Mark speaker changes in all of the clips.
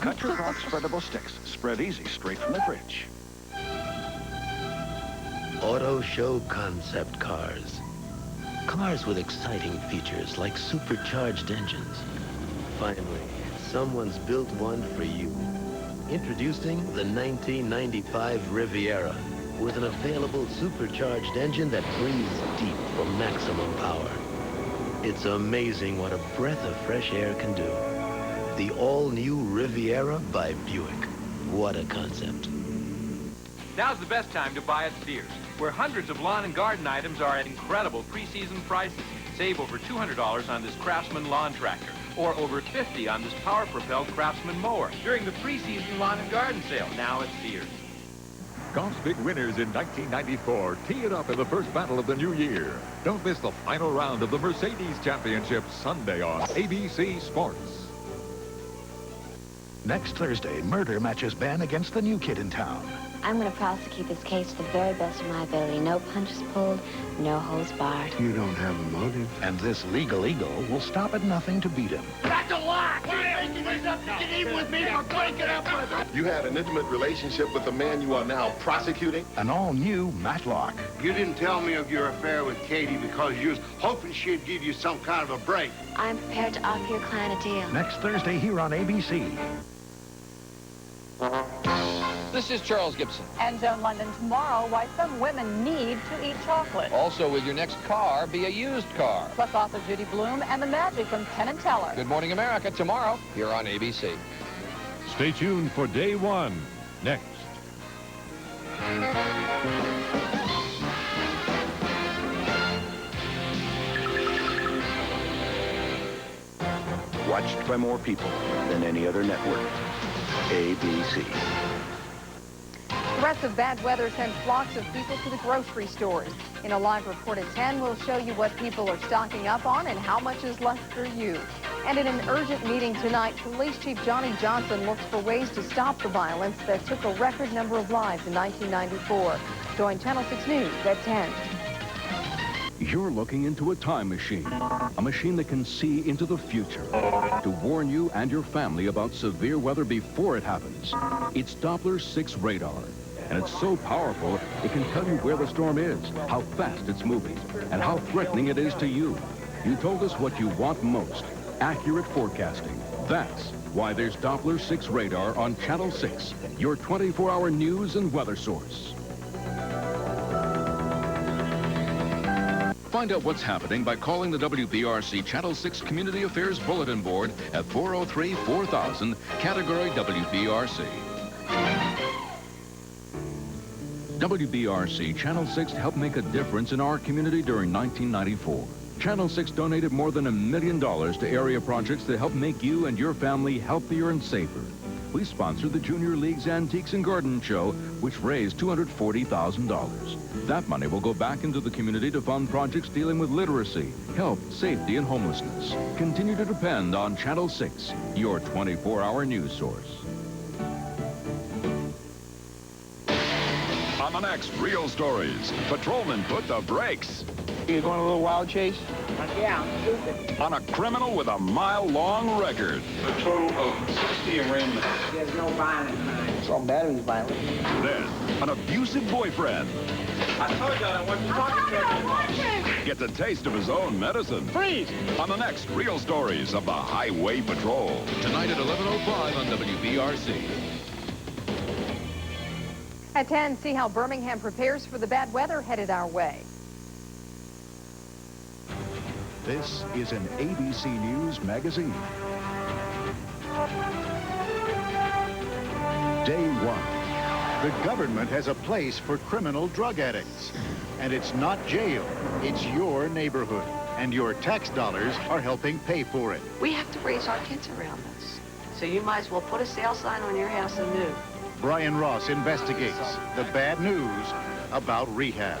Speaker 1: Cut your hot spreadable sticks. Spread easy, straight from the fridge.
Speaker 2: Auto show concept cars. Cars with exciting features like supercharged engines. Finally, someone's built one for you. Introducing the 1995 Riviera with an available supercharged engine that breathes deep for maximum power. It's amazing what a breath of fresh air can do. The all-new Riviera by Buick. What a concept.
Speaker 3: Now's the best time to buy at Sears, where hundreds of lawn and garden items are at incredible pre-season prices. Save over $200 on this Craftsman lawn tractor, or over $50 on this power-propelled Craftsman mower during the pre-season lawn and garden sale, now at Sears.
Speaker 4: Golf's big winners in 1994 tee it up in the first battle of the new year. Don't miss the final round of the Mercedes Championship Sunday on ABC Sports.
Speaker 1: Next Thursday, murder matches Ben against the new kid in town.
Speaker 5: I'm going to prosecute this case to the very best of my ability. No punches pulled, no holds barred.
Speaker 6: You don't have a motive.
Speaker 1: And this legal eagle will stop at nothing to beat him.
Speaker 7: That's a lie! You're making this up to get even with me for breaking up with her!
Speaker 8: You had an intimate relationship with the man you are now prosecuting?
Speaker 1: An all-new Matlock.
Speaker 6: You didn't tell me of your affair with Katie because you was hoping she'd give you some kind of a break.
Speaker 5: I'm prepared to offer your client a deal.
Speaker 1: Next Thursday here on ABC.
Speaker 9: This is Charles Gibson.
Speaker 10: And Joan London tomorrow, why some women need to eat chocolate.
Speaker 9: Also with your next car, be a used car.
Speaker 10: Plus author Judy Blume and the magic from Penn & Teller.
Speaker 9: Good Morning America tomorrow here on ABC.
Speaker 4: Stay tuned for Day One, next.
Speaker 1: Watched by more people than any other network. ABC.
Speaker 10: Threats of bad weather send flocks of people to the grocery stores. In a live report at 10, we'll show you what people are stocking up on and how much is left for you. And in an urgent meeting tonight, Police Chief Johnny Johnson looks for ways to stop the violence that took a record number of lives in 1994. Join Channel 6 News at 10.
Speaker 11: You're looking into a time machine, a machine that can see into the future to warn you and your family about severe weather before it happens. It's Doppler 6 radar, and it's so powerful it can tell you where the storm is, how fast it's moving, and how threatening it is to you. You told us what you want most, accurate forecasting. That's why there's Doppler 6 radar on Channel 6, your 24-hour news and weather source. Find out what's happening by calling the WBRC Channel 6 Community Affairs Bulletin Board at 403-4000, category WBRC. WBRC Channel 6 helped make a difference in our community during 1994. Channel 6 donated more than $1 million to area projects that help make you and your family healthier and safer. We sponsored the Junior League's Antiques and Garden Show, which raised $240,000. That money will go back into the community to fund projects dealing with literacy, health, safety, and homelessness. Continue to depend on Channel 6, your 24-hour news source.
Speaker 4: On the next Real Stories, patrolmen put the brakes
Speaker 12: You going a little wild chase?
Speaker 13: Yeah, I'm stupid.
Speaker 4: on a criminal with a mile-long record.
Speaker 14: A total of 60 arraignments.
Speaker 13: There's no violence.
Speaker 12: It's all battery's violent.
Speaker 4: Then, an abusive boyfriend
Speaker 14: I told you I wasn't talking to you.
Speaker 4: gets a taste of his own medicine.
Speaker 14: Freeze!
Speaker 4: On the next Real Stories of the Highway Patrol.
Speaker 11: Tonight at 11:05 on WBRC.
Speaker 10: At 10, see how Birmingham prepares for the bad weather headed our way.
Speaker 1: This is an ABC News magazine. Day one. The government has a place for criminal drug addicts. And it's not jail, it's your neighborhood. And your tax dollars are helping pay for it.
Speaker 15: We have to raise our kids around us. So you might as well put a sale sign on your house and move.
Speaker 1: Brian Ross investigates the bad news about rehab.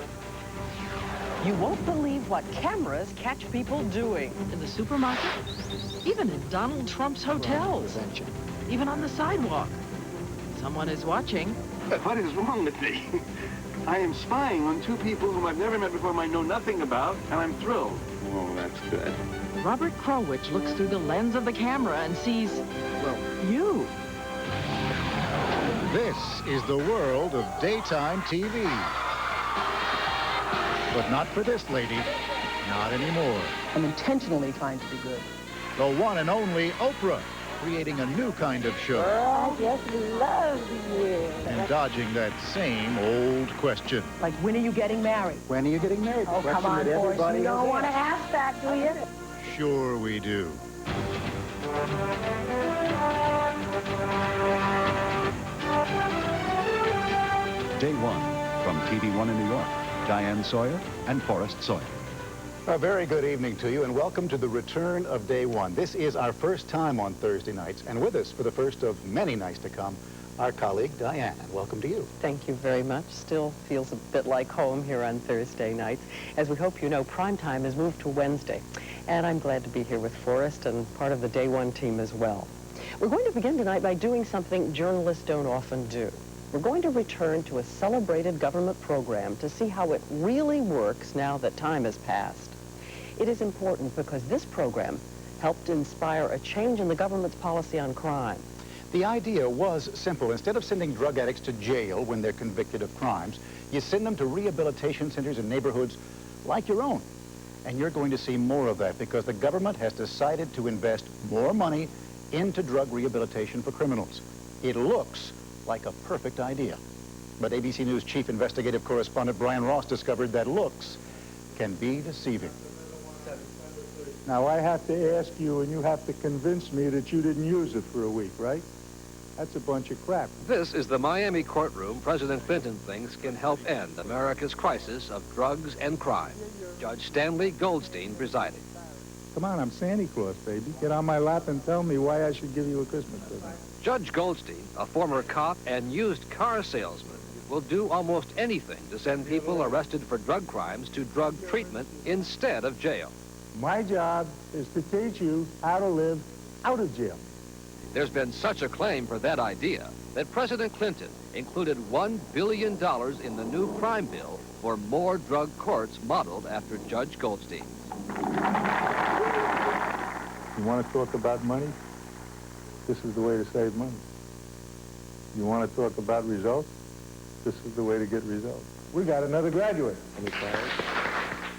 Speaker 16: You won't believe what cameras catch people doing. In the supermarket, even in Donald Trump's hotels, even on the sidewalk. Someone is watching.
Speaker 14: What is wrong with me? I am spying on two people whom I've never met before, I know nothing about, and I'm thrilled. Oh, that's good.
Speaker 16: Robert Krulwich looks through the lens of the camera and sees, well, you.
Speaker 1: This is the world of daytime TV. But not for this lady. Not anymore.
Speaker 12: I'm intentionally trying to be good.
Speaker 1: The one and only Oprah, creating a new kind of show.
Speaker 13: I just love you.
Speaker 1: And dodging that same old question.
Speaker 12: Like, when are you getting married?
Speaker 1: When are you getting married?
Speaker 13: Oh, come on, Forrest. You don't want to ask that, do you?
Speaker 1: Sure we do.
Speaker 11: Day One from TV1 in New York. Diane Sawyer and Forrest Sawyer.
Speaker 1: A very good evening to you, and welcome to the return of Day One. This is our first time on Thursday nights, and with us for the first of many nights to come, our colleague, Diane. Welcome to you.
Speaker 16: Thank you very much. Still feels a bit like home here on Thursday nights. As we hope you know, primetime has moved to Wednesday, and I'm glad to be here with Forrest and part of the Day One team as well. We're going to begin tonight by doing something journalists don't often do. We're going to return to a celebrated government program to see how it really works now that time has passed. It is important because this program helped inspire a change in the government's policy on crime.
Speaker 1: The idea was simple. Instead of sending drug addicts to jail when they're convicted of crimes, you send them to rehabilitation centers in neighborhoods like your own. And you're going to see more of that because the government has decided to invest more money into drug rehabilitation for criminals. It looks like a perfect idea. But ABC News chief investigative correspondent Brian Ross discovered that looks can be deceiving.
Speaker 17: Now, I have to ask you, and you have to convince me that you didn't use it for a week, right? That's a bunch of crap.
Speaker 18: This is the Miami courtroom President Clinton thinks can help end America's crisis of drugs and crime. Judge Stanley Goldstein presiding.
Speaker 17: Come on, I'm Santa Claus, baby. Get on my lap and tell me why I should give you a Christmas present.
Speaker 18: Judge Goldstein, a former cop and used car salesman, will do almost anything to send people arrested for drug crimes to drug treatment instead of jail.
Speaker 17: My job is to teach you how to live out of jail.
Speaker 18: There's been such a claim for that idea that President Clinton included $1 billion in the new crime bill for more drug courts modeled after Judge Goldstein.
Speaker 17: You want to talk about money? This is the way to save money. You want to talk about results? This is the way to get results. We got another graduate.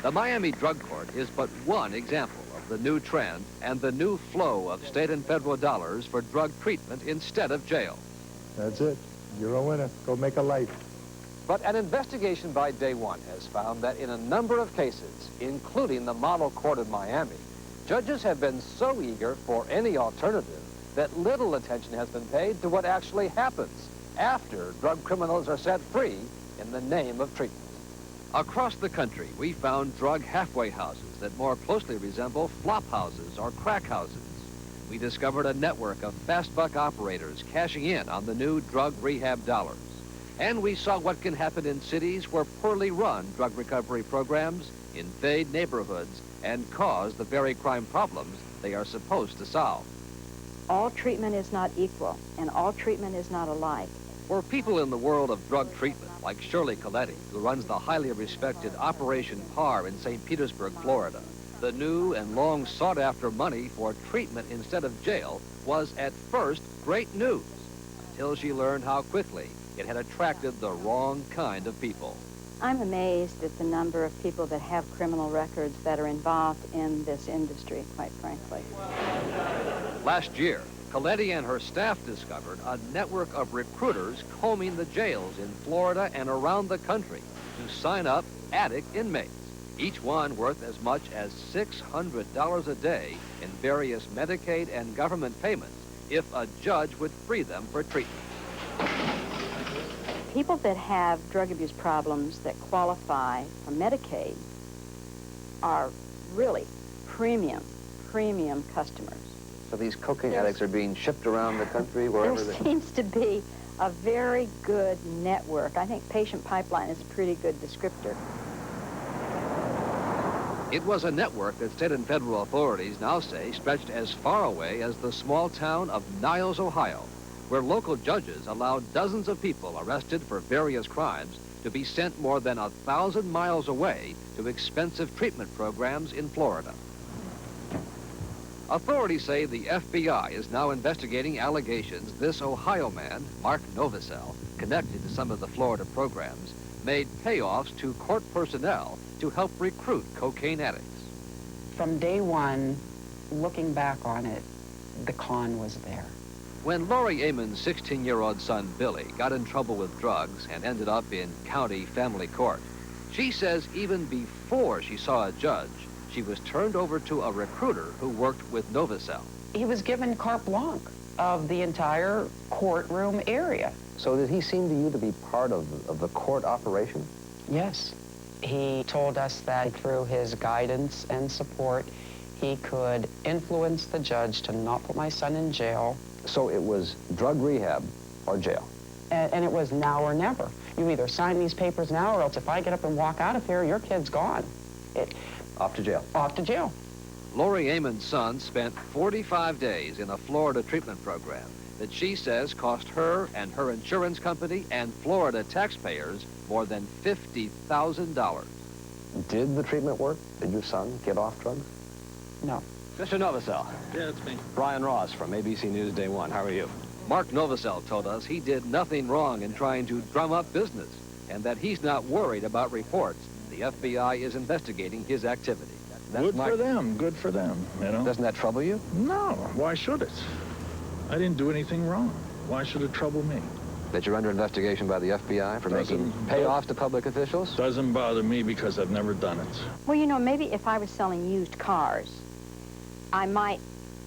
Speaker 18: The Miami Drug Court is but one example of the new trend and the new flow of state and federal dollars for drug treatment instead of jail.
Speaker 17: That's it. You're a winner. Go make a life.
Speaker 18: But an investigation by Day One has found that in a number of cases, including the model court in Miami, judges have been so eager for any alternative that little attention has been paid to what actually happens after drug criminals are set free in the name of treatment. Across the country, we found drug halfway houses that more closely resemble flop houses or crack houses. We discovered a network of fast buck operators cashing in on the new drug rehab dollars. And we saw what can happen in cities where poorly run drug recovery programs invade neighborhoods and cause the very crime problems they are supposed to solve.
Speaker 19: All treatment is not equal, and all treatment is not alike.
Speaker 18: For people in the world of drug treatment, like Shirley Coletti, who runs the highly respected Operation PAR in St. Petersburg, Florida, the new and long sought-after money for treatment instead of jail was at first great news, until she learned how quickly it had attracted the wrong kind of people.
Speaker 19: I'm amazed at the number of people that have criminal records that are involved in this industry, quite frankly.
Speaker 18: Last year, Coletti and her staff discovered a network of recruiters combing the jails in Florida and around the country to sign up addict inmates, each one worth as much as $600 a day in various Medicaid and government payments if a judge would free them for treatment.
Speaker 19: People that have drug abuse problems that qualify for Medicaid are really premium customers.
Speaker 9: So these cocaine addicts are being shipped around the country wherever
Speaker 19: There seems to be a very good network. I think patient pipeline is a pretty good descriptor.
Speaker 18: It was a network that state and federal authorities now say stretched as far away as the small town of Niles, Ohio, where local judges allowed dozens of people arrested for various crimes to be sent more than 1,000 miles away to expensive treatment programs in Florida. Authorities say the FBI is now investigating allegations this Ohio man, Mark Novosel, connected to some of the Florida programs, made payoffs to court personnel to help recruit cocaine addicts.
Speaker 20: From day one, looking back on it, the con was there.
Speaker 18: When Lori Amon's 16-year-old son, Billy, got in trouble with drugs and ended up in county family court, she says even before she saw a judge, she was turned over to a recruiter who worked with Novosel.
Speaker 20: He was given carte blanche of the entire courtroom area.
Speaker 9: So did he seem to you to be part of the court operation?
Speaker 20: Yes. He told us that through his guidance and support, he could influence the judge to not put my son in jail.
Speaker 9: So it was drug rehab or jail?
Speaker 20: And it was now or never. You either sign these papers now, or else if I get up and walk out of here, your kid's gone.
Speaker 9: Off to jail.
Speaker 20: Off to jail.
Speaker 18: Lori Amon's son spent 45 days in a Florida treatment program that she says cost her and her insurance company and Florida taxpayers more than $50,000.
Speaker 9: Did the treatment work? Did your son get off drugs?
Speaker 20: No.
Speaker 21: Mr. Novosel.
Speaker 22: Yeah, it's me.
Speaker 21: Brian Ross from ABC News Day One. How are you?
Speaker 18: Mark Novosel told us he did nothing wrong in trying to drum up business and that he's not worried about reports. The FBI is investigating his activity.
Speaker 22: Good for them. Good for them, you know?
Speaker 9: Doesn't that trouble you?
Speaker 22: No. Why should it? I didn't do anything wrong. Why should it trouble me?
Speaker 9: That you're under investigation by the FBI for making payoffs to public officials?
Speaker 22: Doesn't bother me because I've never done it.
Speaker 19: Well, you know, maybe if I was selling used cars, I might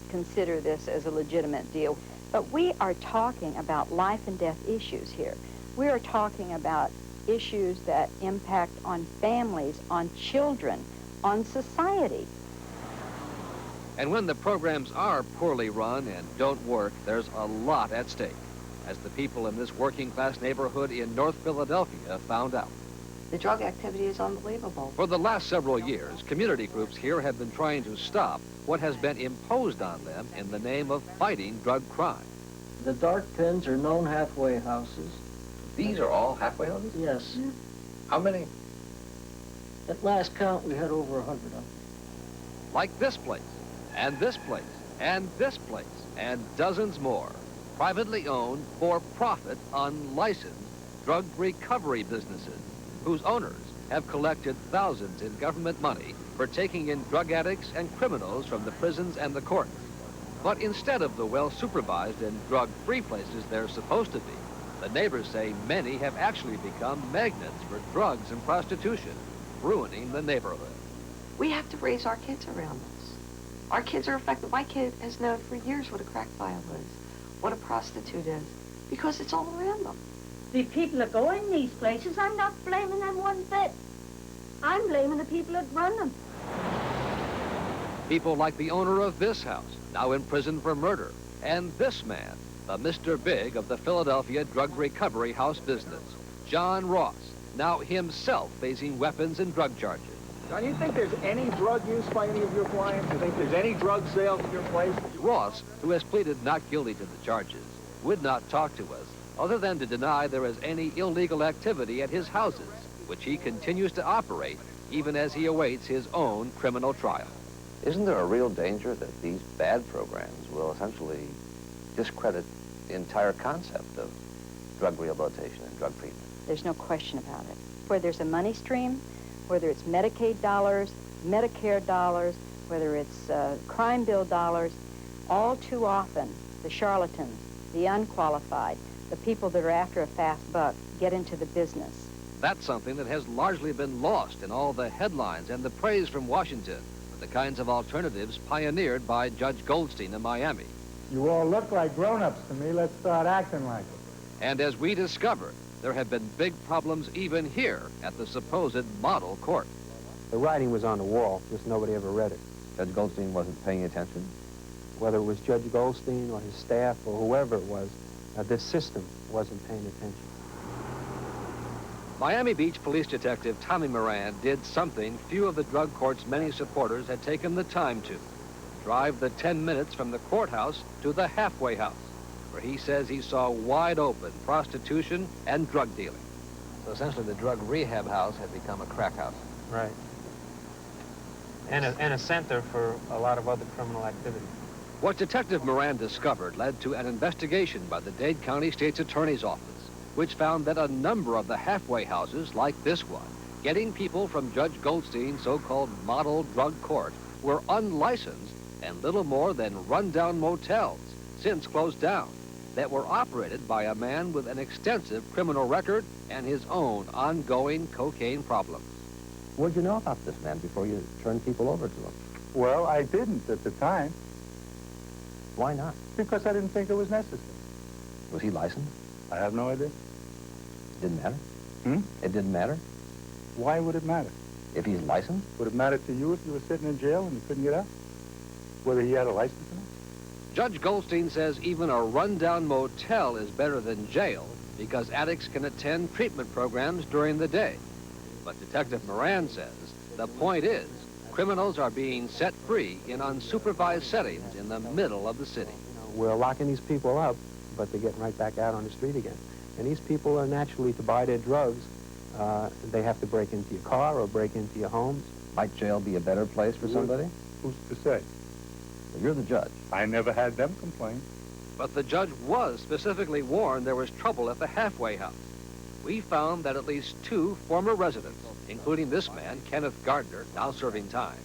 Speaker 19: consider this as a legitimate deal. But we are talking about life and death issues here. We are talking about issues that impact on families, on children, on society.
Speaker 18: And when the programs are poorly run and don't work, there's a lot at stake, as the people in this working-class neighborhood in North Philadelphia found out.
Speaker 15: The drug activity is unbelievable.
Speaker 18: For the last several years, community groups here have been trying to stop what has been imposed on them in the name of fighting drug crime.
Speaker 23: The dark pens are known halfway houses.
Speaker 9: These are all halfway houses?
Speaker 23: Yes.
Speaker 9: How many?
Speaker 23: At last count, we had over 100 of them.
Speaker 18: Like this place, and this place, and this place, and dozens more. Privately owned, for-profit, unlicensed drug recovery businesses whose owners have collected thousands in government money for taking in drug addicts and criminals from the prisons and the courts. But instead of the well-supervised and drug-free places they're supposed to be, the neighbors say many have actually become magnets for drugs and prostitution, ruining the neighborhood.
Speaker 15: We have to raise our kids around this. Our kids are affected. My kid has known for years what a crack vial is, what a prostitute is, because it's all around them.
Speaker 13: The people that go in these places, I'm not blaming them one bit. I'm blaming the people that run them.
Speaker 18: People like the owner of this house, now in prison for murder, and this man, the Mr. Big of the Philadelphia drug recovery house business, John Ross, now himself facing weapons and drug charges.
Speaker 24: John, you think there's any drug use by any of your clients? You think there's any drug sales at your place?
Speaker 18: Ross, who has pleaded not guilty to the charges, would not talk to us other than to deny there is any illegal activity at his houses, which he continues to operate even as he awaits his own criminal trial.
Speaker 9: Isn't there a real danger that these bad programs will essentially discredit the entire concept of drug rehabilitation and drug treatment?
Speaker 19: There's no question about it. Where there's a money stream, whether it's Medicaid dollars, Medicare dollars, whether it's crime bill dollars, all too often the charlatans, the unqualified, the people that are after a fast buck get into the business.
Speaker 18: That's something that has largely been lost in all the headlines and the praise from Washington for the kinds of alternatives pioneered by Judge Goldstein in Miami.
Speaker 17: You all look like grown-ups to me. Let's start acting like it.
Speaker 18: And as we discovered, there have been big problems even here at the supposed model court.
Speaker 25: The writing was on the wall, just nobody ever read it.
Speaker 9: Judge Goldstein wasn't paying attention?
Speaker 25: Whether it was Judge Goldstein or his staff or whoever it was, this system wasn't paying attention.
Speaker 18: Miami Beach Police Detective Tommy Moran did something few of the drug court's many supporters had taken the time to. Drive the 10 minutes from the courthouse to the halfway house, where he says he saw wide open prostitution and drug dealing.
Speaker 9: So essentially the drug rehab house had become a crack house.
Speaker 25: Right. and a center for a lot of other criminal activity.
Speaker 18: What Detective Moran discovered led to an investigation by the Dade County State's Attorney's Office, which found that a number of the halfway houses, like this one, getting people from Judge Goldstein's so-called model drug court, were unlicensed and little more than run-down motels, since closed down, that were operated by a man with an extensive criminal record and his own ongoing cocaine problems.
Speaker 9: What did you know about this man before you turned people over to him?
Speaker 17: Well, I didn't at the time.
Speaker 9: Why not?
Speaker 17: Because I didn't think it was necessary.
Speaker 9: Was he licensed?
Speaker 17: I have no idea.
Speaker 9: It didn't matter?
Speaker 17: Hmm?
Speaker 9: It didn't matter?
Speaker 17: Why would it matter?
Speaker 9: If he's licensed?
Speaker 17: Would it matter to you if you were sitting in jail and you couldn't get out? Whether he had a license or not?
Speaker 18: Judge Goldstein says even a rundown motel is better than jail because addicts can attend treatment programs during the day. But Detective Moran says the point is criminals are being set free in unsupervised settings in the middle of the city.
Speaker 25: We're locking these people up, but they're getting right back out on the street again. And these people are naturally, to buy their drugs, they have to break into your car or break into your homes.
Speaker 9: Might jail be a better place for somebody?
Speaker 17: Who's to say?
Speaker 9: Well, you're the judge.
Speaker 17: I never had them complain.
Speaker 18: But the judge was specifically warned there was trouble at the halfway house. We found that at least 2 former residents, including this man, Kenneth Gardner, now serving time,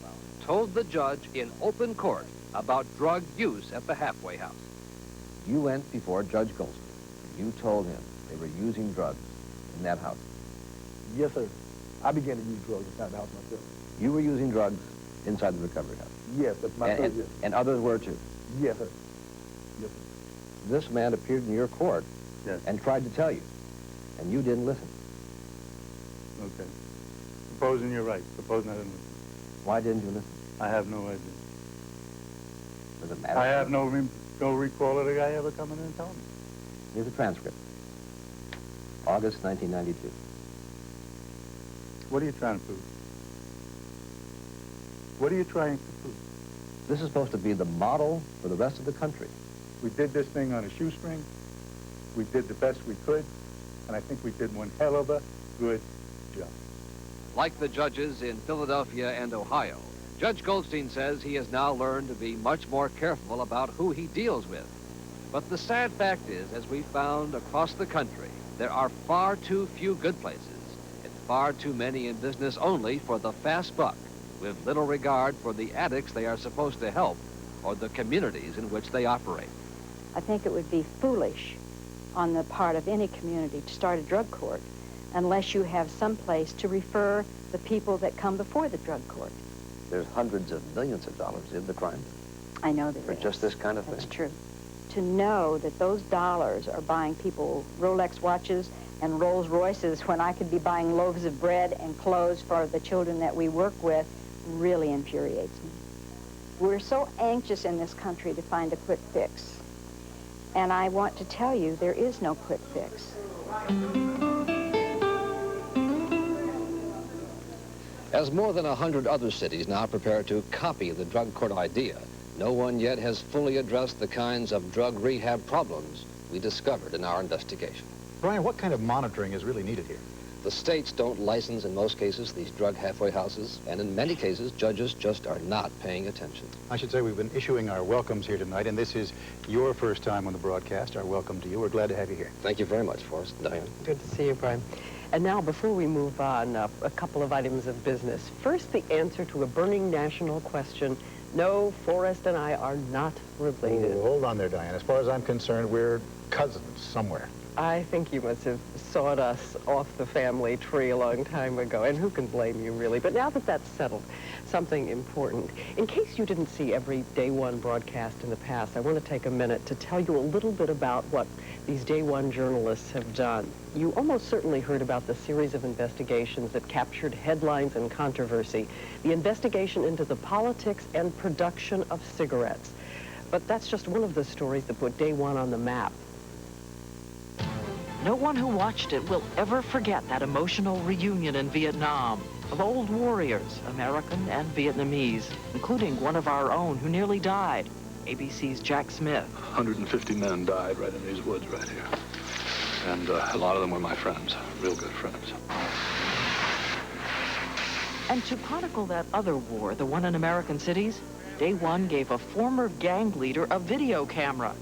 Speaker 18: told the judge in open court about drug use at the halfway house.
Speaker 9: You went before Judge Goldstein. You told him they were using drugs in that house.
Speaker 24: Yes, sir. I began to use drugs inside the house myself.
Speaker 9: You were using drugs inside the recovery house?
Speaker 24: Yes, that's my
Speaker 9: and,
Speaker 24: yes.
Speaker 9: And others were too?
Speaker 24: Yes, sir. Yes, sir.
Speaker 9: This man appeared in your court and tried to tell you, and you didn't listen.
Speaker 17: Okay. Supposing you're right. Supposing I didn't listen.
Speaker 9: Why didn't you listen?
Speaker 17: I have no idea.
Speaker 9: Does it matter?
Speaker 17: I have no recall of the guy ever coming in and telling me.
Speaker 9: Here's a transcript. August 1992.
Speaker 17: What are you trying to prove? What are you trying to prove?
Speaker 9: This is supposed to be the model for the rest of the country.
Speaker 17: We did this thing on a shoestring. We did the best we could, and I think we did one hell of a good job.
Speaker 18: Like the judges in Philadelphia and Ohio, Judge Goldstein says he has now learned to be much more careful about who he deals with. But the sad fact is, as we found across the country, there are far too few good places and far too many in business only for the fast buck, with little regard for the addicts they are supposed to help or the communities in which they operate.
Speaker 19: I think it would be foolish on the part of any community to start a drug court unless you have some place to refer the people that come before the drug court.
Speaker 9: There's hundreds of millions of dollars in the crime.
Speaker 19: I know there
Speaker 9: for
Speaker 19: is.
Speaker 9: just this kind of thing.
Speaker 19: That's true. To know that those dollars are buying people Rolex watches and Rolls Royces when I could be buying loaves of bread and clothes for the children that we work with really infuriates me. We're so anxious in this country to find a quick fix. And I want to tell you, there is no quick fix.
Speaker 18: As more than 100 other cities now prepare to copy the drug court idea, no one yet has fully addressed the kinds of drug rehab problems we discovered in our investigation.
Speaker 1: Brian, what kind of monitoring is really needed here?
Speaker 18: The states don't license, in most cases, these drug halfway houses, and in many cases, judges just are not paying attention.
Speaker 1: I should say we've been issuing our welcomes here tonight, and this is your first time on the broadcast. Our welcome to you. We're glad to have you here.
Speaker 18: Thank you very much, Forrest. Diane.
Speaker 2: Good to see you, Brian. And now, before we move on, a couple of items of business. First, the answer to a burning national question. No, Forrest and I are not related.
Speaker 1: Oh, hold on there, Diane. As far as I'm concerned, we're cousins somewhere.
Speaker 2: I think you must have sawed us off the family tree a long time ago, and who can blame you, really? But now that that's settled, something important. In case you didn't see every Day One broadcast in the past, I want to take a minute to tell you a little bit about what these Day One journalists have done. You almost certainly heard about the series of investigations that captured headlines and controversy, the investigation into the politics and production of cigarettes. But that's just one of the stories that put Day One on the map.
Speaker 16: No one who watched it will ever forget that emotional reunion in Vietnam of old warriors, American and Vietnamese, including one of our own who nearly died, ABC's Jack Smith.
Speaker 3: 150 men died right in these woods right here. And a lot of them were my friends, real good friends.
Speaker 16: And to chronicle that other war, the one in American cities, Day One gave a former gang leader a video camera.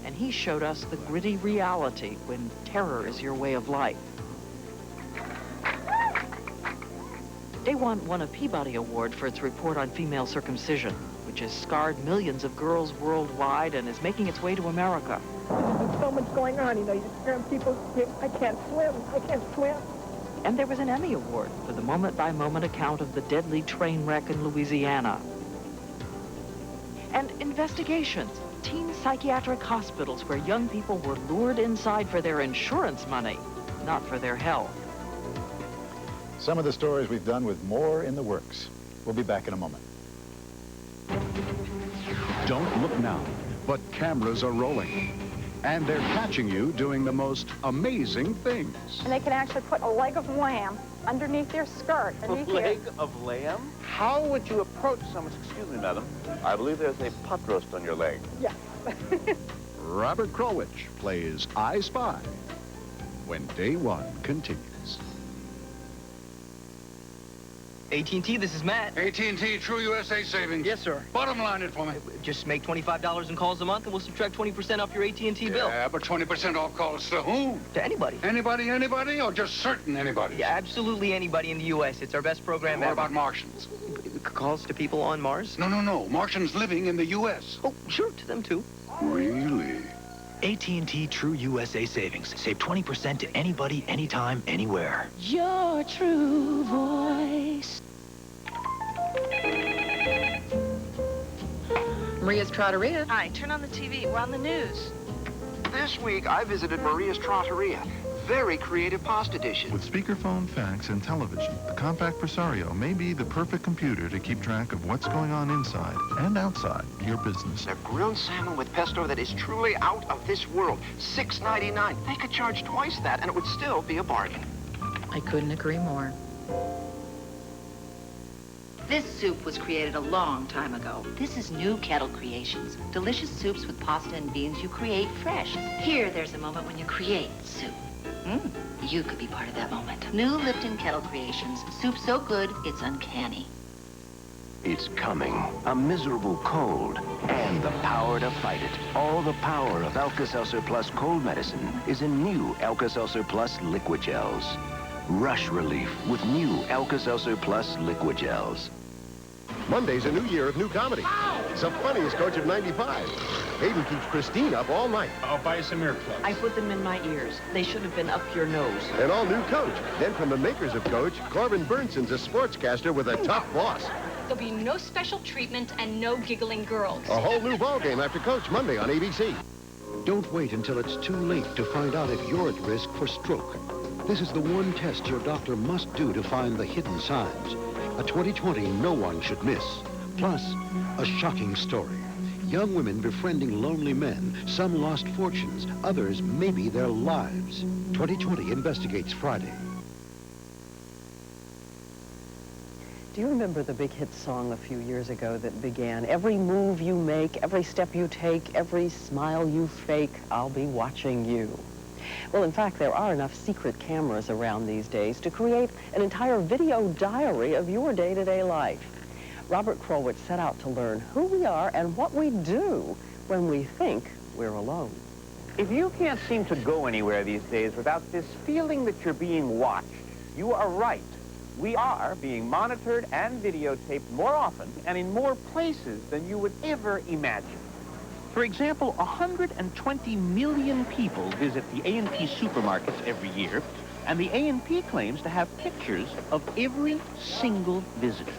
Speaker 16: And he showed us the gritty reality when terror is your way of life. Day One won a Peabody Award for its report on female circumcision, which has scarred millions of girls worldwide and is making its way to America.
Speaker 12: There's so much going on, you know, you're scaring people. I can't swim.
Speaker 16: And there was an Emmy Award for the moment-by-moment account of the deadly train wreck in Louisiana. And investigations, teen psychiatric hospitals where young people were lured inside for their insurance money, not for their health.
Speaker 1: Some of the stories we've done with more in the works. We'll be back in a moment.
Speaker 11: Don't look now, but cameras are rolling. And they're catching you doing the most amazing things.
Speaker 4: And they can actually put a leg of lamb underneath their skirt.
Speaker 24: A leg of lamb? How would you approach someone? Excuse me, madam. I believe there's a pot roast on your leg.
Speaker 4: Yeah.
Speaker 11: Robert Krulwich plays I Spy when Day One continues.
Speaker 5: AT&T, this is Matt.
Speaker 6: AT&T, True USA Savings.
Speaker 5: Yes, sir.
Speaker 6: Bottom line it for me.
Speaker 5: Just make $25 in calls a month, and we'll subtract 20% off your AT&T bill.
Speaker 6: Yeah, but 20% off calls to whom?
Speaker 5: To anybody.
Speaker 6: Anybody, or just certain anybody?
Speaker 5: Yeah, absolutely anybody in the U.S. It's our best program
Speaker 6: What
Speaker 5: ever.
Speaker 6: about Martians?
Speaker 5: Calls to people on Mars?
Speaker 6: No. Martians living in the U.S.
Speaker 5: Oh, sure, to them too.
Speaker 6: Really?
Speaker 7: AT&T True USA Savings. Save 20% to anybody, anytime, anywhere.
Speaker 8: Your true voice.
Speaker 26: Maria's Trattoria.
Speaker 8: Hi, turn on the TV. We're on the news.
Speaker 26: This week, I visited Maria's Trattoria. Very creative pasta dishes.
Speaker 27: With speakerphone, fax, and television, the compact Presario may be the perfect computer to keep track of what's going on inside and outside your business.
Speaker 26: Their grilled salmon with pesto that is truly out of this world. $6.99. They could charge twice that, and it would still be a bargain. I couldn't agree more.
Speaker 28: This soup was created a long time ago. This is new Kettle Creations. Delicious soups with pasta and beans you create fresh. Here, there's a moment when you create soup. You could be part of that moment. New Lipton Kettle Creations. Soup so good, it's uncanny.
Speaker 7: It's coming. A miserable cold and the power to fight it. All the power of Alka-Seltzer Plus cold medicine is in new Alka-Seltzer Plus liquid gels. Rush relief with new Alka-Seltzer Plus liquid gels.
Speaker 29: Monday's a new year of new comedy. It's the funniest Coach of 95. Hayden keeps Christine up all night.
Speaker 30: I'll buy you some earplugs.
Speaker 16: I put them in my ears. They should have been up your nose.
Speaker 29: An all-new Coach. Then from the makers of Coach, Corbin Burnson's a sportscaster with a tough boss.
Speaker 31: There'll be no special treatment and no giggling girls.
Speaker 29: A whole new ballgame after Coach Monday on ABC.
Speaker 32: Don't wait until it's too late to find out if you're at risk for stroke. This is the one test your doctor must do to find the hidden signs. A 2020 no one should miss. Plus, a shocking story. Young women befriending lonely men. Some lost fortunes, others maybe their lives. 2020 investigates Friday.
Speaker 2: Do you remember the big hit song a few years ago that began, every move you make, every step you take, every smile you fake, I'll be watching you? Well, in fact, there are enough secret cameras around these days to create an entire video diary of your day-to-day life. Robert Krulwich set out to learn who we are and what we do when we think we're alone.
Speaker 24: If you can't seem to go anywhere these days without this feeling that you're being watched, you are right. We are being monitored and videotaped more often and in more places than you would ever imagine. For example, 120 million people visit the A&P supermarkets every year, and the A&P claims to have pictures of every single visitor.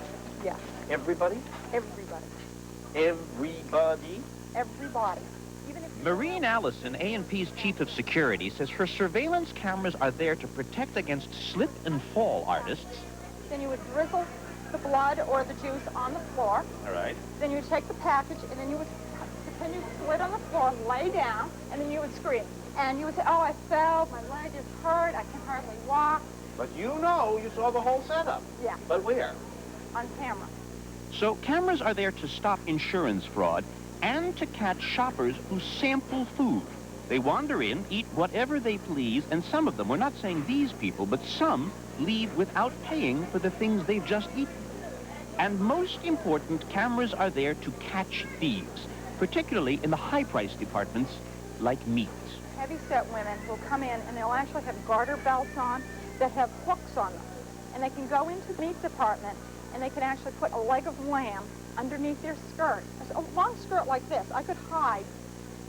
Speaker 4: Yeah.
Speaker 24: Everybody?
Speaker 4: Everybody.
Speaker 24: Everybody?
Speaker 4: Everybody. Even if
Speaker 24: Maureen Allison, A&P's chief of security, says her surveillance cameras are there to protect against slip and fall artists.
Speaker 4: then you would drizzle the blood or the juice on the floor.
Speaker 24: All right.
Speaker 4: Then you would take the package and then you would pretend you slid on the floor, lay down, and then you would scream. And you would say, oh, I fell, my leg is hurt, I can hardly walk.
Speaker 24: But you know you saw the whole setup.
Speaker 4: Yeah.
Speaker 24: But where?
Speaker 4: On camera.
Speaker 24: So cameras are there to stop insurance fraud and to catch shoppers who sample food. They wander in, eat whatever they please, and some of them, we're not saying these people, but some leave without paying for the things they've just eaten. And most important, cameras are there to catch thieves, particularly in the high-price departments like meat.
Speaker 4: Heavy-set women will come in and they'll actually have garter belts on that have hooks on them. And they can go into the meat department and they can actually put a leg of lamb underneath their skirt. A long skirt like this, I could hide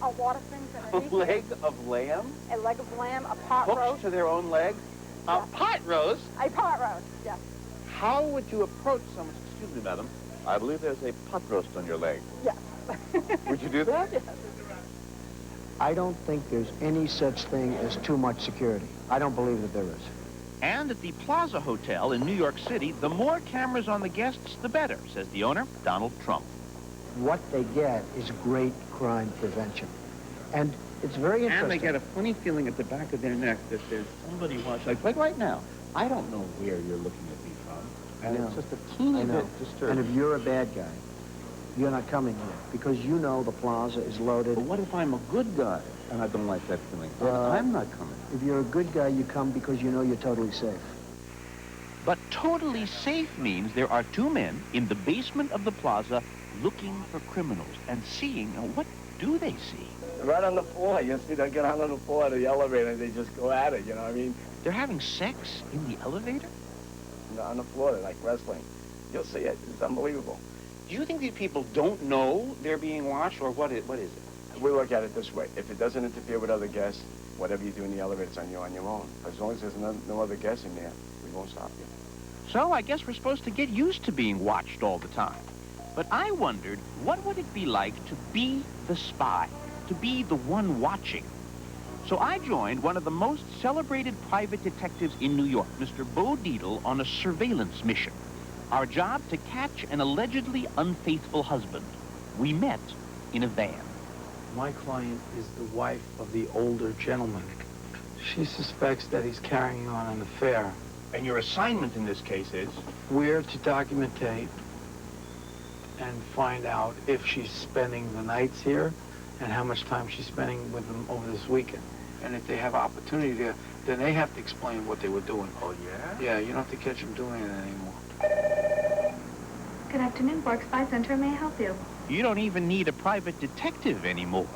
Speaker 4: a lot of things underneath.
Speaker 24: A leg of lamb?
Speaker 4: A leg of lamb, a pot
Speaker 24: Hooks
Speaker 4: roast.
Speaker 24: to their own leg? A pot roast?
Speaker 4: A pot roast, yes.
Speaker 24: How would you approach someone? Excuse me, madam. I believe there's a pot roast on your leg.
Speaker 4: Yes.
Speaker 24: Would you do that?
Speaker 4: Yes.
Speaker 9: I don't think there's any such thing as too much security. I don't believe that there is.
Speaker 24: And at the Plaza Hotel in New York City, the more cameras on the guests, the better, says the owner, Donald Trump.
Speaker 9: What they get is great crime prevention. And it's very interesting.
Speaker 24: And they get a funny feeling at the back of their neck that there's somebody watching. Like right now, I don't know where you're looking at me from. And it's just a teeny bit disturbing.
Speaker 9: And if you're a bad guy, you're not coming here because you know the plaza is loaded.
Speaker 24: But what if I'm a good guy and I don't like that feeling? I'm not coming.
Speaker 9: If you're a good guy, you come because you know you're totally safe.
Speaker 24: But totally safe means there are two men in the basement of the plaza looking for criminals and seeing, what do they see?
Speaker 10: Right on the floor. You see them get on the floor of the elevator and they just go at it, you know what I mean?
Speaker 24: They're having sex in the elevator?
Speaker 10: On the floor, they're like wrestling. You'll see it. It's unbelievable.
Speaker 24: Do you think these people don't know they're being watched, or what is it?
Speaker 10: We look at it this way. If it doesn't interfere with other guests, whatever you do in the elevator, it's on your own. As long as there's no other guests in there, we won't stop you.
Speaker 24: So I guess we're supposed to get used to being watched all the time. But I wondered, what would it be like to be the spy, to be the one watching? So I joined one of the most celebrated private detectives in New York, Mr. Bo Dietl, on a surveillance mission. Our job, to catch an allegedly unfaithful husband. We met in a van.
Speaker 13: My client is the wife of the older gentleman. She suspects that he's carrying on an affair.
Speaker 24: And your assignment in this case is?
Speaker 13: We're to documentate and find out if she's spending the nights here and how much time she's spending with them over this weekend. And if they have opportunity there, then they have to explain what they were doing.
Speaker 24: Oh, yeah?
Speaker 13: Yeah, you don't have to catch them doing it anymore.
Speaker 14: Good afternoon, Bork Spy Center. May I help you?
Speaker 24: You don't even need a private detective anymore.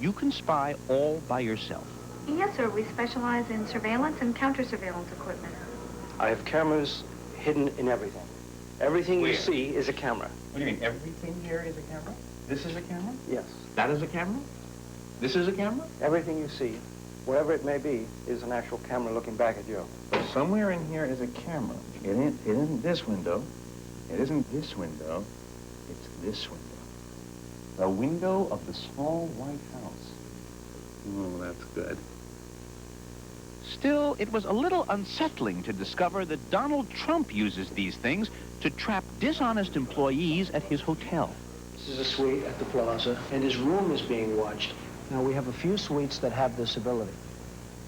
Speaker 24: You can spy all by yourself.
Speaker 14: Yes, sir. We specialize in surveillance and counter-surveillance equipment.
Speaker 13: I have cameras hidden in everything. Everything
Speaker 24: Where?
Speaker 13: you see is a camera.
Speaker 24: What do you mean, everything here is a camera? This is a camera?
Speaker 13: Yes.
Speaker 24: That is a camera? This is a camera?
Speaker 13: Everything you see, wherever it may be, is an actual camera looking back at you.
Speaker 24: So somewhere in here is a camera. It isn't this window. It isn't this window. It's this window. The window of the small white house. Oh, that's good. Still, it was a little unsettling to discover that Donald Trump uses these things to trap dishonest employees at his hotel.
Speaker 9: This is a suite at the plaza, and his room is being watched. Now, we have a few suites that have this ability,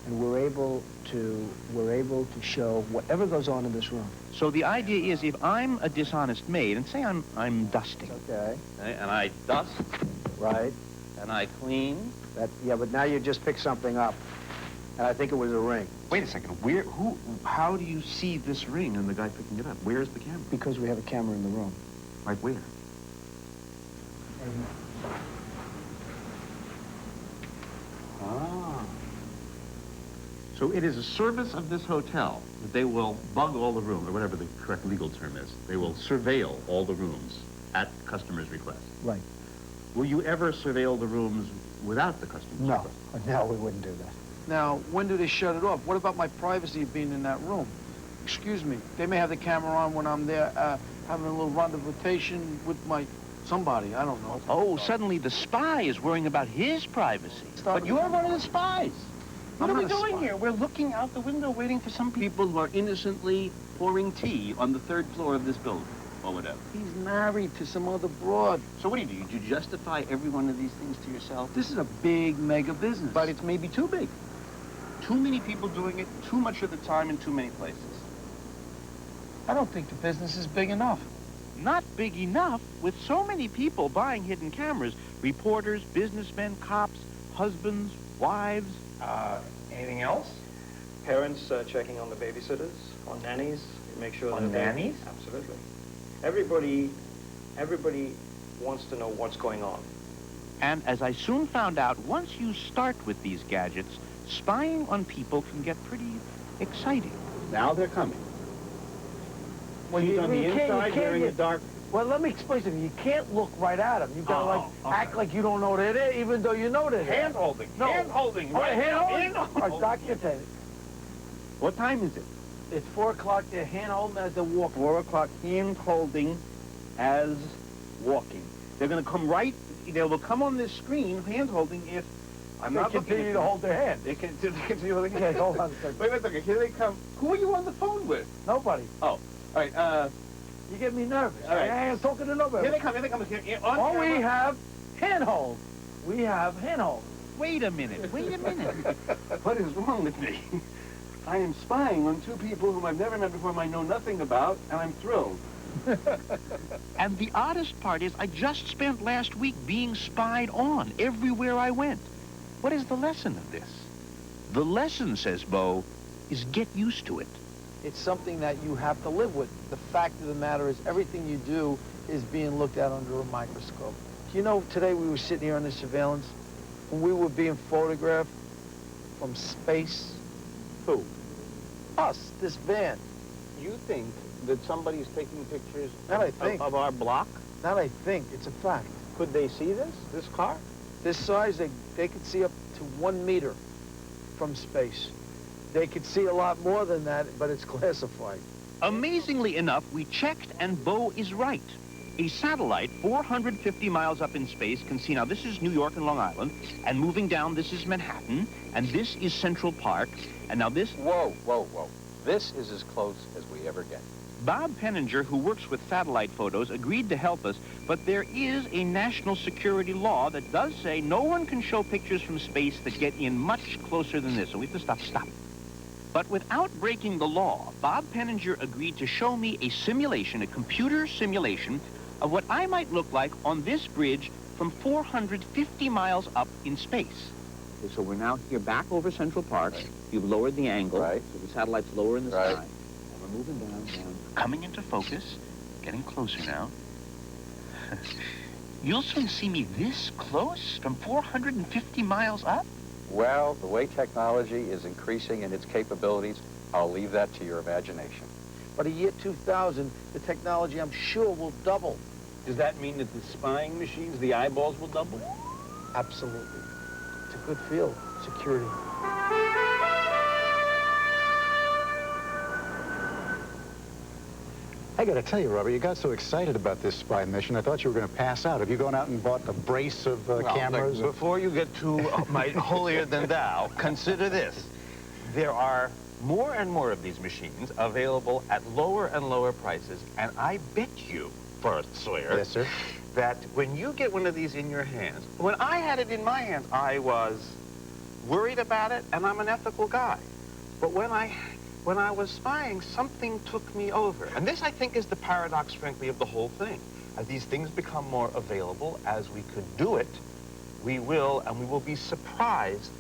Speaker 9: and we're able to show whatever goes on in this room.
Speaker 24: So the idea is, if I'm a dishonest maid, and say I'm dusting.
Speaker 9: Okay.
Speaker 24: And I dust.
Speaker 9: Right.
Speaker 24: And I clean.
Speaker 9: Yeah, but now you just picked something up, and I think it was a ring.
Speaker 24: Wait a second. How do you see this ring and the guy picking it up? Where's the camera?
Speaker 9: Because we have a camera in the room.
Speaker 24: Like where? Ah. So it is a service of this hotel that they will bug all the rooms, or whatever the correct legal term is. They will surveil all the rooms at customers' request.
Speaker 9: Right.
Speaker 24: Will you ever surveil the rooms without the customer's request?
Speaker 9: No, we wouldn't do that.
Speaker 13: Now, when do they shut it off? What about my privacy of being in that room? Excuse me. They may have the camera on when I'm there having a little rendezvous with somebody. I don't know.
Speaker 24: Oh, suddenly the spy is worrying about his privacy. But you're one of the spies. What are we doing here? We're looking out the window waiting for some people who are innocently pouring tea on the third floor of this building, or whatever.
Speaker 13: He's married to some other broad.
Speaker 24: So what do? You justify every one of these things to yourself?
Speaker 13: This is a big mega business.
Speaker 24: But it's maybe too big. Too many people doing it, too much of the time in too many places.
Speaker 13: I don't think the business is big enough.
Speaker 24: Not big enough? With so many people buying hidden cameras, reporters, businessmen, cops, husbands, wives?
Speaker 3: Anything else? Parents checking on the babysitters, on nannies, make sure
Speaker 24: On
Speaker 3: that
Speaker 24: nannies?
Speaker 3: Absolutely. Everybody wants to know what's going on.
Speaker 24: And as I soon found out, once you start with these gadgets, spying on people can get pretty exciting. Now they're coming.
Speaker 13: Well,
Speaker 24: She's on the inside,
Speaker 13: can't
Speaker 24: wearing
Speaker 13: you-
Speaker 24: a dark...
Speaker 13: Well, let me explain something. You can't look right at them. You gotta act like you don't know they're there, even though you know they're there.
Speaker 24: Hand-holding.
Speaker 13: No.
Speaker 24: Hand-holding.
Speaker 13: Oh,
Speaker 24: Right
Speaker 13: hand-holding?
Speaker 24: hand-holding.
Speaker 13: All right, document.
Speaker 24: What time is it?
Speaker 13: It's 4 o'clock. They're hand-holding as they're walking.
Speaker 24: 4 o'clock, hand-holding as walking. They're going to come right, they will come on this screen, hand-holding, if I'm
Speaker 13: They
Speaker 24: not looking
Speaker 13: continue
Speaker 24: at
Speaker 13: to
Speaker 24: them.
Speaker 13: hold their hand.
Speaker 24: They continue holding
Speaker 13: Okay, hold on a second.
Speaker 24: Wait a second, here they come. Who are you on the phone with?
Speaker 13: Nobody.
Speaker 24: Oh, all right,
Speaker 13: You get me nervous.
Speaker 24: All right.
Speaker 13: I ain't talking to nobody.
Speaker 24: Here they come, here they come. Here, on
Speaker 13: Oh,
Speaker 24: camera.
Speaker 13: we have handhold. We have handhold.
Speaker 24: Wait a minute, wait a minute. What is wrong with me? I am spying on two people whom I've never met before, whom I know nothing about, and I'm thrilled. And the oddest part is I just spent last week being spied on everywhere I went. What is the lesson of this? The lesson, says Bo, is get used to it.
Speaker 13: It's something that you have to live with. The fact of the matter is everything you do is being looked at under a microscope. Do you know, today we were sitting here on the surveillance, when we were being photographed from space.
Speaker 24: Who?
Speaker 13: Us, this van.
Speaker 24: You think that somebody's taking pictures
Speaker 13: That I think.
Speaker 24: of our block?
Speaker 13: That I think, it's a fact.
Speaker 24: Could they see this car?
Speaker 13: This size, they could see up to 1 meter from space. They could see a lot more than that, but it's classified.
Speaker 24: Amazingly enough, we checked and Bo is right. A satellite 450 miles up in space can see, now this is New York and Long Island, and moving down this is Manhattan, and this is Central Park, and now this...
Speaker 12: Whoa, whoa, whoa. This is as close as we ever get.
Speaker 24: Bob Penninger, who works with satellite photos, agreed to help us, but there is a national security law that does say no one can show pictures from space that get in much closer than this, so we have to stop. But without breaking the law, Bob Penninger agreed to show me a simulation, a computer simulation, of what I might look like on this bridge from 450 miles up in space. Okay, so we're now here back over Central Park. Right. You've lowered the angle, so the satellite's lower in the sky. And we're moving down. Coming into focus, getting closer now. You'll soon see me this close from 450 miles up?
Speaker 12: Well, the way technology is increasing in its capabilities, I'll leave that to your imagination.
Speaker 13: By the year 2000, the technology, I'm sure, will double.
Speaker 24: Does that mean that the spying machines, the eyeballs, will double?
Speaker 13: Absolutely. It's a good field, security.
Speaker 1: I got to tell you, Robert, you got so excited about this spy mission, I thought you were going to pass out. Have you gone out and bought a brace of cameras?
Speaker 15: Look, before you get too holier than thou, consider this. There are more and more of these machines available at lower and lower prices, and I bet you, Forrest Sawyer,
Speaker 1: yes, sir,
Speaker 15: that when you get one of these in your hands, when I had it in my hands, I was worried about it, and I'm an ethical guy. But when I was spying, something took me over. And this, I think, is the paradox, frankly, of the whole thing. As these things become more available, as we could do it, we will be surprised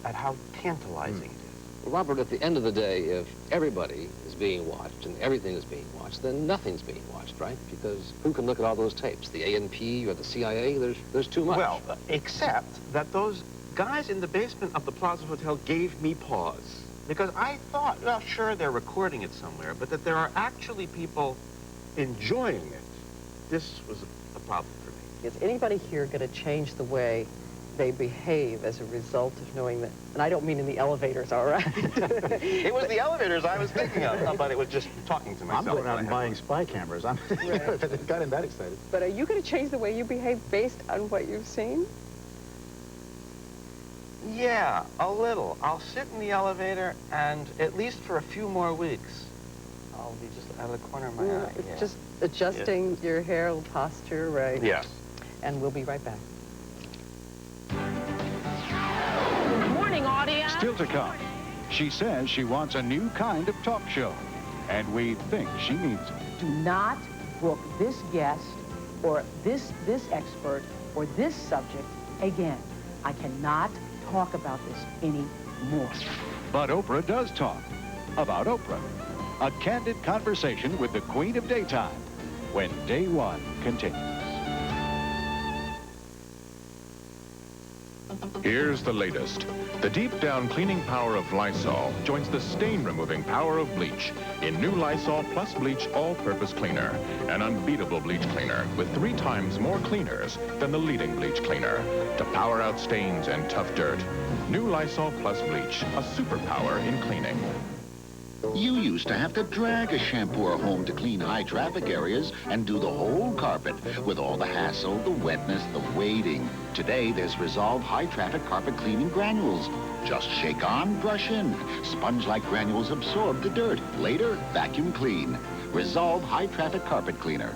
Speaker 15: at how tantalizing it is.
Speaker 17: Well, Robert, at the end of the day, if everybody is being watched and everything is being watched, then nothing's being watched, right? Because who can look at all those tapes? The ANP or the CIA? There's too much.
Speaker 15: Well, except that those guys in the basement of the Plaza Hotel gave me pause. Because I thought, well, sure, they're recording it somewhere, but that there are actually people enjoying it. This was a problem for me.
Speaker 2: Is anybody here going to change the way they behave as a result of knowing that? And I don't mean in the elevators, all right?
Speaker 15: It was the elevators I was thinking of, but it was just talking to myself.
Speaker 1: I'm going out and buying spy cameras. I'm got him that excited.
Speaker 2: But are you going to change the way you behave based on what you've seen?
Speaker 15: Yeah, a little. I'll sit in the elevator, and at least for a few more weeks, I'll be just out of the corner of my eye.
Speaker 2: It's
Speaker 15: Yeah.
Speaker 2: just adjusting your hair posture, right?
Speaker 15: Yes.
Speaker 2: And we'll be right back.
Speaker 16: Good morning, audience.
Speaker 11: Still to come, she says she wants a new kind of talk show, and we think she needs it.
Speaker 18: Do not book this guest or this expert or this subject again.
Speaker 2: I cannot talk about this anymore.
Speaker 11: But Oprah does talk about Oprah. A candid conversation with the Queen of Daytime when Day One continues.
Speaker 5: Here's the latest. The deep-down cleaning power of Lysol joins the stain-removing power of bleach in new Lysol Plus Bleach All-Purpose Cleaner, an unbeatable bleach cleaner with 3 times more cleaners than the leading bleach cleaner to power out stains and tough dirt. New Lysol Plus Bleach, a superpower in cleaning.
Speaker 6: You used to have to drag a shampooer home to clean high-traffic areas and do the whole carpet with all the hassle, the wetness, the waiting. Today, there's Resolve high-traffic carpet cleaning granules. Just shake on, brush in. Sponge-like granules absorb the dirt. Later, vacuum clean. Resolve high-traffic carpet cleaner.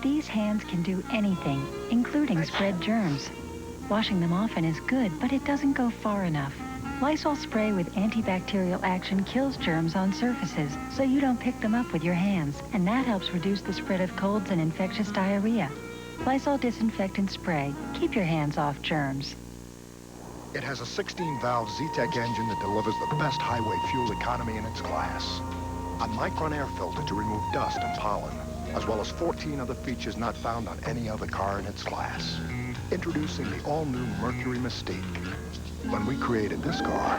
Speaker 8: These hands can do anything, including spread germs. Washing them often is good, but it doesn't go far enough. Lysol spray with antibacterial action kills germs on surfaces, so you don't pick them up with your hands, and that helps reduce the spread of colds and infectious diarrhea. Lysol disinfectant spray. Keep your hands off germs.
Speaker 18: It has a 16-valve Z-Tech engine that delivers the best highway fuel economy in its class. A Micron air filter to remove dust and pollen, as well as 14 other features not found on any other car in its class. Introducing the all-new Mercury Mystique. When we created this car,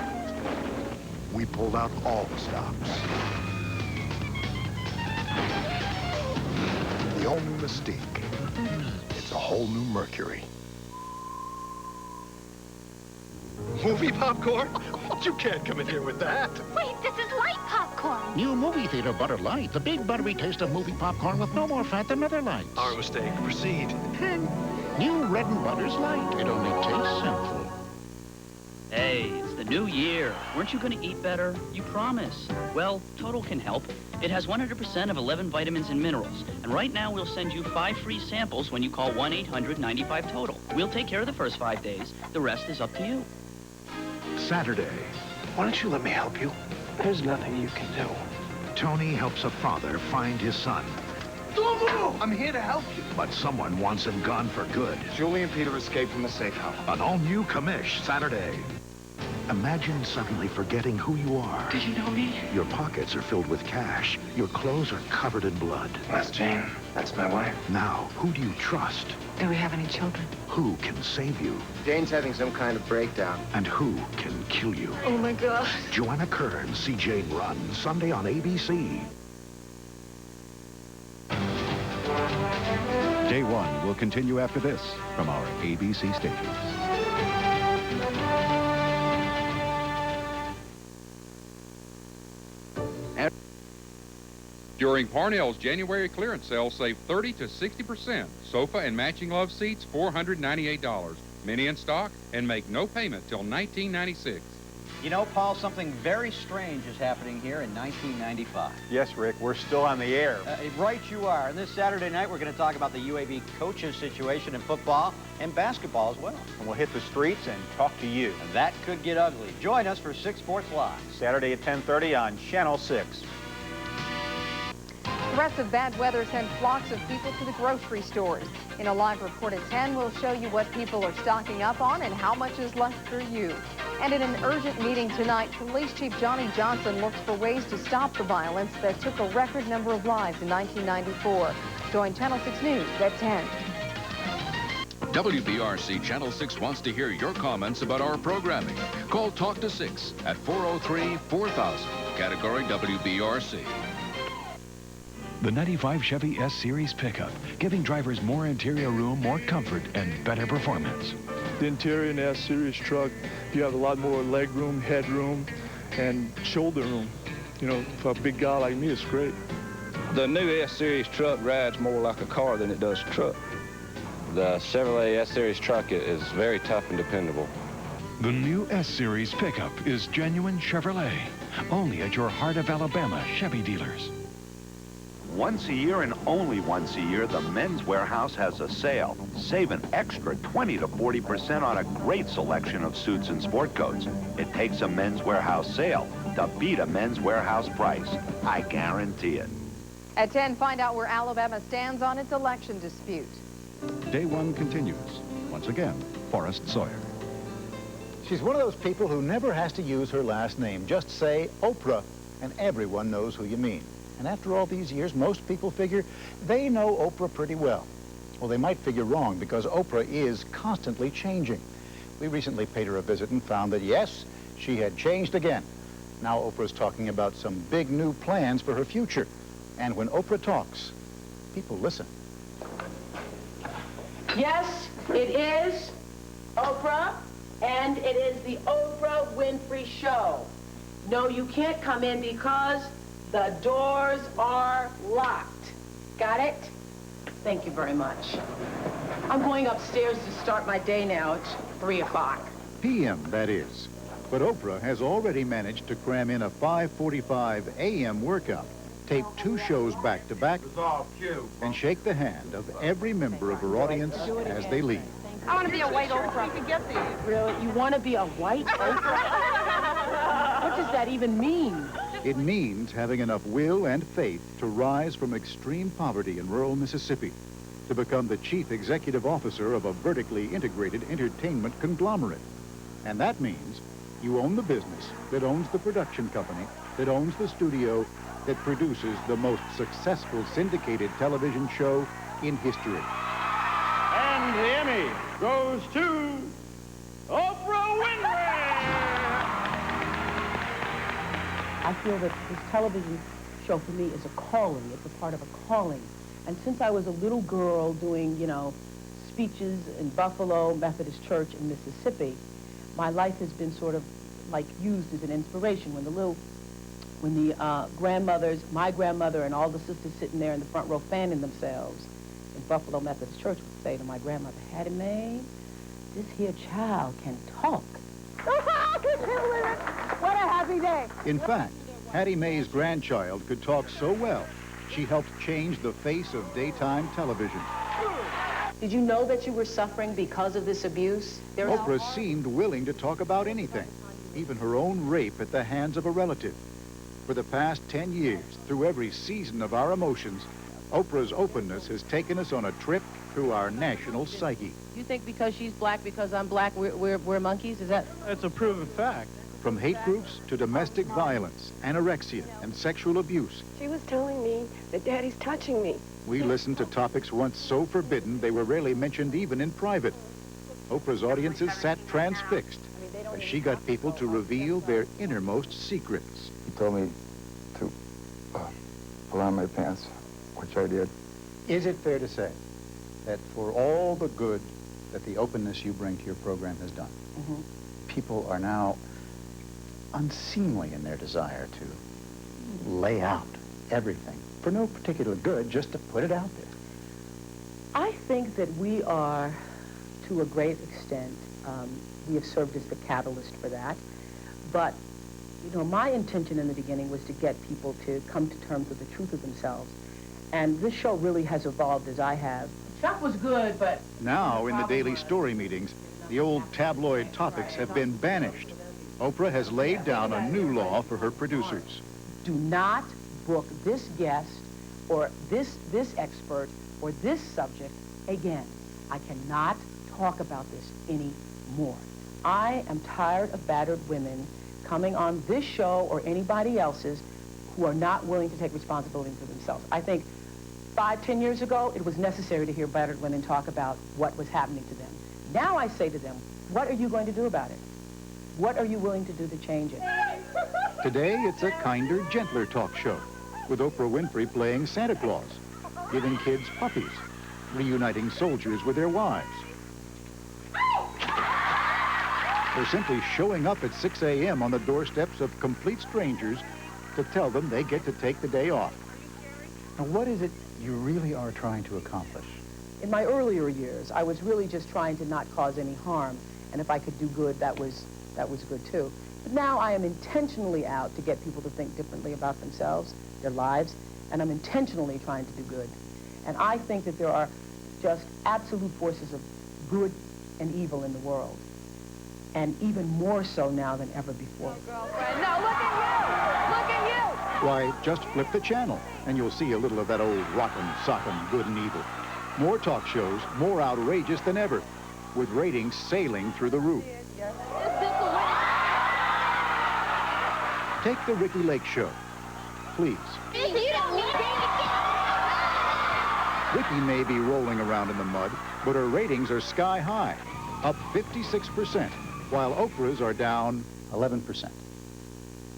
Speaker 18: we pulled out all the stops. The all-new Mystique. It's a whole new Mercury. Movie popcorn? You can't come in here with that.
Speaker 19: Wait, this is light popcorn.
Speaker 6: New movie theater Butter Light. The big buttery taste of movie popcorn with no more fat than other lights.
Speaker 18: Our mistake. Proceed.
Speaker 6: New Red and Butter's Light. It only tastes simple.
Speaker 20: Hey, it's the new year. Weren't you going to eat better? You promised. Well, Total can help. It has 100% of 11 vitamins and minerals. And right now, we'll send you 5 free samples when you call 1-800-95-TOTAL. We'll take care of the first 5 days. The rest is up to you.
Speaker 18: Saturday.
Speaker 13: Why don't you let me help you? There's nothing you can do.
Speaker 18: Tony helps a father find his son.
Speaker 13: I'm here to help you.
Speaker 18: But someone wants him gone for good.
Speaker 10: Julie and Peter escaped from the safe house.
Speaker 18: An all-new commish Saturday. Imagine suddenly forgetting who you are.
Speaker 13: Did you know me?
Speaker 18: Your pockets are filled with cash. Your clothes are covered in blood.
Speaker 13: That's Jane. That's my wife.
Speaker 18: Now, who do you trust?
Speaker 2: Do we have any children?
Speaker 18: Who can save you?
Speaker 10: Jane's having some kind of breakdown.
Speaker 18: And who can kill you?
Speaker 2: Oh, my God.
Speaker 18: Joanna Kern, See Jane Run, Sunday on ABC.
Speaker 11: Day One will continue after this from our ABC stations.
Speaker 21: During Parnell's January clearance sale, save 30 to 60%. Sofa and matching love seats, $498. Many in stock, and make no payment till $19.96.
Speaker 22: You know, Paul, something very strange is happening here in 1995.
Speaker 12: Yes, Rick, we're still on the air.
Speaker 22: Right you are. And this Saturday night, we're going to talk about the UAB coaches situation in football and basketball as well.
Speaker 12: And we'll hit the streets and talk to you.
Speaker 22: And that could get ugly. Join us for 6 Sports Live.
Speaker 12: Saturday at 10:30 on Channel 6.
Speaker 14: Threats of bad weather send flocks of people to the grocery stores. In a live report at 10, we'll show you what people are stocking up on and how much is left for you. And in an urgent meeting tonight, Police Chief Johnny Johnson looks for ways to stop the violence that took a record number of lives in 1994. Join Channel 6 News at 10.
Speaker 11: WBRC Channel 6 wants to hear your comments about our programming. Call Talk to 6 at 403-4000. Category WBRC.
Speaker 23: The 95 Chevy S-Series pickup, giving drivers more interior room, more comfort, and better performance.
Speaker 25: The interior in the S-Series truck, you have a lot more leg room, head room, and shoulder room. You know, for a big guy like me, it's great.
Speaker 27: The new S-Series truck rides more like a car than it does a truck. The Chevrolet S-Series truck is very tough and dependable.
Speaker 23: The new S-Series pickup is genuine Chevrolet, only at your Heart of Alabama Chevy dealers.
Speaker 30: Once a year and only once a year, the Men's Warehouse has a sale. Save an extra 20 to 40% on a great selection of suits and sport coats. It takes a Men's Warehouse sale to beat a Men's Warehouse price. I guarantee it.
Speaker 14: At 10, find out where Alabama stands on its election dispute.
Speaker 11: Day One continues. Once again, Forrest Sawyer.
Speaker 1: She's one of those people who never has to use her last name. Just say Oprah, and everyone knows who you mean. And after all these years, most people figure they know Oprah pretty well. Well, they might figure wrong, because Oprah is constantly changing. We recently paid her a visit and found that, yes, she had changed again. Now Oprah's talking about some big new plans for her future. And when Oprah talks, people listen.
Speaker 3: Yes, it is Oprah, and it is the Oprah Winfrey Show. No, you can't come in because the doors are locked. Got it? Thank you very much. I'm going upstairs to start my day now. It's 3 o'clock.
Speaker 1: PM, that is. But Oprah has already managed to cram in a 5:45 a.m. workout, tape 2 shows back-to-back, and shake the hand of every member of her audience as they leave.
Speaker 3: I want to be a white Oprah. You can get these. Really? You want to be a white Oprah? What does that even mean?
Speaker 1: It means having enough will and faith to rise from extreme poverty in rural Mississippi to become the chief executive officer of a vertically integrated entertainment conglomerate. And that means you own the business that owns the production company, that owns the studio, that produces the most successful syndicated television show in history.
Speaker 4: And the Emmy goes to Oprah Winfrey!
Speaker 3: I feel that this television show for me is a calling. It's a part of a calling. And since I was a little girl doing, you know, speeches in Buffalo Methodist Church in Mississippi, my life has been sort of like used as an inspiration. When the grandmothers, my grandmother and all the sisters sitting there in the front row fanning themselves in Buffalo Methodist Church would say to my grandmother, Hattie Mae, this here child can talk. What a happy day.
Speaker 1: In fact, Hattie Mae's grandchild could talk so well, she helped change the face of daytime television.
Speaker 3: Did you know that you were suffering because of this abuse?
Speaker 1: Oprah seemed willing to talk about anything, even her own rape at the hands of a relative. For the past 10 years, through every season of our emotions, Oprah's openness has taken us on a trip through our national psyche.
Speaker 3: You think because she's black, because I'm black, we're monkeys? Is that?
Speaker 4: That's a proven fact.
Speaker 1: From hate groups to domestic violence, anorexia, and sexual abuse.
Speaker 2: She was telling me that Daddy's touching me.
Speaker 1: We listened to topics once so forbidden they were rarely mentioned even in private. Oprah's audiences sat transfixed as she got people to reveal their innermost secrets.
Speaker 7: He told me to pull on my pants, which I did.
Speaker 1: Is it fair to say that for all the good that the openness you bring to your program has done, people are now unseemly in their desire to lay out everything for no particular good, just to put it out there?
Speaker 3: I think that we are, to a great extent, we have served as the catalyst for that. But, you know, my intention in the beginning was to get people to come to terms with the truth of themselves. And this show really has evolved as I have. Chuck was good, but...
Speaker 1: Now, in the daily story meetings, the old tabloid topics have been banished. Oprah has laid down a new law for her producers.
Speaker 3: Do not book this guest or this expert or this subject again. I cannot talk about this anymore. I am tired of battered women coming on this show or anybody else's who are not willing to take responsibility for themselves. I think 5, 10 years ago, it was necessary to hear battered women talk about what was happening to them. Now I say to them, what are you going to do about it? What are you willing to do to change it?
Speaker 1: Today, it's a kinder, gentler talk show, with Oprah Winfrey playing Santa Claus, giving kids puppies, reuniting soldiers with their wives, or simply showing up at 6 a.m. on the doorsteps of complete strangers to tell them they get to take the day off. Now, what is it you really are trying to accomplish?
Speaker 3: In my earlier years, I was really just trying to not cause any harm, and if I could do good, that was good too. But now I am intentionally out to get people to think differently about themselves, their lives, and I'm intentionally trying to do good. And I think that there are just absolute forces of good and evil in the world, and even more so now than ever before.
Speaker 14: Girlfriend, no, look at you! Look at you!
Speaker 1: Why, just flip the channel, and you'll see a little of that old rock'em, sock'em, good and evil. More talk shows, more outrageous than ever, with ratings sailing through the roof.
Speaker 14: This
Speaker 1: Take the Ricky Lake Show. Please.
Speaker 19: You don't need
Speaker 1: Ricky may be rolling around in the mud, but her ratings are sky high, up 56%, while Oprah's are down 11%.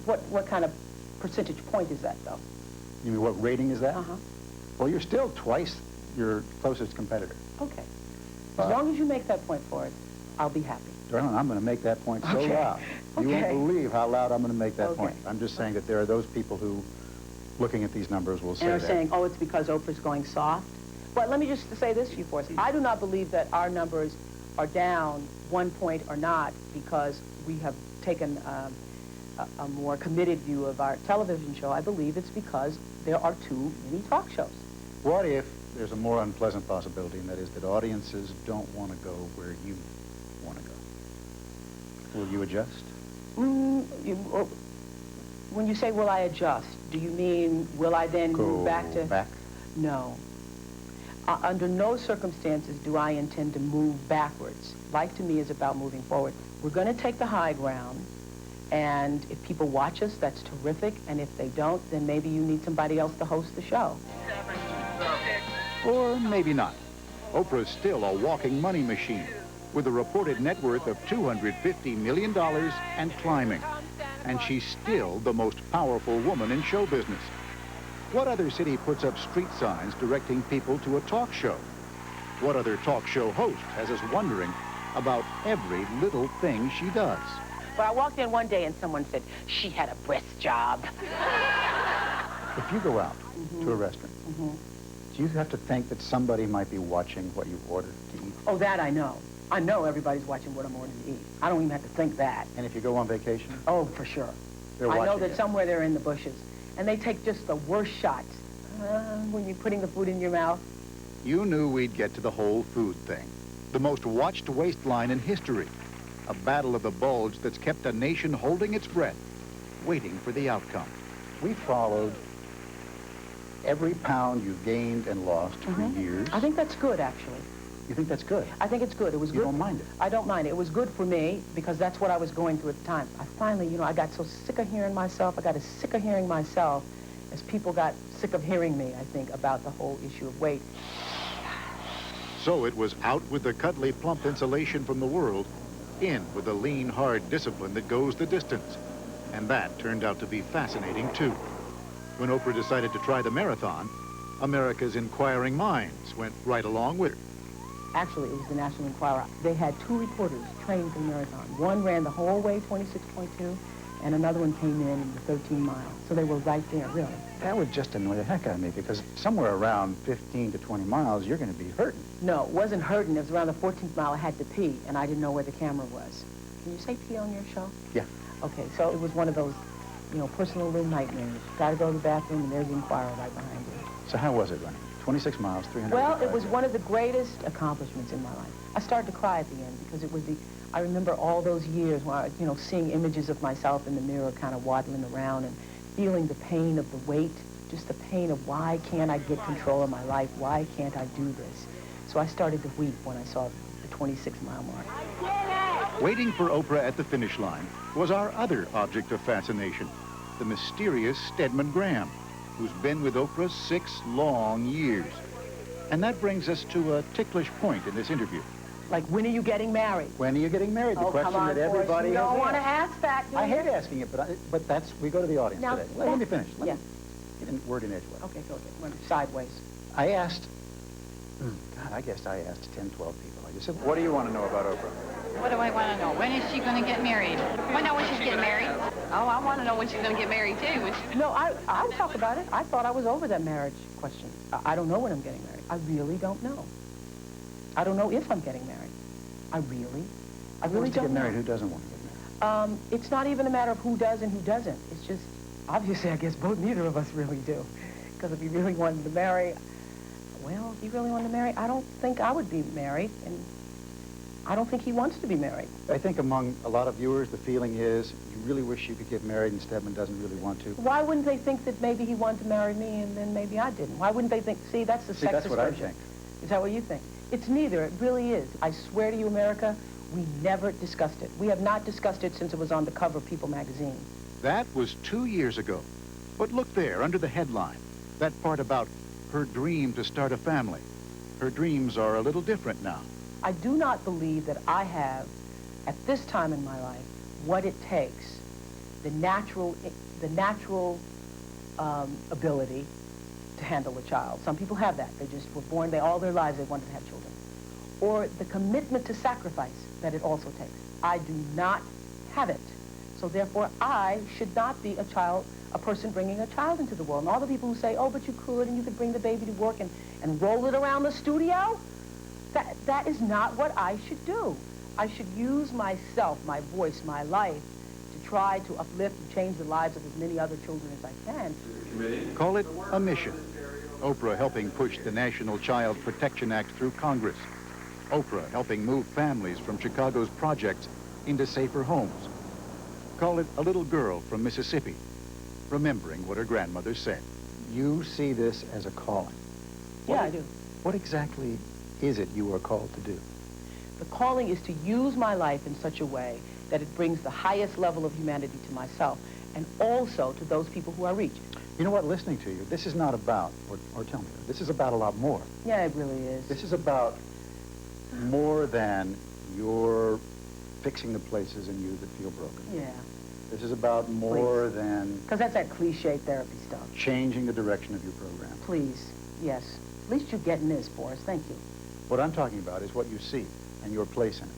Speaker 3: What kind of percentage point is that, though?
Speaker 1: You mean what rating is that?
Speaker 3: Uh-huh.
Speaker 1: Well, you're still twice your closest competitor.
Speaker 3: Okay. As long as you make that point for it, I'll be happy.
Speaker 1: Darling, I'm going to make that point so loud. You won't believe how loud I'm going to make that point. I'm just saying that there are those people who, looking at these numbers, will say that.
Speaker 3: And are saying, oh, it's because Oprah's going soft. Well, let me just say this to you, Forrest. I do not believe that our numbers are down 1 point or not because we have taken a more committed view of our television show. I believe it's because there are too many talk shows.
Speaker 1: What if there's a more unpleasant possibility, and that is that audiences don't want to go where you want to go? Will you adjust?
Speaker 3: When you say, will I adjust, do you mean, will I then move back to...
Speaker 1: back?
Speaker 3: No. Under no circumstances do I intend to move backwards. Life to me is about moving forward. We're going to take the high ground, and if people watch us, that's terrific, and if they don't, then maybe you need somebody else to host the show.
Speaker 1: Or maybe not. Oprah's still a walking money machine, with a reported net worth of $250 million and climbing. And she's still the most powerful woman in show business. What other city puts up street signs directing people to a talk show? What other talk show host has us wondering about every little thing she does?
Speaker 3: Well, I walked in one day and someone said, she had a breast job.
Speaker 1: If you go out to a restaurant, do you have to think that somebody might be watching what you ordered to eat?
Speaker 3: Oh, that I know. I know everybody's watching what I'm ordering to eat. I don't even have to think that.
Speaker 1: And if you go on vacation?
Speaker 3: Oh, for sure. I know that somewhere they're in the bushes. And they take just the worst shots when you're putting the food in your mouth.
Speaker 1: You knew we'd get to the whole food thing. The most watched waistline in history. A battle of the bulge that's kept a nation holding its breath, waiting for the outcome. We followed every pound you gained and lost for years.
Speaker 3: I think that's good, actually.
Speaker 1: You think that's good?
Speaker 3: I think it's good. It was good.
Speaker 1: You don't mind it?
Speaker 3: I don't mind it. It was good for me because that's what I was going through at the time. I finally, I got so sick of hearing myself. I got as sick of hearing myself as people got sick of hearing me, I think, about the whole issue of weight.
Speaker 1: So it was out with the cuddly, plump insulation from the world, in with the lean, hard discipline that goes the distance. And that turned out to be fascinating, too. When Oprah decided to try the marathon, America's inquiring minds went right along with her.
Speaker 3: Actually, it was the National Enquirer. They had 2 reporters trained for the marathon. One ran the whole way, 26.2, and another one came in the 13 miles. So they were right there, really.
Speaker 1: That would just annoy the heck out of me, because somewhere around 15 to 20 miles, you're going to be hurting.
Speaker 3: No, it wasn't hurting. It was around the 14th mile I had to pee, and I didn't know where the camera was. Can you say pee on your show?
Speaker 1: Yeah.
Speaker 3: Okay, so it was one of those, personal little nightmares. Got to go to the bathroom, and there's the Enquirer right behind you.
Speaker 1: So how was it running? 26 miles, 300.
Speaker 3: Well, it was one of the greatest accomplishments in my life. I started to cry at the end because it was I remember all those years when I, seeing images of myself in the mirror kind of waddling around and feeling the pain of the weight, just the pain of why can't I get control of my life? Why can't I do this? So I started to weep when I saw the 26-mile mark.
Speaker 1: Waiting for Oprah at the finish line was our other object of fascination, the mysterious Stedman Graham, who's been with Oprah 6 long years. And that brings us to a ticklish point in this interview.
Speaker 3: Like, when are you getting married?
Speaker 1: When are you getting married? The question that everybody
Speaker 3: you
Speaker 1: has
Speaker 3: don't want to
Speaker 1: asked.
Speaker 3: ask that, do
Speaker 1: I
Speaker 3: you?
Speaker 1: hate asking it, but we go to the audience
Speaker 3: Now,
Speaker 1: today. Let me finish.
Speaker 3: Yeah.
Speaker 1: Get in word in edgewise.
Speaker 3: Okay, go ahead. Sideways.
Speaker 1: I asked, I guess I asked 10, 12 people. I just said, what do you want to know about Oprah?
Speaker 5: What do I want to know? When is she going to get married? I know when she's getting married. Oh, I want to know when she's going to get married, too.
Speaker 3: No, I'll talk about it. I thought I was over that marriage question. I don't know when I'm getting married. I really don't know. I don't know if I'm getting married. I really don't
Speaker 1: get married?
Speaker 3: know.
Speaker 1: Who doesn't want to get married?
Speaker 3: It's not even a matter of who does and who doesn't. It's just, obviously, I guess neither of us really do. Because if he really wanted to marry, well, if he really wanted to marry, I don't think I would be married. And I don't think he wants to be married.
Speaker 1: I think among a lot of viewers, the feeling is you really wish you could get married and Stedman doesn't really want to.
Speaker 3: Why wouldn't they think that maybe he wanted to marry me and then maybe I didn't? Why wouldn't they think, see, that's the sexist
Speaker 1: that's what I
Speaker 3: version.
Speaker 1: think.
Speaker 3: Is that what you think? It's neither. It really is. I swear to you, America, we never discussed it. We have not discussed it since it was on the cover of People magazine.
Speaker 1: That was 2 years ago. But look there, under the headline, that part about her dream to start a family. Her dreams are a little different now.
Speaker 3: I do not believe that I have, at this time in my life, what it takes, the natural ability to handle a child. Some people have that. They just were born, all their lives they wanted to have children. Or the commitment to sacrifice that it also takes. I do not have it. So therefore, I should not be a person bringing a child into the world. And all the people who say, oh, but you could, and you could bring the baby to work and roll it around the studio, that is not what I should do. I should use myself, my voice, my life, to try to uplift and change the lives of as many other children as I can.
Speaker 1: Call it a mission. Oprah helping push the National Child Protection Act through Congress. Oprah helping move families from Chicago's projects into safer homes. Call it a little girl from Mississippi, remembering what her grandmother said. You see this as a calling.
Speaker 3: Yeah, I do.
Speaker 1: What exactly is it you are called to do?
Speaker 3: The calling is to use my life in such a way that it brings the highest level of humanity to myself and also to those people who I reach.
Speaker 1: You know what, listening to you, this is not about, or tell me, this is about a lot more.
Speaker 3: Yeah, it really is.
Speaker 1: This is about more than your fixing the places in you that feel broken.
Speaker 3: Yeah.
Speaker 1: This is about more than...
Speaker 3: Because that's that cliche therapy stuff.
Speaker 1: Changing the direction of your program.
Speaker 3: Please, yes. At least you're getting this, Boris. Thank you.
Speaker 1: What I'm talking about is what you see and your place in it.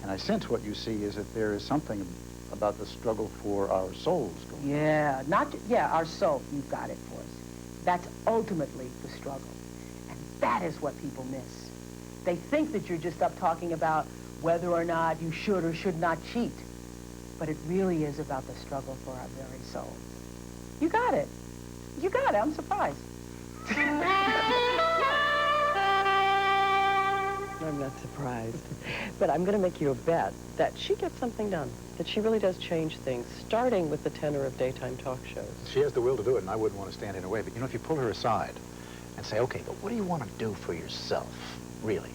Speaker 1: And I sense what you see is that there is something about the struggle for our souls going on.
Speaker 3: Yeah, our soul. You've got it, Boris. That's ultimately the struggle. And that is what people miss. They think that you're just up talking about whether or not you should or should not cheat. But it really is about the struggle for our very souls. You got it. You got it. I'm surprised.
Speaker 2: I'm not surprised. But I'm going to make you a bet that she gets something done, that she really does change things, starting with the tenor of daytime talk shows.
Speaker 1: She has the will to do it, and I wouldn't want to stand in her way. But, you know, if you pull her aside and say, okay, but what do you want to do for yourself, really?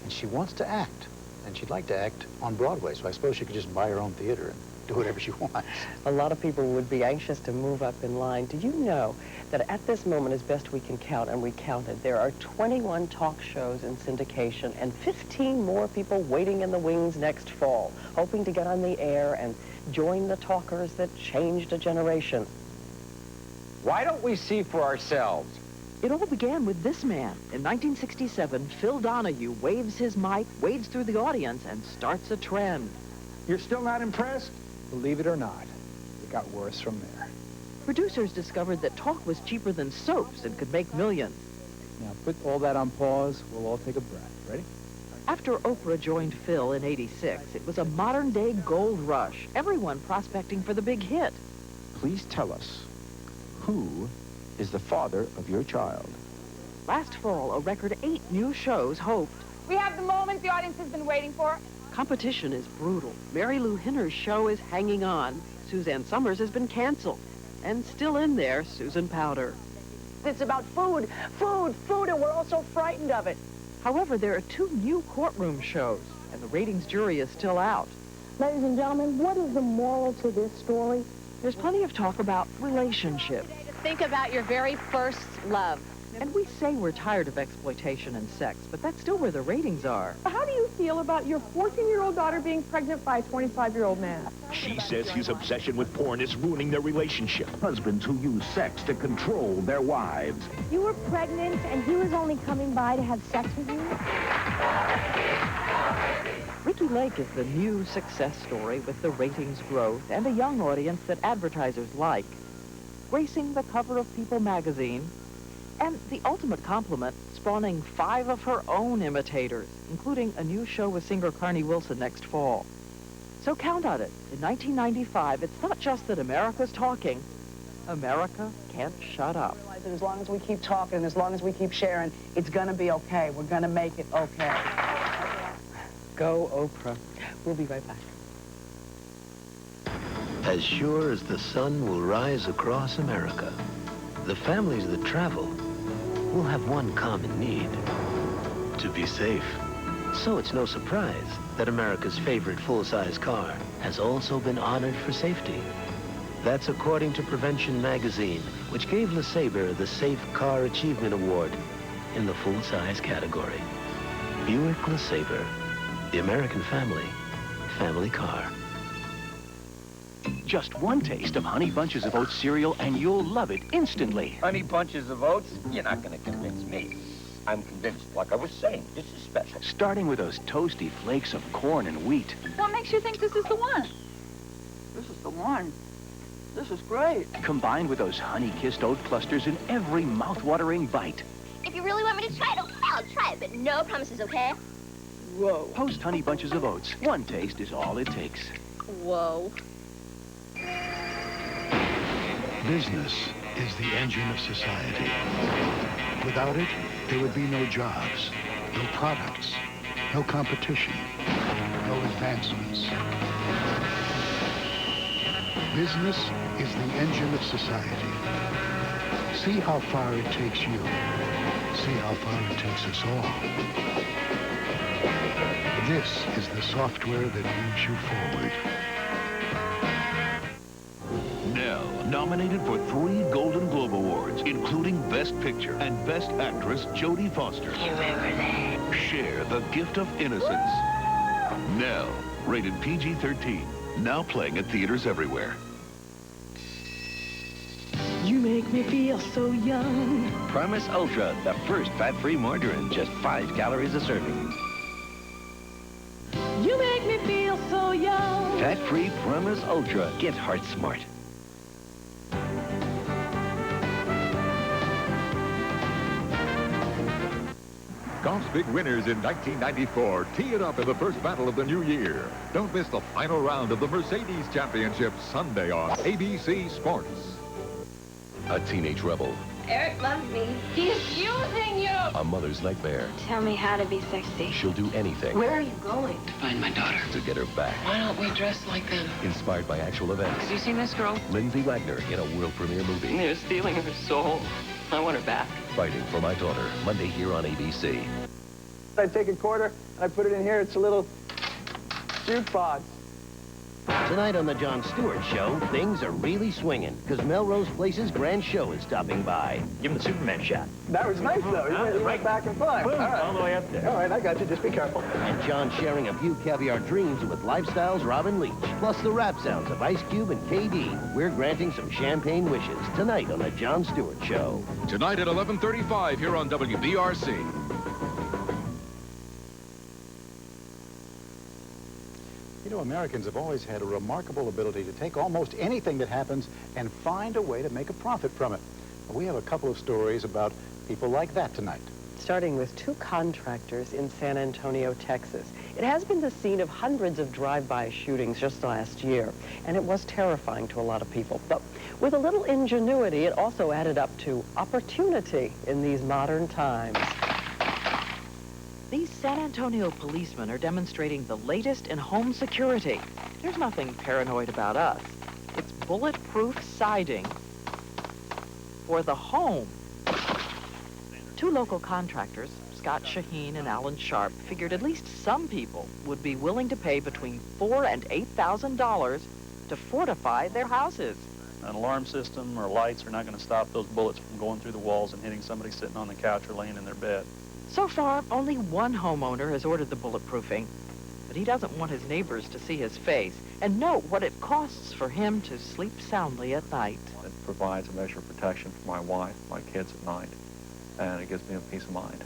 Speaker 1: And she wants to act, and she'd like to act on Broadway, so I suppose she could just buy her own theater and do whatever she wants.
Speaker 2: A lot of people would be anxious to move up in line. Do you know that at this moment, as best we can count, and we counted, there are 21 talk shows in syndication and 15 more people waiting in the wings next fall, hoping to get on the air and join the talkers that changed a generation.
Speaker 12: Why don't we see for ourselves?
Speaker 6: It all began with this man. In 1967, Phil Donahue waves his mic, wades through the audience, and starts a trend.
Speaker 8: You're still not impressed? Believe it or not, it got worse from there.
Speaker 6: Producers discovered that talk was cheaper than soaps and could make millions.
Speaker 8: Now, put all that on pause. We'll all take a breath. Ready?
Speaker 6: After Oprah joined Phil in '86, it was a modern-day gold rush. Everyone prospecting for the big hit.
Speaker 8: Please tell us, who is the father of your child?
Speaker 6: Last fall, a record 8 new shows hoped.
Speaker 9: We have the moment the audience has been waiting for.
Speaker 6: Competition is brutal. Mary Lou Hinner's show is hanging on. Suzanne Summers has been canceled. And still in there, Susan Powder.
Speaker 3: It's about food, and we're all so frightened of it.
Speaker 6: However, there are 2 new courtroom shows, and the ratings jury is still out.
Speaker 15: Ladies and gentlemen, what is the moral to this story?
Speaker 6: There's plenty of talk about relationships.
Speaker 9: Think about your very first love.
Speaker 6: And we say we're tired of exploitation and sex, but that's still where the ratings are.
Speaker 15: How do you feel about your 14-year-old daughter being pregnant by a 25-year-old man?
Speaker 16: She says his obsession with porn is ruining their relationship. Husbands who use sex to control their wives.
Speaker 19: You were pregnant and he was only coming by to have sex with you?
Speaker 6: Ricky Lake is the new success story with the ratings growth and a young audience that advertisers like. Gracing the cover of People magazine, and the ultimate compliment, spawning 5 of her own imitators, including a new show with singer Carney Wilson next fall. So count on it. In 1995, it's not just that America's talking. America can't shut up.
Speaker 3: As long as we keep talking, and as long as we keep sharing, it's going to be okay. We're going to make it okay.
Speaker 2: Go, Oprah. We'll be right back.
Speaker 17: As sure as the sun will rise across America, the families that travel will have one common need: to be safe. So it's no surprise that America's favorite full-size car has also been honored for safety. That's according to Prevention magazine, which gave LeSabre the Safe Car Achievement Award in the full-size category. Buick LeSabre, the American family car.
Speaker 16: Just one taste of Honey Bunches of Oats cereal and you'll love it instantly.
Speaker 10: Honey Bunches of Oats? You're not going to convince me. I'm convinced, like I was saying, this is special.
Speaker 16: Starting with those toasty flakes of corn and wheat.
Speaker 5: What makes you think this is the one? This is the one. This is great.
Speaker 16: Combined with those honey-kissed oat clusters in every mouth-watering bite.
Speaker 13: If you really want me to try it, I'll try it, but no promises, okay?
Speaker 5: Whoa.
Speaker 16: Post Honey Bunches of Oats. One taste is all it takes.
Speaker 13: Whoa.
Speaker 18: Business is the engine of society. Without it, there would be no jobs, no products, no competition, no advancements. Business is the engine of society. See how far it takes you. See how far it takes us all. This is the software that moves you forward.
Speaker 30: Nell, nominated for 3 Golden Globe Awards, including Best Picture and Best Actress Jodie Foster.
Speaker 13: Remember that?
Speaker 30: Share the gift of innocence. Nell, rated PG-13, now playing at theaters everywhere.
Speaker 20: You make me feel so young.
Speaker 27: Promise Ultra, the first fat-free margarine, just 5 calories a serving.
Speaker 20: You make me feel so young.
Speaker 27: Fat-free Promise Ultra. Get heart smart.
Speaker 21: Golf's big winners in 1994 tee it up in the first battle of the new year. Don't miss the final round of the Mercedes Championship Sunday on ABC Sports.
Speaker 22: A teenage rebel.
Speaker 13: Eric loves me. He's using you.
Speaker 22: A mother's nightmare.
Speaker 13: Tell me how to be sexy.
Speaker 22: She'll do anything.
Speaker 13: Where are you going?
Speaker 22: To find my daughter. To get her back.
Speaker 13: Why don't we dress like them?
Speaker 22: Inspired by actual events.
Speaker 13: Have you seen this girl?
Speaker 22: Lindsay Wagner in a world premiere movie.
Speaker 2: They're stealing her soul. I want her back.
Speaker 22: Fighting for My Daughter. Monday here on ABC.
Speaker 24: I take a quarter, I put it in here. It's a little jukebox.
Speaker 26: Tonight on the Jon Stewart Show, things are really swinging because Melrose Place's grand show is stopping by.
Speaker 10: Give him the Superman shot.
Speaker 24: That was nice, though. You went back and forth.
Speaker 10: Boom, all the way up there.
Speaker 24: All right, I got you. Just be careful.
Speaker 26: And John sharing a few caviar dreams with Lifestyle's Robin Leach. Plus the rap sounds of Ice Cube and KD. We're granting some champagne wishes tonight on the Jon Stewart Show.
Speaker 11: Tonight at 11:35 here on WBRC.
Speaker 1: You know, Americans have always had a remarkable ability to take almost anything that happens and find a way to make a profit from it. We have a couple of stories about people like that tonight.
Speaker 2: Starting with 2 contractors in San Antonio, Texas. It has been the scene of hundreds of drive-by shootings just last year, and it was terrifying to a lot of people. But with a little ingenuity, it also added up to opportunity in these modern times.
Speaker 6: These San Antonio policemen are demonstrating the latest in home security. There's nothing paranoid about us. It's bulletproof siding for the home. 2 local contractors, Scott Shaheen and Alan Sharp, figured at least some people would be willing to pay between $4,000 and $8,000 to fortify their houses.
Speaker 28: An alarm system or lights are not going to stop those bullets from going through the walls and hitting somebody sitting on the couch or laying in their bed.
Speaker 6: So far, only one homeowner has ordered the bulletproofing, but he doesn't want his neighbors to see his face and know what it costs for him to sleep soundly at night.
Speaker 28: It provides a measure of protection for my wife, my kids at night, and it gives me a peace of mind.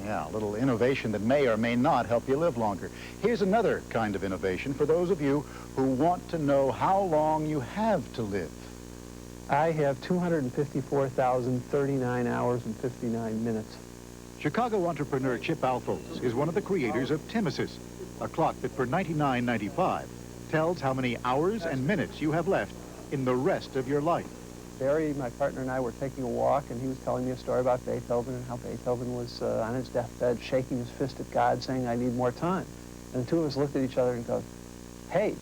Speaker 1: Yeah, a little innovation that may or may not help you live longer. Here's another kind of innovation for those of you who want to know how long you have to live.
Speaker 4: I have 254,039 hours and 59 minutes.
Speaker 1: Chicago entrepreneur Chip Alfos is one of the creators of Timesys, a clock that for $99.95 tells how many hours and minutes you have left in the rest of your life.
Speaker 4: Barry, my partner, and I were taking a walk, and he was telling me a story about Beethoven and how Beethoven was on his deathbed shaking his fist at God saying, I need more time. And the 2 of us looked at each other and go, hey,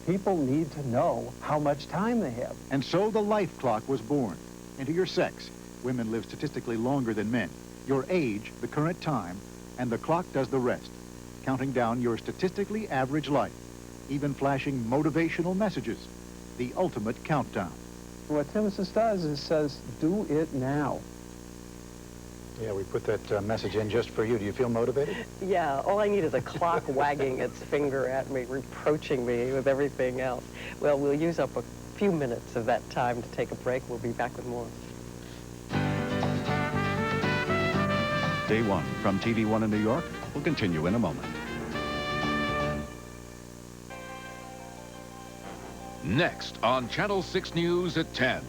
Speaker 4: people need to know how much time they have.
Speaker 1: And so the life clock was born. Into your sex, women live statistically longer than men. Your age, the current time, and the clock does the rest, counting down your statistically average life, even flashing motivational messages. the ultimate countdown.
Speaker 4: What Timothy does is says, do it now.
Speaker 1: Yeah, we put that message in just for you. Do you feel motivated?
Speaker 2: Yeah, all I need is a clock wagging its finger at me, reproaching me with everything else. Well, we'll use up a few minutes of that time to take a break. We'll be back with more.
Speaker 11: Day One from TV One in New York will continue in a moment.
Speaker 21: Next on Channel 6 News at 10.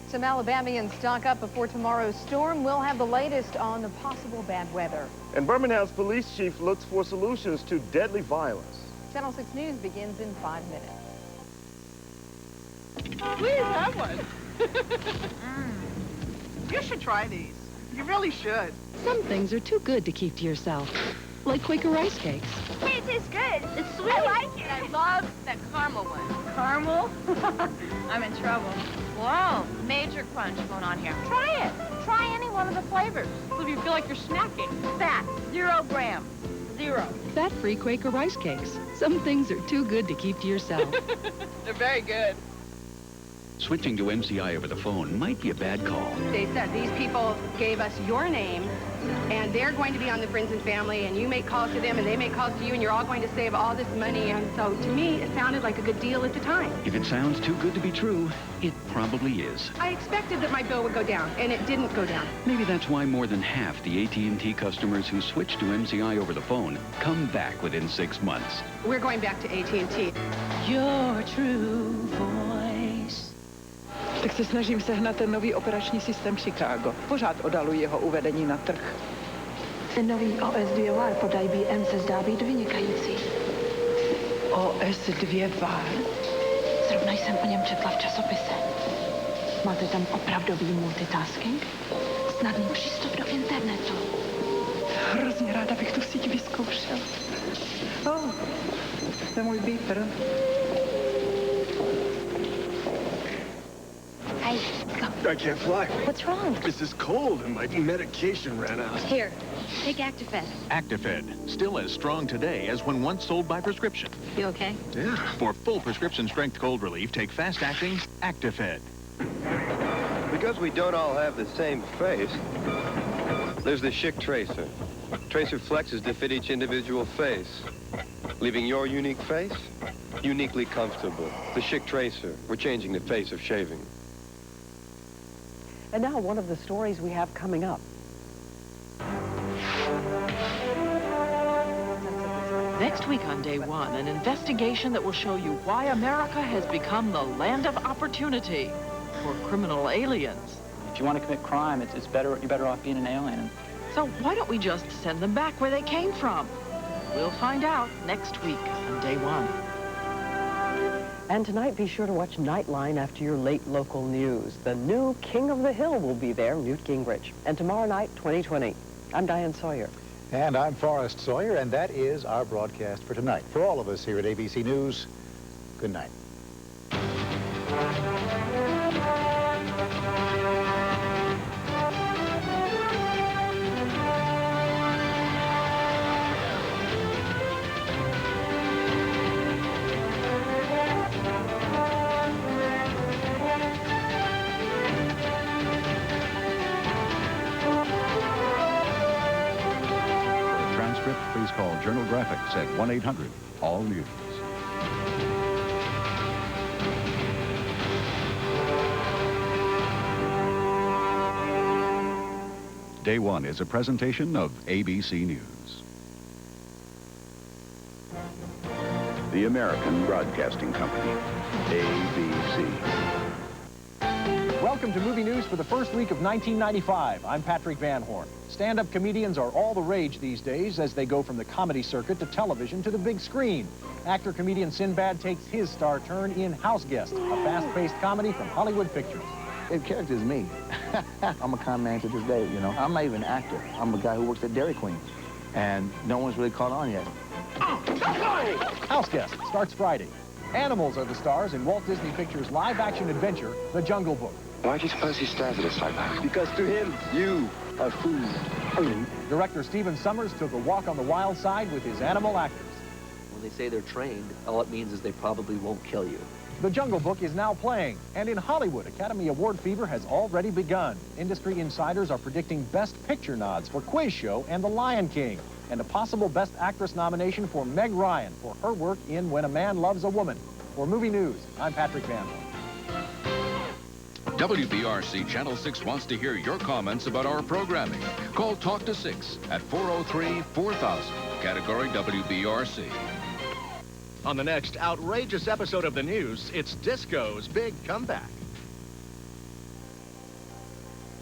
Speaker 7: Some Alabamians stock up before tomorrow's storm. We'll have the latest on the possible bad weather.
Speaker 8: And Birmingham's police chief looks for solutions to deadly violence.
Speaker 7: Channel 6 News begins in 5 minutes.
Speaker 9: Please have one. You should try these. You really should.
Speaker 12: Some things are too good to keep to yourself, like Quaker rice cakes.
Speaker 13: Hey, it tastes good. It's sweet. I like it. I love that caramel one. Caramel? I'm in trouble. Whoa, major crunch going on here. Try it. Try any one of the flavors. So if you feel like you're snacking. Fat, 0 grams. 0.
Speaker 12: Fat-free Quaker rice cakes. Some things are too good to keep to yourself.
Speaker 9: They're very good.
Speaker 14: Switching to MCI over the phone might be a bad call.
Speaker 15: They said these people gave us your name, and they're going to be on the Friends and Family, and you make calls to them, and they make calls to you, and you're all going to save all this money. And so, to me, it sounded like a good deal at the time.
Speaker 14: If it sounds too good to be true, it probably is.
Speaker 15: I expected that my bill would go down, and it didn't go down.
Speaker 14: Maybe that's why more than half the AT&T customers who switch to MCI over the phone come back within 6 months.
Speaker 15: We're going back to AT&T.
Speaker 12: Your true voice.
Speaker 19: Tak se snažím sehnat ten nový operační systém Chicago. Pořád odaluji jeho uvedení na trh.
Speaker 23: Nový OS2 pod IBM se zdá být vynikající.
Speaker 19: OS2 VAR?
Speaker 23: Zrovna jsem o něm četla v časopise. Máte tam opravdový multitasking? Snadný přístup do internetu.
Speaker 19: Hrozně ráda bych tu síť vyzkoušel. To je můj beeper.
Speaker 25: I can't fly.
Speaker 23: What's wrong?
Speaker 25: This is cold and my medication ran out.
Speaker 23: Here, take Actifed.
Speaker 29: Actifed, still as strong today as when once sold by prescription.
Speaker 23: You okay?
Speaker 25: Yeah.
Speaker 29: For full prescription strength cold relief, take fast-acting Actifed.
Speaker 31: Because we don't all have the same face, there's the Schick Tracer. Tracer flexes to fit each individual face, leaving your unique face uniquely comfortable. The Schick Tracer. We're changing the face of shaving.
Speaker 2: And now one of the stories we have coming up.
Speaker 6: Next week on Day One, an investigation that will show you why America has become the land of opportunity for criminal aliens.
Speaker 32: If you want to commit crime, you're better off being an alien.
Speaker 6: So why don't we just send them back where they came from? We'll find out next week on Day One.
Speaker 2: And tonight, be sure to watch Nightline after your late local news. The new King of the Hill will be there, Newt Gingrich. And tomorrow night, 2020. I'm Diane Sawyer.
Speaker 1: And I'm Forrest Sawyer, and that is our broadcast for tonight. For all of us here at ABC News, good night.
Speaker 11: Please call Journal Graphics at 1-800-ALL-NEWS. Day One is a presentation of ABC News. The American Broadcasting Company, ABC.
Speaker 33: Welcome to Movie News for the first week of 1995. I'm Patrick Van Horn. Stand-up comedians are all the rage these days as they go from the comedy circuit to television to the big screen. Actor-comedian Sinbad takes his star turn in House Guest, a fast-paced comedy from Hollywood Pictures.
Speaker 34: His character is me. I'm a con man to this day, you know. I'm not even an actor. I'm a guy who works at Dairy Queen, and no one's really caught on yet.
Speaker 33: House Guest starts Friday. Animals are the stars in Walt Disney Pictures' live-action adventure, The Jungle Book.
Speaker 31: Why do you suppose he stares at us like that? Because to him, you are food.
Speaker 33: Director Stephen Summers took a walk on the wild side with his animal actors.
Speaker 35: When they say they're trained, all it means is they probably won't kill you.
Speaker 33: The Jungle Book is now playing, and in Hollywood, Academy Award fever has already begun. Industry insiders are predicting Best Picture nods for Quiz Show and The Lion King, and a possible Best Actress nomination for Meg Ryan for her work in When a Man Loves a Woman. For Movie News, I'm Patrick Van Horn.
Speaker 11: WBRC Channel 6 wants to hear your comments about our programming. Call Talk to 6 at 403-4000, category WBRC.
Speaker 29: On the next outrageous episode of the news, it's disco's big comeback.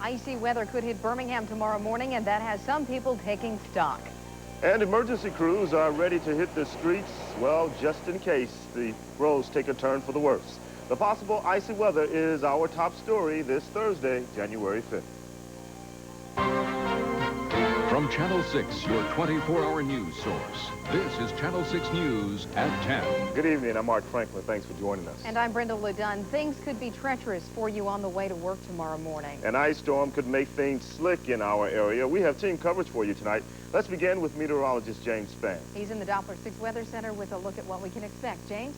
Speaker 7: Icy weather could hit Birmingham tomorrow morning, and that has some people taking stock.
Speaker 8: And emergency crews are ready to hit the streets, well, just in case the roads take a turn for the worse. The possible icy weather is our top story this Thursday, January 5th.
Speaker 11: From Channel 6, your 24-hour news source, this is Channel 6 News at 10.
Speaker 8: Good evening. I'm Mark Franklin. Thanks for joining us.
Speaker 7: And I'm Brenda LeDunn. Things could be treacherous for you on the way to work tomorrow morning.
Speaker 8: An ice storm could make things slick in our area. We have team coverage for you tonight. Let's begin with meteorologist James Spann.
Speaker 7: He's in the Doppler 6 Weather Center with a look at what we can expect. James?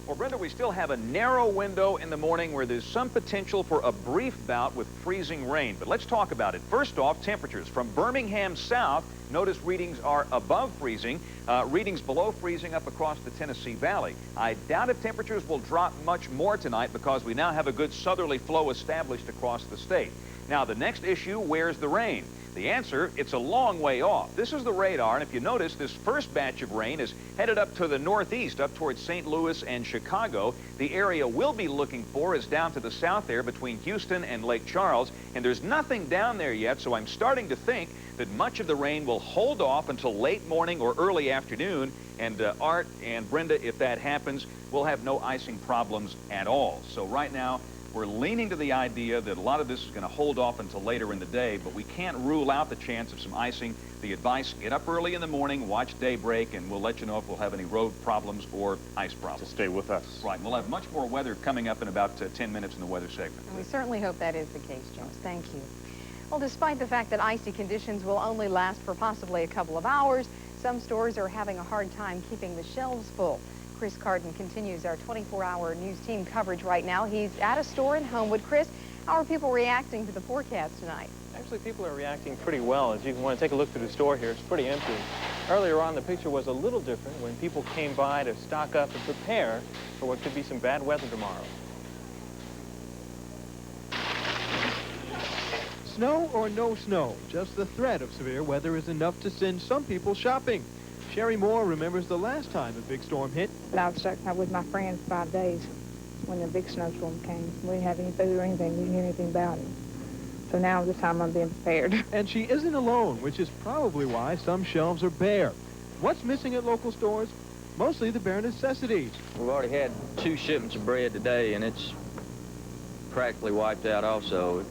Speaker 3: Well, Brenda, we still have a narrow window in the morning where there's some potential for a brief bout with freezing rain. But let's talk about it. First off, temperatures. From Birmingham south, notice readings are above freezing. Readings below freezing up across the Tennessee Valley. I doubt if temperatures will drop much more tonight because we now have a good southerly flow established across the state. Now, the next issue, where's the rain? The answer, it's a long way off. This is the radar, and if you notice, this first batch of rain is headed up to the northeast, up towards St. Louis and Chicago. The area we'll be looking for is down to the south there between Houston and Lake Charles, and there's nothing down there yet, so I'm starting to think that much of the rain will hold off until late morning or early afternoon, and Art and Brenda, if that happens, we'll have no icing problems at all. So right now, we're leaning to the idea that a lot of this is going to hold off until later in the day, but we can't rule out the chance of some icing. The advice, get up early in the morning, watch daybreak, and we'll let you know if we'll have any road problems or ice problems.
Speaker 8: So stay with us.
Speaker 3: Right. We'll have much more weather coming up in about 10 minutes in the weather segment.
Speaker 7: And we certainly hope that is the case, James. Thank you. Well, despite the fact that icy conditions will only last for possibly a couple of hours, some stores are having a hard time keeping the shelves full. Chris Carden continues our 24-hour news team coverage right now. He's at a store in Homewood. Chris, how are people reacting to the forecast tonight?
Speaker 4: Actually, people are reacting pretty well. As you want to take a look through the store here, it's pretty empty. Earlier on, the picture was a little different when people came by to stock up and prepare for what could be some bad weather tomorrow.
Speaker 5: Snow or no snow, just the threat of severe weather is enough to send some people shopping. Sherry Moore remembers the last time a big storm hit.
Speaker 10: I was stuck with my friends 5 days when the big snowstorm came. We didn't have any food or anything. We didn't hear anything about it. So now this time I'm being prepared.
Speaker 5: And she isn't alone, which is probably why some shelves are bare. What's missing at local stores? Mostly the bare necessities.
Speaker 16: We've already had 2 shipments of bread today, and it's practically wiped out also.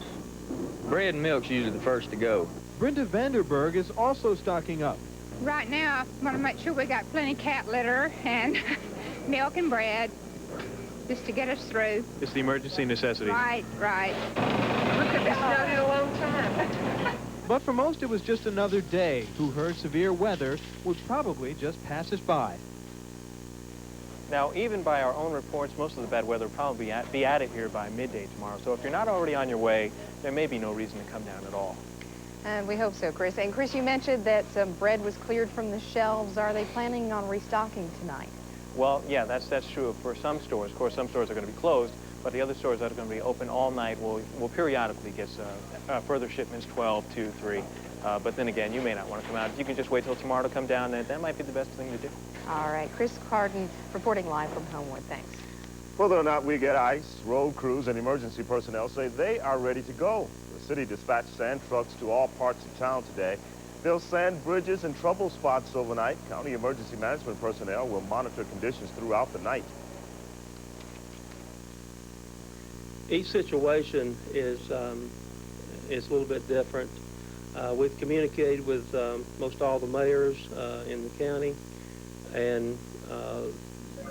Speaker 16: Bread and milk's usually the first to go.
Speaker 5: Brenda Vanderberg is also stocking up.
Speaker 17: Right now, I want to make sure we got plenty of cat litter and milk and bread just to get us through.
Speaker 5: It's the emergency necessity.
Speaker 17: Right, right. We could have snowed in a long time.
Speaker 5: But for most, it was just another day who heard severe weather would probably just pass us by.
Speaker 4: Now, even by our own reports, most of the bad weather will probably be at it here by midday tomorrow. So if you're not already on your way, there may be no reason to come down at all.
Speaker 7: And we hope so, Chris. And Chris, you mentioned that some bread was cleared from the shelves. Are they planning on restocking tonight?
Speaker 4: Well, yeah, that's true for some stores. Of course, some stores are going to be closed, but the other stores that are going to be open all night will periodically get further shipments, 12, 2, 3. But then again, you may not want to come out. If you can just wait till tomorrow to come down, that might be the best thing to do.
Speaker 7: All right. Chris Carden reporting live from Homewood. Thanks.
Speaker 8: Whether or not we get ice, road crews and emergency personnel say they are ready to go. The city dispatched sand trucks to all parts of town today. They'll sand bridges and trouble spots overnight. County emergency management personnel will monitor conditions throughout the night.
Speaker 18: Each situation is a little bit different. We've communicated with most all the mayors in the county, and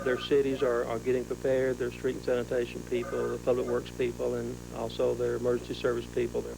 Speaker 18: their cities are getting prepared, their street and sanitation people, the public works people, and also their emergency service people there.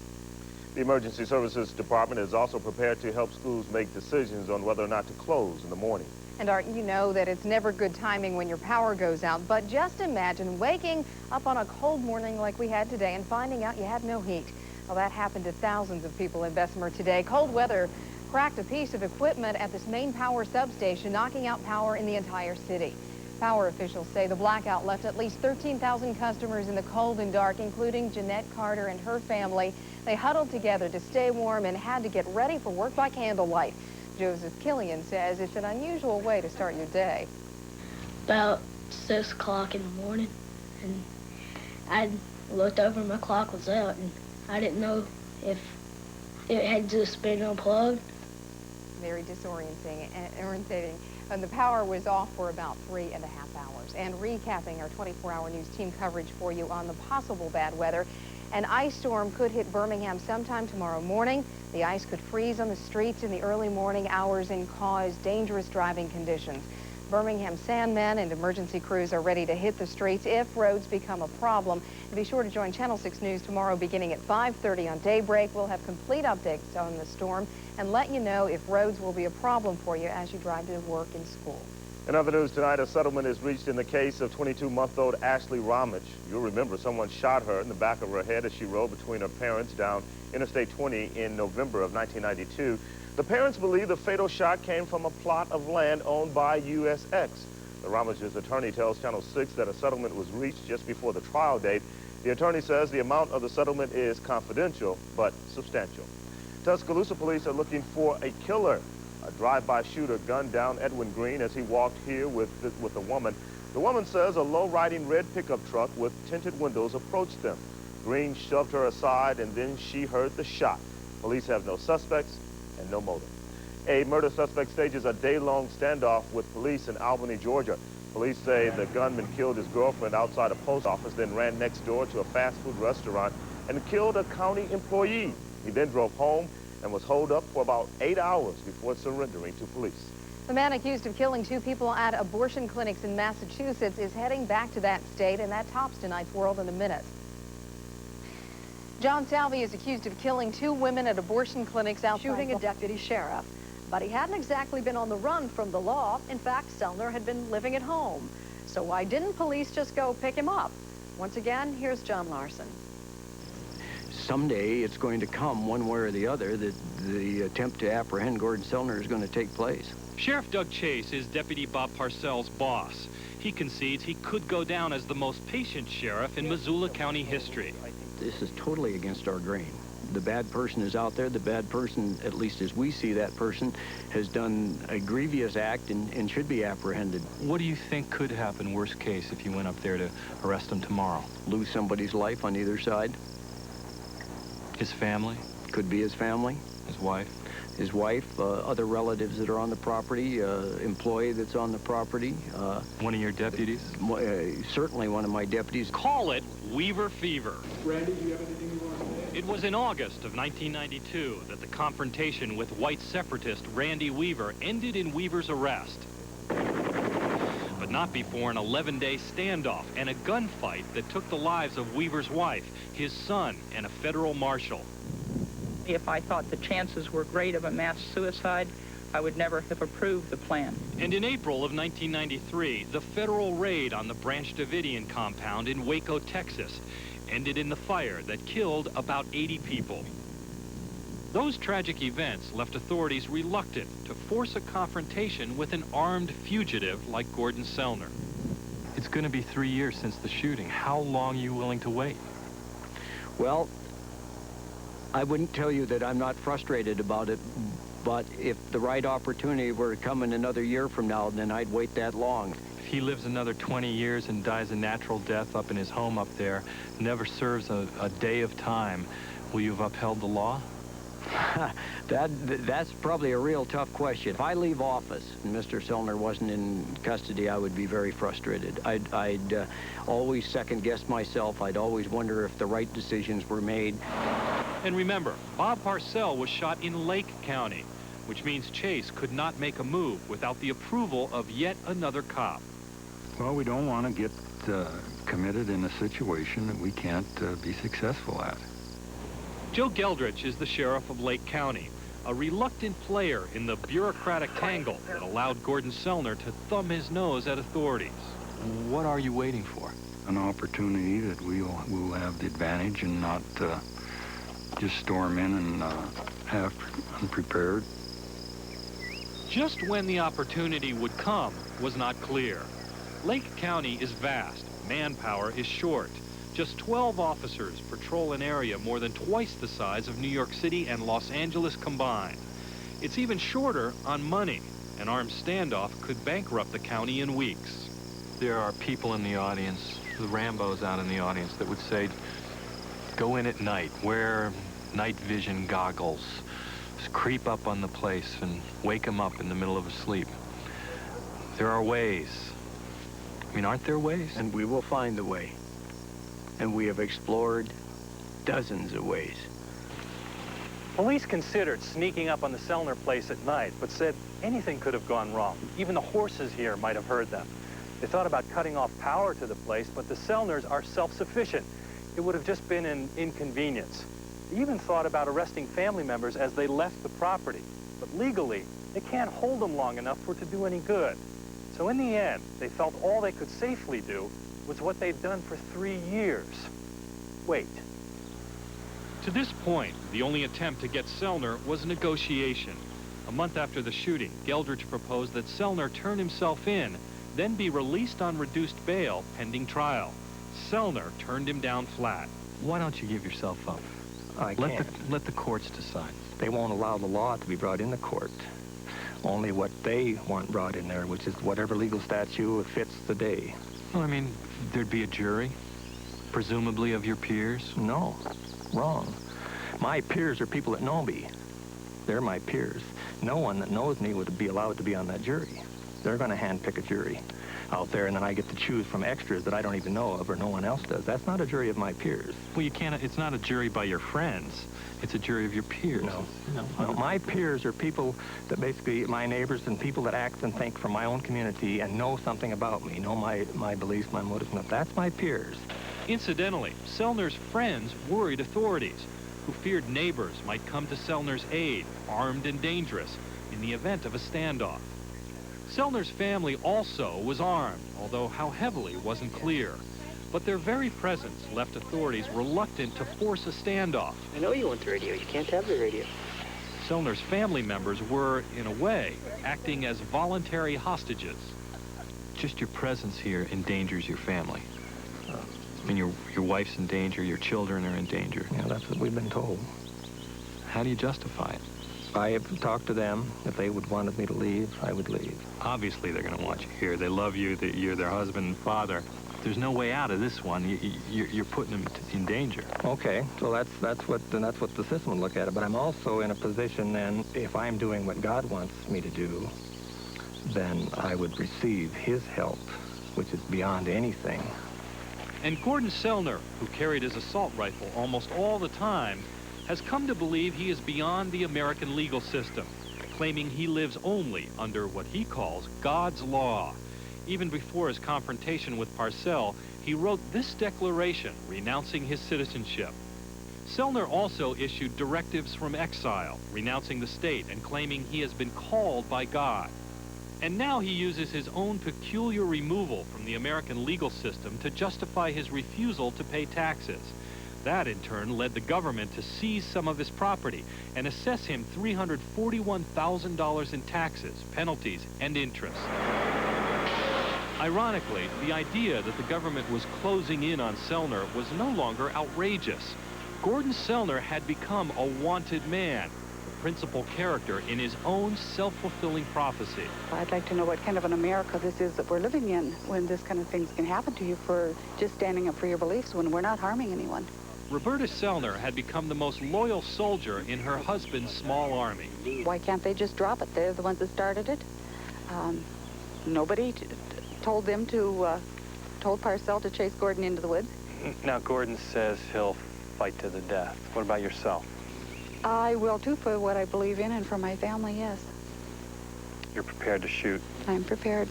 Speaker 8: The Emergency Services Department is also prepared to help schools make decisions on whether or not to close in the morning.
Speaker 7: And Art, you know that it's never good timing when your power goes out, but just imagine waking up on a cold morning like we had today and finding out you had no heat. Well, that happened to thousands of people in Bessemer today. Cold weather cracked a piece of equipment at this main power substation, knocking out power in the entire city. Power officials say the blackout left at least 13,000 customers in the cold and dark, including Jeanette Carter and her family. They huddled together to stay warm and had to get ready for work by candlelight. Joseph Killian says it's an unusual way to start your day.
Speaker 9: About 6 o'clock in the morning, and I looked over and my clock was out, and I didn't know if it had just been unplugged.
Speaker 7: Very disorienting and the power was off for about 3.5 hours. And recapping our 24-hour news team coverage for you on the possible bad weather. An ice storm could hit Birmingham sometime tomorrow morning. The ice could freeze on the streets in the early morning hours and cause dangerous driving conditions. Birmingham Sandmen and emergency crews are ready to hit the streets if roads become a problem. And be sure to join Channel 6 News tomorrow beginning at 5:30 on Daybreak. We'll have complete updates on the storm and let you know if roads will be a problem for you as you drive to work and school.
Speaker 8: In other news tonight, a settlement is reached in the case of 22-month-old Ashley Ramage. You'll remember someone shot her in the back of her head as she rode between her parents down Interstate 20 in November of 1992. The parents believe the fatal shot came from a plot of land owned by USX. The Ramage's attorney tells Channel 6 that a settlement was reached just before the trial date. The attorney says the amount of the settlement is confidential, but substantial. Tuscaloosa police are looking for a killer. A drive-by shooter gunned down Edwin Green as he walked here with a woman. The woman says a low-riding red pickup truck with tinted windows approached them. Green shoved her aside, and then she heard the shot. Police have no suspects and no motive. A murder suspect stages a day-long standoff with police in Albany, Georgia. Police say the gunman killed his girlfriend outside a post office, then ran next door to a fast food restaurant and killed a county employee. He then drove home and was holed up for about 8 hours before surrendering to police.
Speaker 7: The man accused of killing 2 people at abortion clinics in Massachusetts is heading back to that state, and that tops tonight's World in a minute. John Salvi is accused of killing 2 women at abortion clinics outside.
Speaker 12: Shooting a deputy sheriff. But he hadn't exactly been on the run from the law. In fact, Sellner had been living at home. So why didn't police just go pick him up? Once again, here's John Larson.
Speaker 13: Someday it's going to come one way or the other that the attempt to apprehend Gordon Sellner is going to take place.
Speaker 14: Sheriff Doug Chase is Deputy Bob Parcells' boss. He concedes he could go down as the most patient sheriff in Missoula County history.
Speaker 13: This is totally against our grain. The bad person is out there. The bad person, at least as we see that person, has done a grievous act and should be apprehended.
Speaker 33: What do you think could happen, worst case, if you went up there to arrest him tomorrow?
Speaker 13: Lose somebody's life on either side.
Speaker 33: His family?
Speaker 13: Could be his family.
Speaker 33: His wife?
Speaker 13: His wife, other relatives that are on the property, employee that's on the property.
Speaker 33: One of your deputies?
Speaker 13: Certainly one of my deputies.
Speaker 14: Call it Weaver Fever.
Speaker 25: Randy, do you have anything you want to say?
Speaker 14: It was in August of 1992 that the confrontation with white separatist Randy Weaver ended in Weaver's arrest. But not before an 11-day standoff and a gunfight that took the lives of Weaver's wife, his son, and a federal marshal.
Speaker 15: If I thought the chances were great of a mass suicide, I would never have approved the plan.
Speaker 14: And in April of 1993, the federal raid on the Branch Davidian compound in Waco, Texas, ended in the fire that killed about 80 people. Those tragic events left authorities reluctant to force a confrontation with an armed fugitive like Gordon Sellner.
Speaker 33: It's going to be 3 years since the shooting. How long are you willing to wait?
Speaker 13: Well, I wouldn't tell you that I'm not frustrated about it, but if the right opportunity were to come in another year from now, then I'd wait that long.
Speaker 33: If he lives another 20 years and dies a natural death up in his home up there, never serves a day of time, will you have upheld the law?
Speaker 13: That's probably a real tough question. If I leave office and Mr. Sellner wasn't in custody, I would be very frustrated. I'd always second-guess myself. I'd always wonder if the right decisions were made.
Speaker 14: And remember, Bob Parcells was shot in Lake County, which means Chase could not make a move without the approval of yet another cop.
Speaker 19: Well, we don't want to get committed in a situation that we can't be successful at.
Speaker 14: Joe Geldrich is the sheriff of Lake County. a reluctant player in the bureaucratic tangle that allowed Gordon Sellner to thumb his nose at authorities.
Speaker 1: What are you waiting for?
Speaker 19: An opportunity that we'll have the advantage and not just storm in and half unprepared.
Speaker 14: Just when the opportunity would come was not clear. Lake County is vast. Manpower is short. Just 12 officers patrol an area more than twice the size of New York City and Los Angeles combined. It's even shorter on money. An armed standoff could bankrupt the county in weeks.
Speaker 1: There are people in the audience, the Rambos out in the audience, that would say, go in at night, wear night vision goggles, just creep up on the place and wake them up in the middle of a sleep. There are ways. I mean, aren't there ways?
Speaker 13: And we will find the way. And we have explored dozens of ways.
Speaker 4: Police considered sneaking up on the Sellner place at night, but said anything could have gone wrong. Even the horses here might have heard them. They thought about cutting off power to the place, but the Sellners are self-sufficient. It would have just been an inconvenience. They even thought about arresting family members as they left the property. But legally, they can't hold them long enough for it to do any good. So in the end, they felt all they could safely do was what they'd done for 3 years. Wait.
Speaker 14: To this point, the only attempt to get Sellner was negotiation. A month after the shooting, Geldrich proposed that Sellner turn himself in, then be released on reduced bail pending trial. Sellner turned him down flat.
Speaker 1: Why don't you give yourself up?
Speaker 13: I can't.
Speaker 1: Let the courts decide.
Speaker 13: They won't allow the law to be brought into court. Only what they want brought in there, which is whatever legal statute fits the day.
Speaker 1: Well, I mean, there'd be a jury, presumably of your peers.
Speaker 13: No, wrong. My peers are people that know me. They're my peers. No one that knows me would be allowed to be on that jury. They're going to handpick a jury out there, and then I get to choose from extras that I don't even know of or no one else does. That's not a jury of my peers.
Speaker 1: Well, you can't, it's not a jury by your friends. It's a jury of your peers.
Speaker 13: No, my peers are people that basically, my neighbors and people that act and think from my own community and know something about me, know my beliefs, my motives. That's my peers.
Speaker 14: Incidentally, Sellner's friends worried authorities, who feared neighbors might come to Sellner's aid, armed and dangerous, in the event of a standoff. Sellner's family also was armed, although how heavily wasn't clear. But their very presence left authorities reluctant to force a standoff.
Speaker 2: I know you want the radio. You can't have the radio.
Speaker 14: Sellner's family members were, in a way, acting as voluntary hostages.
Speaker 1: Just your presence here endangers your family. I mean, your wife's in danger, your children are in danger.
Speaker 13: Yeah, that's what we've been told.
Speaker 1: How do you justify it?
Speaker 13: I have talked to them. If they would wanted me to leave, I would leave.
Speaker 1: Obviously, they're going to want you here. They love you. You're their husband and father. There's no way out of this one. You're putting them in danger.
Speaker 13: Okay, so that's what the system would look at it. But I'm also in a position then, if I'm doing what God wants me to do, then I would receive his help, which is beyond anything.
Speaker 14: And Gordon Sellner, who carried his assault rifle almost all the time, has come to believe he is beyond the American legal system, claiming he lives only under what he calls God's law. Even before his confrontation with Parcell, he wrote this declaration renouncing his citizenship. Sellner also issued directives from exile, renouncing the state and claiming he has been called by God. And now he uses his own peculiar removal from the American legal system to justify his refusal to pay taxes. That, in turn, led the government to seize some of his property and assess him $341,000 in taxes, penalties, and interest. Ironically, the idea that the government was closing in on Sellner was no longer outrageous. Gordon Sellner had become a wanted man, the principal character in his own self-fulfilling prophecy.
Speaker 6: I'd like to know what kind of an America this is that we're living in when this kind of things can happen to you for just standing up for your beliefs when we're not harming anyone.
Speaker 14: Roberta Sellner had become the most loyal soldier in her husband's small army.
Speaker 6: Why can't they just drop it? They're the ones that started it. Nobody told them to, told Parcell to chase Gordon into the woods.
Speaker 4: Now, Gordon says he'll fight to the death. What about yourself?
Speaker 6: I will, too, for what I believe in and for my family, yes.
Speaker 4: You're prepared to shoot?
Speaker 6: I'm prepared.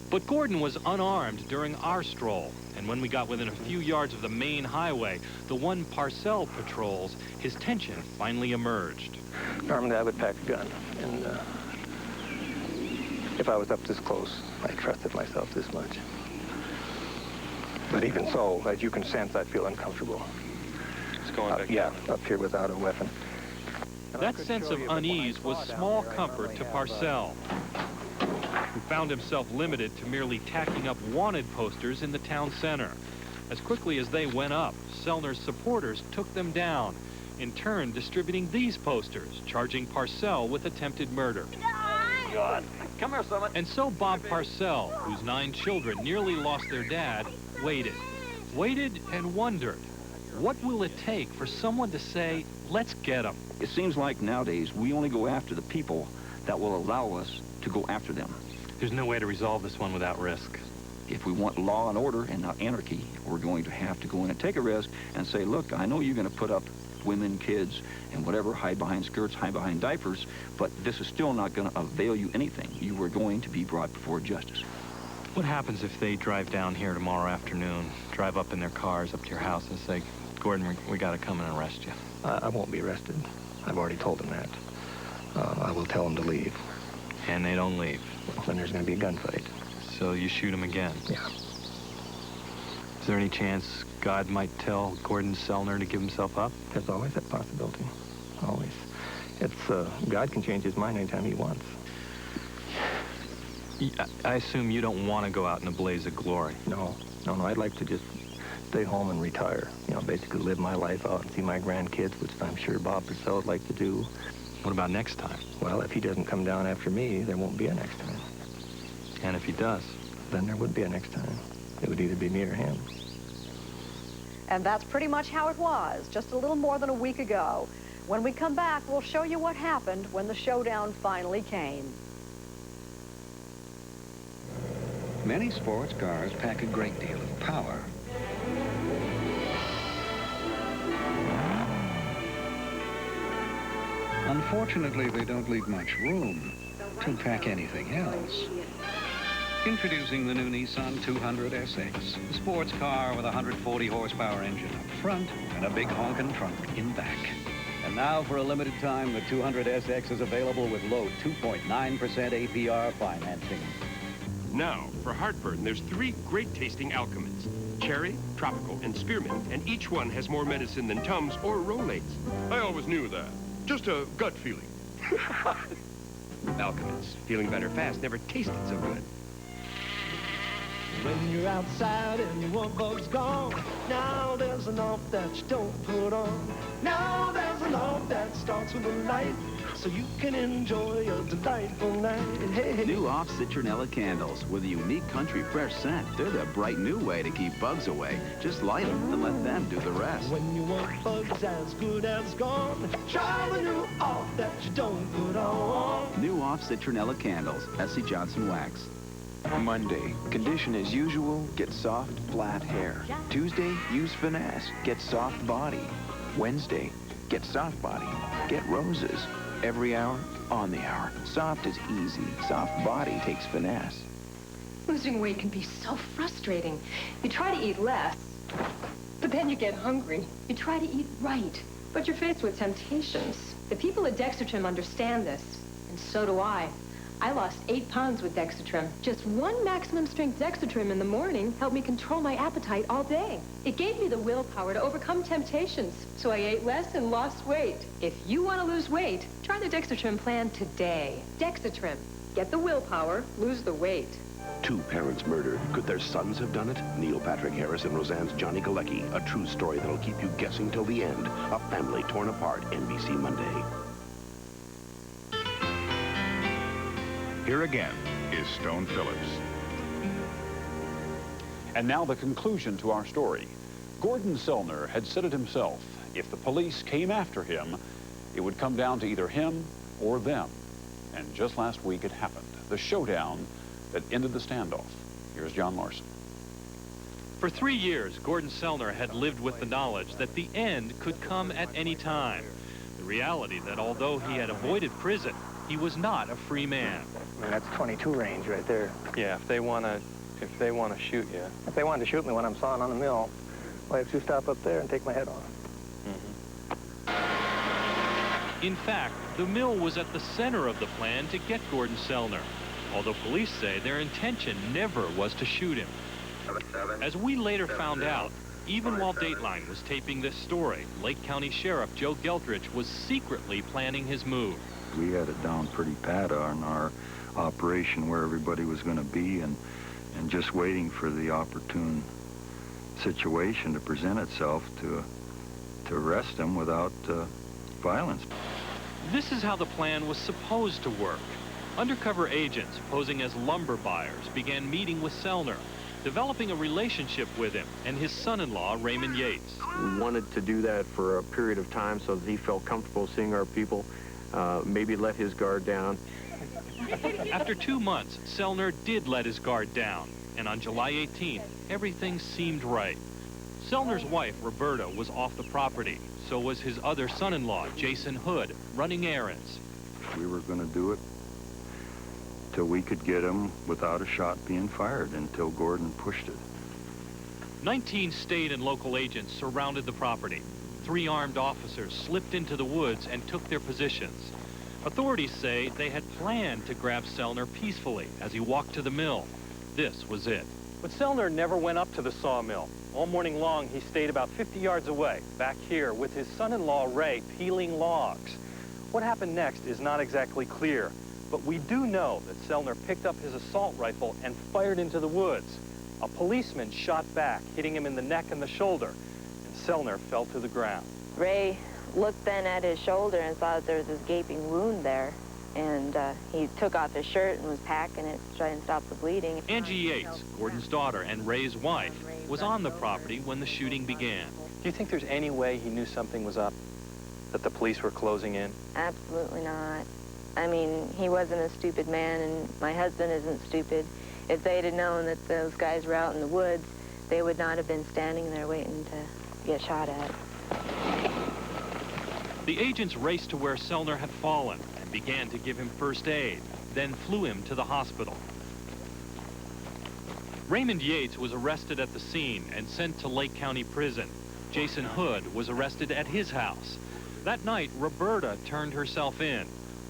Speaker 14: But Gordon was unarmed during our stroll. And when we got within a few yards of the main highway, the one Parcell patrols, his tension finally emerged.
Speaker 11: Normally I would pack a gun, and if I was up this close, I trusted myself this much. But even so, as you can sense, I feel uncomfortable.
Speaker 4: It's going back
Speaker 11: yeah, up here without a weapon.
Speaker 14: That sense of unease was small comfort to Parcell, who found himself limited to merely tacking up wanted posters in the town center. As quickly as they went up, Sellner's supporters took them down, in turn distributing these posters, charging Parcell with attempted murder.
Speaker 3: God. Come here, son.
Speaker 14: And so Bob Parcell, whose 9 children nearly lost their dad, waited. Waited and wondered, what will it take for someone to say, let's get him?
Speaker 20: It seems like nowadays we only go after the people that will allow us to go after them.
Speaker 1: There's no way to resolve this one without risk.
Speaker 20: If we want law and order and not anarchy, we're going to have to go in and take a risk and say, look, I know you're going to put up women, kids, and whatever, hide behind skirts, hide behind diapers, but this is still not going to avail you anything. You are going to be brought before justice.
Speaker 1: What happens if they drive down here tomorrow afternoon, drive up in their cars up to your house and say, Gordon, we got to come and arrest you?
Speaker 11: I won't be arrested. I've already told them that. I will tell them to leave.
Speaker 1: And they don't leave?
Speaker 11: Well, then there's going to be a gunfight.
Speaker 1: So you shoot them again?
Speaker 11: Yeah.
Speaker 1: Is there any chance God might tell Gordon Sellner to give himself up?
Speaker 11: There's always that possibility. Always. It's, God can change his mind anytime he wants.
Speaker 1: I assume you don't want to go out in a blaze of glory.
Speaker 11: No. I'd like to just stay home and retire. You know, basically live my life out and see my grandkids, which I'm sure Bob Purcell would like to do.
Speaker 1: What about next time?
Speaker 11: Well, if he doesn't come down after me, there won't be a next time.
Speaker 1: And if he does?
Speaker 11: Then there would be a next time. It would either be me or him.
Speaker 12: And that's pretty much how it was, just a little more than a week ago. When we come back, we'll show you what happened when the showdown finally came.
Speaker 21: Many sports cars pack a great deal of power. Unfortunately, they don't leave much room to pack anything else. Introducing the new Nissan 200 SX, a sports car with a 140 horsepower engine up front and a big honkin' trunk in back.
Speaker 22: And now, for a limited time, the 200 SX is available with low 2.9% APR financing.
Speaker 23: Now, for heartburn, there's 3 great-tasting Alkemins. Cherry, Tropical, and Spearmint, and each one has more medicine than Tums or Rolaids. I always knew that. Just a gut feeling. Alkemins. Feeling better fast never tasted so good.
Speaker 24: When you're outside and you want bugs gone, now there's an off that you don't put on. Now there's an off that starts with a light, so you can enjoy a delightful night. Hey.
Speaker 26: New off citronella candles with a unique country fresh scent. They're the bright new way to keep bugs away. Just light them and let them do the rest.
Speaker 24: When you want bugs as good as gone, try the new off that you don't put on.
Speaker 26: New off citronella candles. S.C. Johnson Wax.
Speaker 27: Monday, condition as usual, get soft, flat hair. Tuesday, use finesse, get soft body. Wednesday, get soft body, get roses. Every hour, on the hour. Soft is easy. Soft body takes finesse.
Speaker 28: Losing weight can be so frustrating. You try to eat less, but then you get hungry. You try to eat right, but you're faced with temptations. The people at Dexatrim understand this, and so do I. I lost 8 pounds with Dexatrim. Just 1 maximum strength Dexatrim in the morning helped me control my appetite all day. It gave me the willpower to overcome temptations, so I ate less and lost weight. If you want to lose weight, try the Dexatrim plan today. Dexatrim. Get the willpower, lose the weight. 2 parents murdered. Could their sons have done it? Neil Patrick Harris and Roseanne's Johnny Galecki. A true story that'll keep you guessing till the end. A family torn apart. NBC Monday.
Speaker 29: Here again is Stone Phillips.
Speaker 33: And now the conclusion to our story. Gordon Sellner had said it himself. If the police came after him, it would come down to either him or them. And just last week it happened. The showdown that ended the standoff. Here's John Larson.
Speaker 14: For 3 years, Gordon Sellner had lived with the knowledge that the end could come at any time. The reality that although he had avoided prison, he was not a free man.
Speaker 11: I mean, that's 22 range right there.
Speaker 4: Yeah, if they want to If they want to shoot you.
Speaker 5: If they wanted to shoot me when I'm sawing on the mill, well, I have to stop up there and take my head off.
Speaker 14: In fact, the mill was at the center of the plan to get Gordon Sellner, although police say their intention never was to shoot him. As we later found out, even while Dateline was taping this story, Lake County Sheriff Joe Geltrich was secretly planning his move.
Speaker 19: We had it down pretty pat on our operation where everybody was going to be and just waiting for the opportune situation to present itself to arrest him without violence.
Speaker 14: This is how the plan was supposed to work. Undercover agents posing as lumber buyers began meeting with Sellner, developing a relationship with him and his son-in-law, Raymond Yates.
Speaker 7: We wanted to do that for a period of time so that he felt comfortable seeing our people, maybe let his guard down.
Speaker 14: After 2 months, Sellner did let his guard down, and on July 18th, everything seemed right. Sellner's wife, Roberta, was off the property. So was his other son-in-law, Jason Hood, running errands.
Speaker 19: We were going to do it till we could get him without a shot being fired, until Gordon pushed it.
Speaker 14: 19 state and local agents surrounded the property. 3 armed officers slipped into the woods and took their positions. Authorities say they had planned to grab Sellner peacefully as he walked to the mill. This was it.
Speaker 4: But Sellner never went up to the sawmill. All morning long, he stayed about 50 yards away, back here, with his son-in-law, Ray, peeling logs. What happened next is not exactly clear, but we do know that Sellner picked up his assault rifle and fired into the woods. A policeman shot back, hitting him in the neck and the shoulder, and Sellner fell to the ground.
Speaker 8: Ray looked then at his shoulder and saw that there was this gaping wound there. And he took off his shirt and was packing it to try and stop the bleeding.
Speaker 14: Angie Yates, Gordon's daughter and Ray's wife, was on the property when the shooting began.
Speaker 4: Do you think there's any way he knew something was up? That the police were closing in?
Speaker 8: Absolutely not. I mean, he wasn't a stupid man, and my husband isn't stupid. If they'd have known that those guys were out in the woods, they would not have been standing there waiting to get shot at.
Speaker 14: The agents raced to where Sellner had fallen and began to give him first aid, then flew him to the hospital. Raymond Yates was arrested at the scene and sent to Lake County Prison. Jason Hood was arrested at his house. That night, Roberta turned herself in.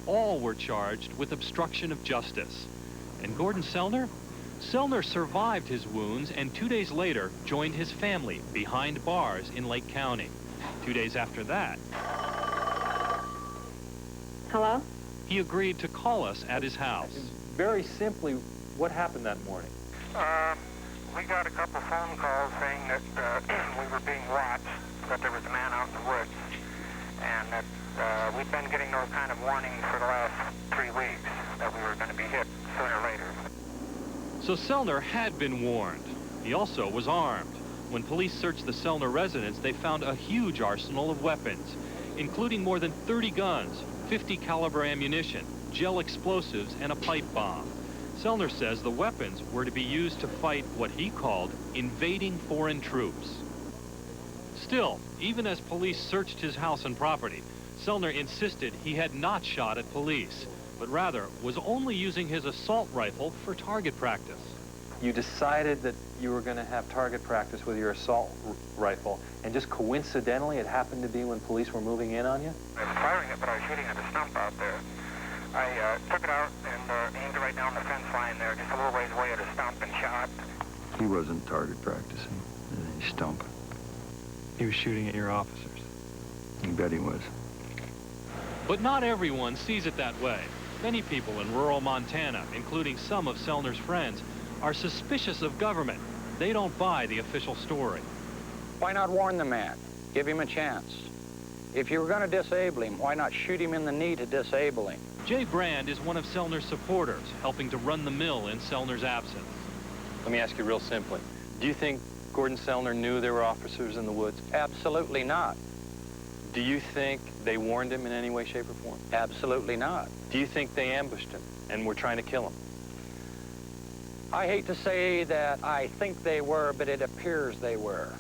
Speaker 14: All were charged with obstruction of justice. And Gordon Sellner? Sellner survived his wounds and 2 days later joined his family behind bars in Lake County. 2 days after that,
Speaker 8: hello?
Speaker 14: He agreed to call us at his house.
Speaker 4: Very simply, what happened that morning?
Speaker 9: We got a couple phone calls saying that we were being watched, that there was a man out in the woods, and that we'd been getting those kind of warnings for the last 3 weeks that we were going to be hit sooner or later.
Speaker 14: So Sellner had been warned. He also was armed. When police searched the Sellner residence, they found a huge arsenal of weapons, including more than 30 guns, 50 caliber ammunition, gel explosives, and a pipe bomb. Sellner says the weapons were to be used to fight what he called invading foreign troops. Still, even as police searched his house and property, Sellner insisted he had not shot at police, but rather was only using his assault rifle for target practice.
Speaker 4: You decided that you were going to have target practice with your assault rifle, and just coincidentally it happened to be when police were moving in on you?
Speaker 9: I was firing it, but I was shooting at a stump out there. I took it out and aimed it right down the fence line there, just a little ways away at a stump, and shot.
Speaker 19: He wasn't target practicing at any stump.
Speaker 1: He was shooting at your officers.
Speaker 19: You bet he was.
Speaker 14: But not everyone sees it that way. Many people in rural Montana, including some of Sellner's friends, are suspicious of government. They don't buy the official story.
Speaker 10: Why not warn the man? Give him a chance. If you were going to disable him, why not shoot him in the knee to disable him?
Speaker 14: Jay Brand is one of Sellner's supporters, helping to run the mill in Sellner's absence.
Speaker 4: Let me ask you real simply. Do you think Gordon Sellner knew there were officers in the woods?
Speaker 10: Absolutely not.
Speaker 4: Do you think they warned him in any way, shape, or form?
Speaker 10: Absolutely not.
Speaker 4: Do you think they ambushed him and were trying to kill him?
Speaker 10: I hate to say that I think they were, but it appears they were.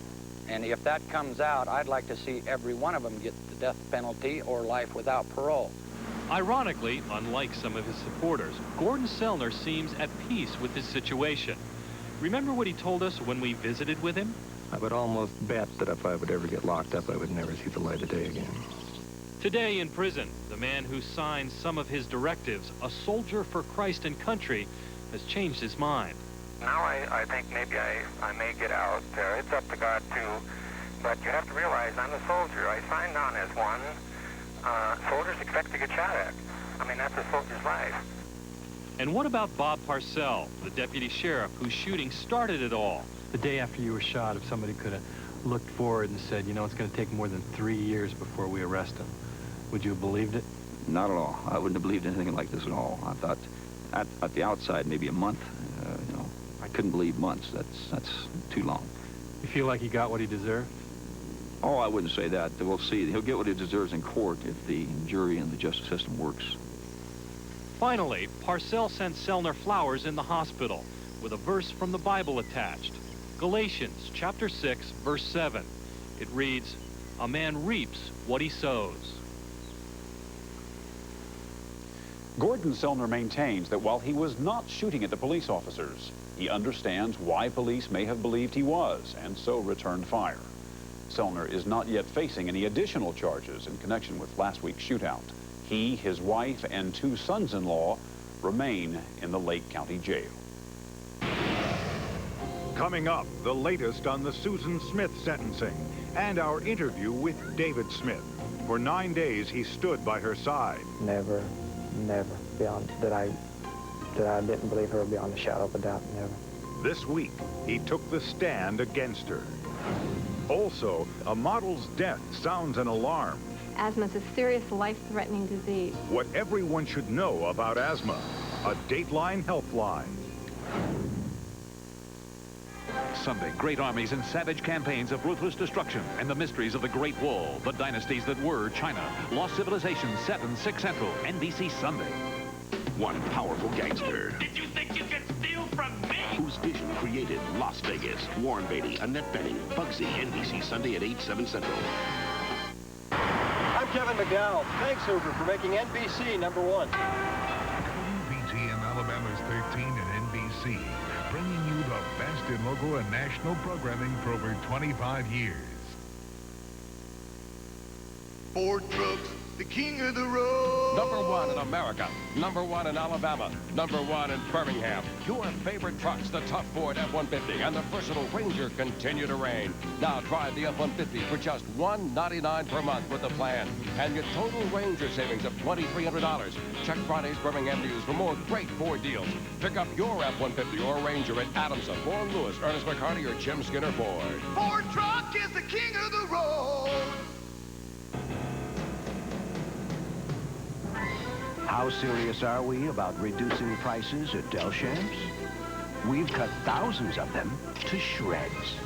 Speaker 10: And if that comes out, I'd like to see every one of them get the death penalty or life without parole.
Speaker 14: Ironically, unlike some of his supporters, Gordon Sellner seems at peace with his situation. Remember what he told us when we visited with him?
Speaker 11: I would almost bet that if I would ever get locked up, I would never see the light of day again.
Speaker 14: Today in prison, the man who signed some of his directives, a soldier for Christ and country, has changed his mind.
Speaker 9: Now I think maybe I may get out. It's up to God, too. But you have to realize I'm a soldier. I signed on as one. Soldiers expect to get shot at. I mean, that's a soldier's life.
Speaker 14: And what about Bob Parcell, the deputy sheriff whose shooting started it all?
Speaker 1: The day after you were shot, if somebody could have looked forward and said, you know, it's going to take more than 3 years before we arrest him, would you have believed it?
Speaker 2: Not at all. I wouldn't have believed anything like this at all. I thought at the outside, maybe a month. You know, I couldn't believe months. That's too long.
Speaker 1: You feel like he got what he deserved?
Speaker 2: Oh, I wouldn't say that. We'll see. He'll get what he deserves in court if the jury and the justice system works.
Speaker 14: Finally, Parcell sent Sellner flowers in the hospital with a verse from the Bible attached. Galatians chapter 6, verse 7. It reads, "A man reaps what he sows."
Speaker 3: Gordon Sellner maintains that while he was not shooting at the police officers, he understands why police may have believed he was, and so returned fire. Sellner is not yet facing any additional charges in connection with last week's shootout. He, his wife, and 2 sons-in-law remain in the Lake County Jail.
Speaker 6: Coming up, the latest on the Susan Smith sentencing and our interview with David Smith. For 9 days, he stood by her side.
Speaker 5: Never beyond that I didn't believe her beyond a shadow of a doubt, never.
Speaker 6: This week, he took the stand against her. Also, a model's death sounds an alarm.
Speaker 13: Asthma is a serious life-threatening disease.
Speaker 6: What everyone should know about asthma, a Dateline Healthline.
Speaker 15: Sunday, great armies and savage campaigns of ruthless destruction and the mysteries of the Great Wall, the dynasties that were China. Lost Civilization, 7, 6 Central, NBC Sunday.
Speaker 16: One powerful gangster.
Speaker 17: Did you think you could steal from me?
Speaker 16: Whose vision created Las Vegas. Warren Beatty, Annette Bening, Bugsy, NBC Sunday at 8, 7 Central.
Speaker 18: I'm Kevin McDowell. Thanks, Hoover, for making NBC #1.
Speaker 20: WBTM Alabama's 13 and NBC, bringing you the best in local and national programming for over 25 years.
Speaker 17: Ford Trucks, the king of the road.
Speaker 25: #1 in America, #1 in Alabama, #1 in Birmingham. Your favorite trucks, the tough Ford F-150 and the versatile Ranger, continue to reign. Now drive the F-150 for just $199 per month with the plan and get total Ranger savings of $2,300. Check Friday's Birmingham News for more great Ford deals. Pick up your F-150 or Ranger at Adamson, Warren Lewis, Ernest McCarty, or Jim Skinner Ford.
Speaker 17: Ford Truck is the king of the road.
Speaker 30: How serious are we about reducing prices at Delchamps? We've cut thousands of them to shreds.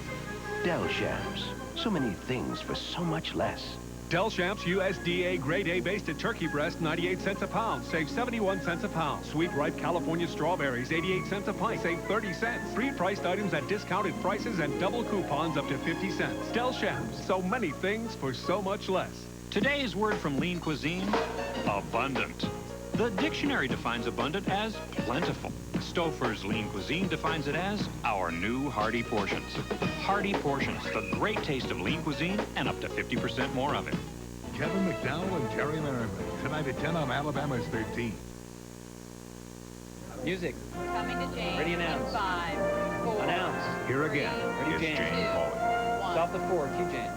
Speaker 30: Delchamps, so many things for so much less.
Speaker 31: Delchamps USDA Grade A basted turkey breast, 98 cents a pound. Save 71 cents a pound. Sweet ripe California strawberries, 88 cents a pint. Save 30 cents. Pre-priced items at discounted prices and double coupons up to 50 cents. Delchamps, so many things for so much less.
Speaker 14: Today's word from lean cuisine, abundant. The dictionary defines abundant as plentiful. Stouffer's Lean Cuisine defines it as our new hearty portions. Hearty portions, the great taste of lean cuisine and up to 50% more of it.
Speaker 20: Kevin McDowell and Jerry Merriman, tonight at 10 on Alabama's 13.
Speaker 4: Music.
Speaker 32: Coming to James.
Speaker 4: Ready, announce.
Speaker 32: 5, 4.
Speaker 4: Announce.
Speaker 6: Here again is Jane Pauley.
Speaker 4: Stop the 4, cue Jane.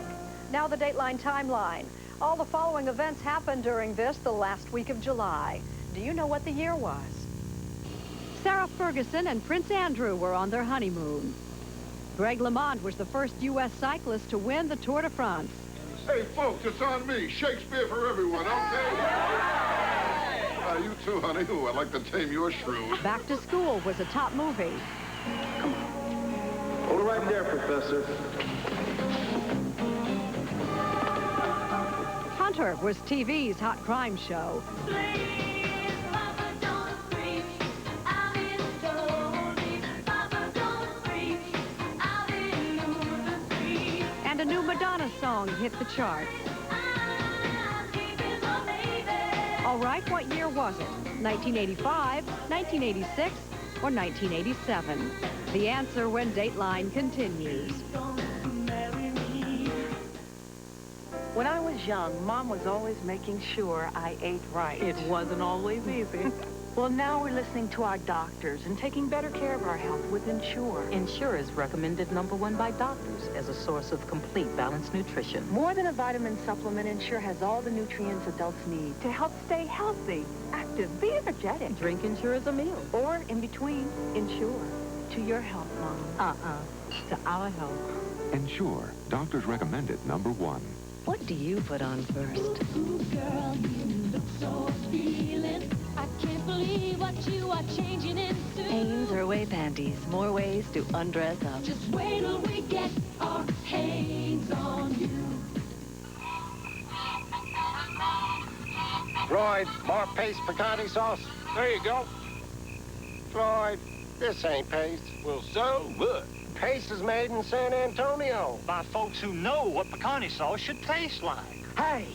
Speaker 12: Now the Dateline timeline. All the following events happened during the last week of July. Do you know what the year was? Sarah Ferguson and Prince Andrew were on their honeymoon. Greg LeMond was the first U.S. cyclist to win the Tour de France.
Speaker 17: Hey, folks, it's on me. Shakespeare for everyone, okay? You too, honey. Ooh, I'd like to tame your shrew.
Speaker 12: Back to School was a top movie.
Speaker 18: Hold it right there, Professor.
Speaker 12: Hunter was TV's hot crime show. And a new Madonna song hit the charts. All right, what year was it? 1985, 1986, or 1987? The answer when Dateline continues.
Speaker 7: When I was young, Mom was always making sure I ate right. It wasn't always easy. Well, now we're listening to our doctors and taking better care of our health with Ensure. Ensure is recommended #1 by doctors as a source of complete balanced nutrition. More than a vitamin supplement, Ensure has all the nutrients adults need to help stay healthy, active, be energetic. Drink Ensure as a meal or in between. Ensure. To your health, Mom. To our health.
Speaker 8: Ensure. Doctors recommend it #1.
Speaker 10: What do you put on first? Ooh, girl, you look so appealing. I can't believe what you are changing into. Hanes or away panties, more ways to undress up. Just wait till we get our Hanes on you.
Speaker 19: Floyd, more paste picante sauce. There you go. Floyd, this ain't paste. Well, so what? Paste is made in San Antonio.
Speaker 21: By folks who know what picante sauce should taste like.
Speaker 19: Hey,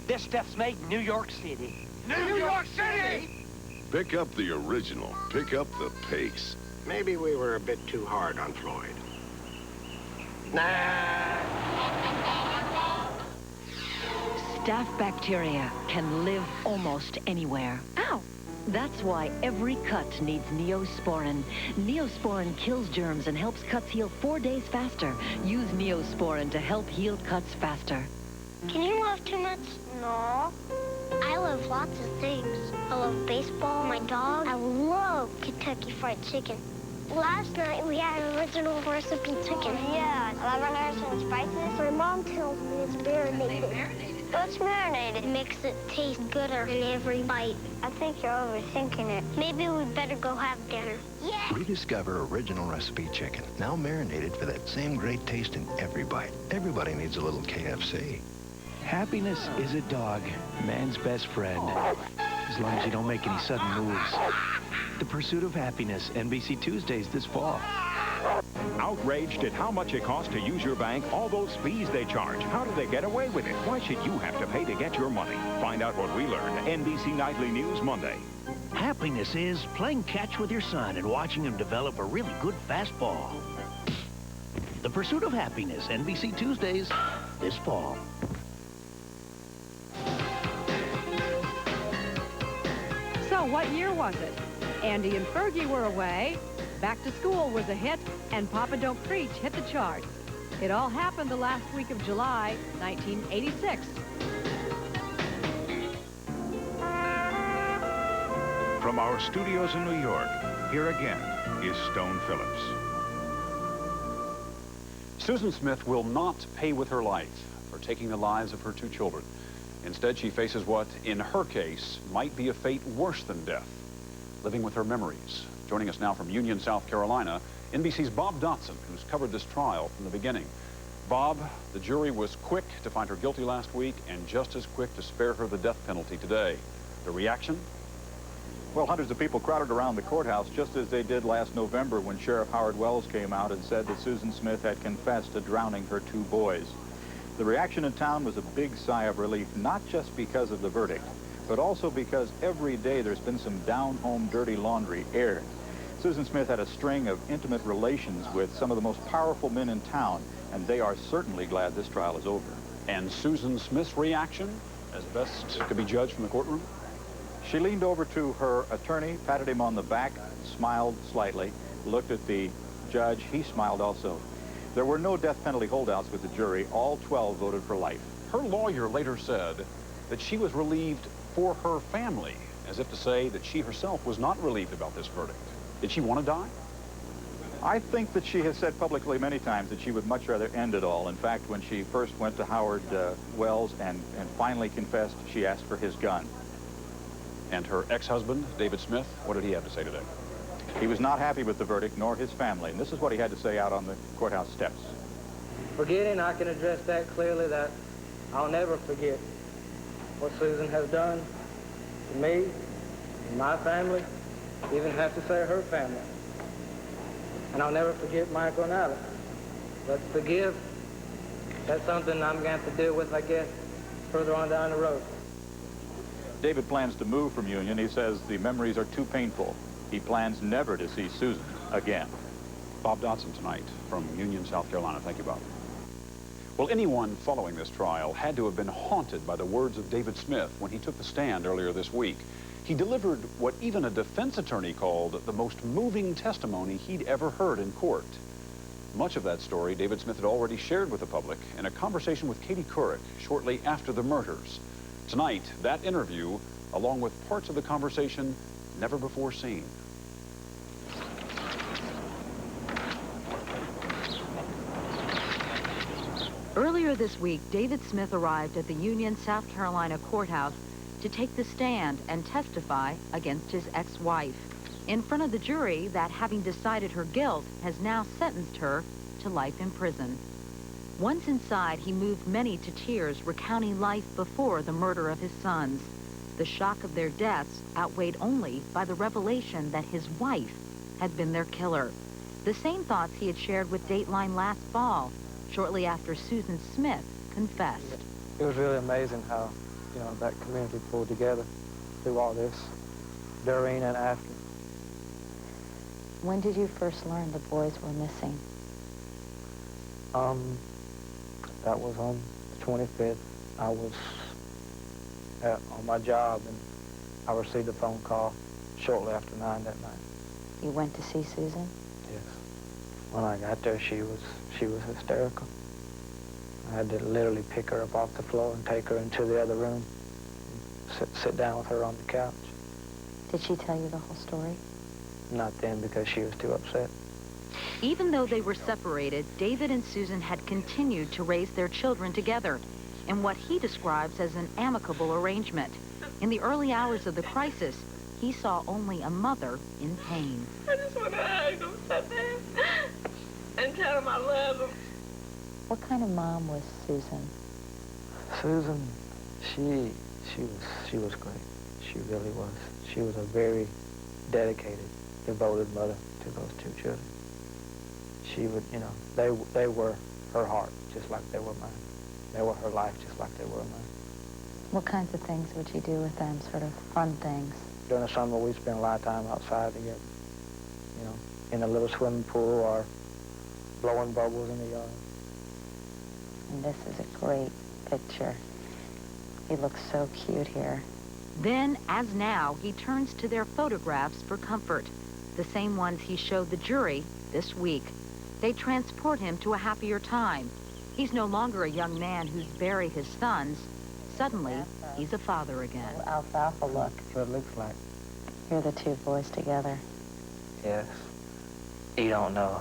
Speaker 19: this stuff's made in New York City. New York City?
Speaker 17: Pick up the original. Pick up the pace.
Speaker 19: Maybe we were a bit too hard on Floyd. Nah.
Speaker 10: Staph bacteria can live almost anywhere. Ow! That's why every cut needs Neosporin. Neosporin kills germs and helps cuts heal 4 days faster. Use Neosporin to help heal cuts faster.
Speaker 22: Can you love too much? No. I love lots of things. I love baseball, my dog. I love Kentucky Fried Chicken. Last night we had original recipe chicken. Yeah, lemon herbs and spices. My mom tells me it's marinated. It's marinated. It makes it taste gooder in every bite. I think you're overthinking it. Maybe we better go have dinner. Yeah!
Speaker 23: Rediscover original recipe chicken. Now marinated for that same great taste in every bite. Everybody needs a little KFC.
Speaker 24: Happiness is a dog, man's best friend. As long as you don't make any sudden moves. The Pursuit of Happiness, NBC Tuesdays this fall.
Speaker 3: Outraged at how much it costs to use your bank, all those fees they charge. How do they get away with it? Why should you have to pay to get your money? Find out what we learned. NBC Nightly News Monday.
Speaker 26: Happiness is playing catch with your son and watching him develop a really good fastball. The Pursuit of Happiness, NBC Tuesdays this fall.
Speaker 12: So what year was it? Andy and Fergie were away, Back to School was a hit, and Papa Don't Preach hit the charts. It all happened the last week of July, 1986.
Speaker 6: From our studios in New York, here again is Stone Phillips.
Speaker 3: Susan Smith will not pay with her life for taking the lives of her 2 children. Instead, she faces what, in her case, might be a fate worse than death, living with her memories. Joining us now from Union, South Carolina, NBC's Bob Dotson, who's covered this trial from the beginning. Bob, the jury was quick to find her guilty last week and just as quick to spare her the death penalty today. The reaction?
Speaker 27: Well, hundreds of people crowded around the courthouse just as they did last November when Sheriff Howard Wells came out and said that Susan Smith had confessed to drowning her 2 boys. The reaction in town was a big sigh of relief, not just because of the verdict, but also because every day there's been some down-home dirty laundry aired. Susan Smith had a string of intimate relations with some of the most powerful men in town, and they are certainly glad this trial is over.
Speaker 3: And Susan Smith's reaction, as best could be judged from the courtroom?
Speaker 27: She leaned over to her attorney, patted him on the back, smiled slightly, looked at the judge. He smiled also. There were no death penalty holdouts with the jury. All 12 voted for life.
Speaker 3: Her lawyer later said that she was relieved for her family, as if to say that she herself was not relieved about this verdict. Did she want to die?
Speaker 27: I think that she has said publicly many times that she would much rather end it all. In fact, when she first went to Howard Wells and finally confessed, she asked for his gun.
Speaker 3: And her ex-husband, David Smith, what did he have to say today?
Speaker 27: He was not happy with the verdict, nor his family, and this is what he had to say out on the courthouse steps.
Speaker 5: Forgetting, I can address that clearly, that I'll never forget what Susan has done to me, and my family, even have to say her family. And I'll never forget Michael and Alice. But forgive, that's something I'm going to have to deal with, I guess, further on down the road.
Speaker 27: David plans to move from Union. He says the memories are too painful. He plans never to see Susan again.
Speaker 3: Bob Dotson tonight from Union, South Carolina. Thank you, Bob. Well, anyone following this trial had to have been haunted by the words of David Smith when he took the stand earlier this week. He delivered what even a defense attorney called the most moving testimony he'd ever heard in court. Much of that story David Smith had already shared with the public in a conversation with Katie Couric shortly after the murders. Tonight, that interview, along with parts of the conversation never before seen.
Speaker 10: Earlier this week, David Smith arrived at the Union, South Carolina courthouse to take the stand and testify against his ex-wife in front of the jury that, having decided her guilt, has now sentenced her to life in prison. Once inside, he moved many to tears, recounting life before the murder of his sons. The shock of their deaths outweighed only by the revelation that his wife had been their killer. The same thoughts he had shared with Dateline last fall, shortly after Susan Smith confessed.
Speaker 5: It was really amazing how, that community pulled together through all this, during and after.
Speaker 10: When did you first learn the boys were missing?
Speaker 5: That was on the 25th. I was on my job, and I received a phone call shortly after 9 that night.
Speaker 10: You went to see Susan?
Speaker 5: Yes. When I got there, she was hysterical. I had to literally pick her up off the floor and take her into the other room, and sit down with her on the couch.
Speaker 10: Did she tell you the whole story?
Speaker 5: Not then, because she was too upset.
Speaker 10: Even though they were separated, David and Susan had continued to raise their children together in what he describes as an amicable arrangement. In the early hours of the crisis, he saw only a mother in pain.
Speaker 1: I just want to hug him so bad and tell him I love him.
Speaker 10: What kind of mom was Susan?
Speaker 5: Susan, she was great. She really was. She was a very dedicated, devoted mother to those two children. She would, they were her heart, just like they were mine. They were her life, just like they were mine.
Speaker 10: What kinds of things would you do with them, sort of fun things?
Speaker 5: During the summer, we spent a lot of time outside together, in a little swimming pool or blowing bubbles in the yard.
Speaker 10: And this is a great picture. He looks so cute here. Then, as now, he turns to their photographs for comfort, the same ones he showed the jury this week. They transport him to a happier time. He's no longer a young man who's buried his sons. Suddenly, he's a father again.
Speaker 5: Alfalfa look. That's what it looks like.
Speaker 10: Here are the two boys together.
Speaker 5: Yes. You don't know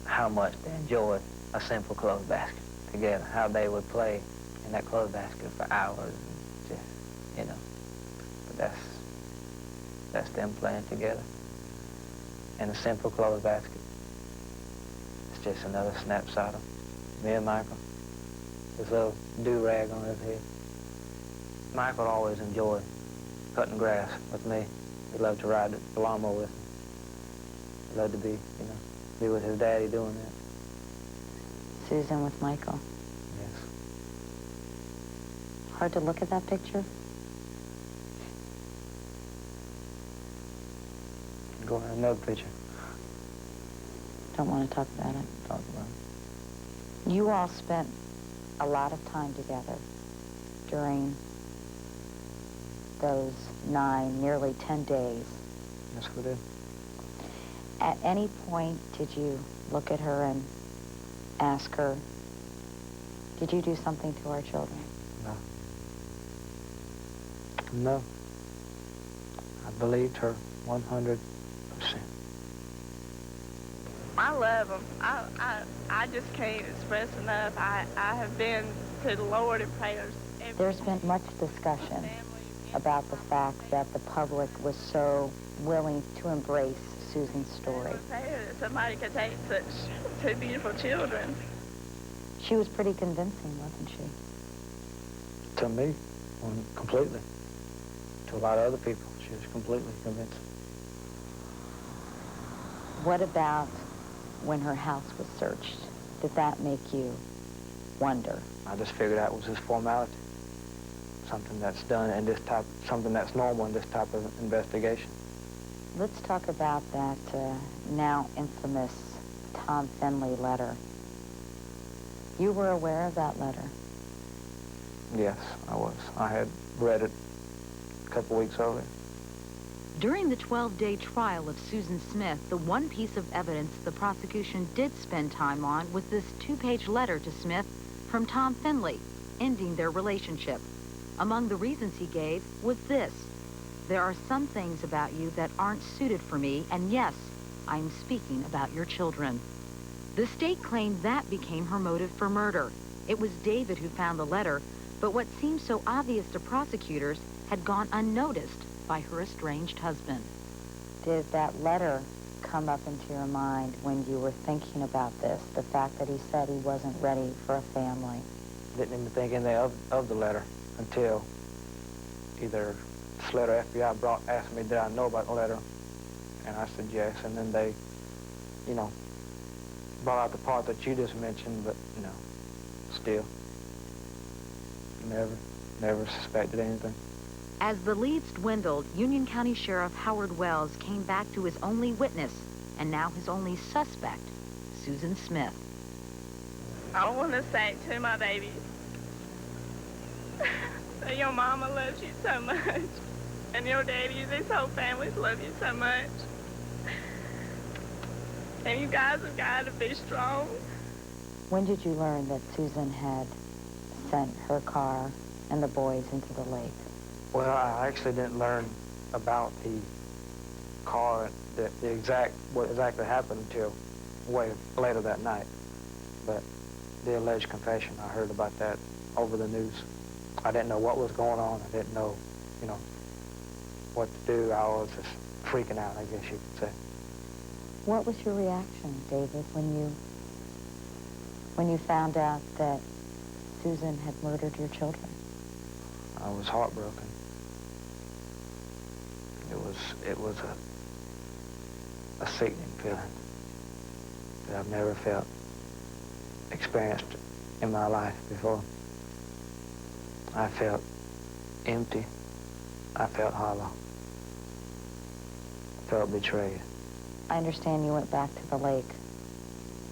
Speaker 5: how much they enjoy a simple clothes basket together, how they would play in that clothes basket for hours. Just, But that's them playing together in a simple clothes basket. It's just another snapshot of me and Michael. This little do-rag on his head. Michael always enjoyed cutting grass with me. He loved to ride the lawnmower with me. He loved to be with his daddy doing that.
Speaker 10: Susan with Michael.
Speaker 5: Yes.
Speaker 10: Hard to look at that picture?
Speaker 5: Go ahead, another picture.
Speaker 10: Don't want to talk about it.
Speaker 5: Talk about it.
Speaker 10: You all spent a lot of time together during those 9, nearly 10 days.
Speaker 5: Yes, we did.
Speaker 10: At any point, did you look at her and ask her, did you do something to our children?
Speaker 5: No. No. I believed her 100%.
Speaker 1: I love him. I just can't express enough. I have been to the Lord in prayers.
Speaker 10: There's been much discussion about the fact that the public was so willing to embrace Susan's story.
Speaker 1: Somebody could take such two beautiful children.
Speaker 10: She was pretty convincing, wasn't she?
Speaker 5: To me, completely. To a lot of other people, she was completely convincing.
Speaker 10: What about when her house was searched? Did that make you wonder?
Speaker 5: I just figured out it was just formality. Something that's done in this type, something that's normal in this type of investigation.
Speaker 2: Let's talk about that now infamous Tom Finley letter. You were aware of that letter?
Speaker 5: Yes, I was. I had read it a couple weeks earlier.
Speaker 7: During the 12-day trial of Susan Smith, the one piece of evidence the prosecution did spend time on was this 2-page letter to Smith from Tom Finley, ending their relationship. Among the reasons he gave was this: there are some things about you that aren't suited for me, and yes, I'm speaking about your children. The state claimed that became her motive for murder. It was David who found the letter, but what seemed so obvious to prosecutors had gone unnoticed by her estranged husband.
Speaker 2: Did that letter come up into your mind when you were thinking about this, the fact that he said he wasn't ready for a family?
Speaker 5: Didn't even think anything of the letter until either Slater or FBI asked me, did I know about the letter? And I said yes, and then they, you know, brought out the part that you just mentioned, but, you know, still, never suspected anything.
Speaker 7: As the leads dwindled, Union County Sheriff Howard Wells came back to his only witness, and now his only suspect, Susan Smith.
Speaker 1: I want to say to my baby that your mama loves you so much, and your daddy and this whole family love you so much. And you guys have got to be strong.
Speaker 2: When did you learn that Susan had sent her car and the boys into the lake?
Speaker 5: Well, I actually didn't learn about the car, what exactly happened until way later that night. But the alleged confession, I heard about that over the news. I didn't know what was going on. I didn't know, you know, what to do. I was just freaking out, I guess you could say.
Speaker 2: What was your reaction, David, when you found out that Susan had murdered your children?
Speaker 5: I was heartbroken. It was a sickening feeling that I've never experienced in my life before. I felt empty. I felt hollow. I felt betrayed.
Speaker 2: I understand you went back to the lake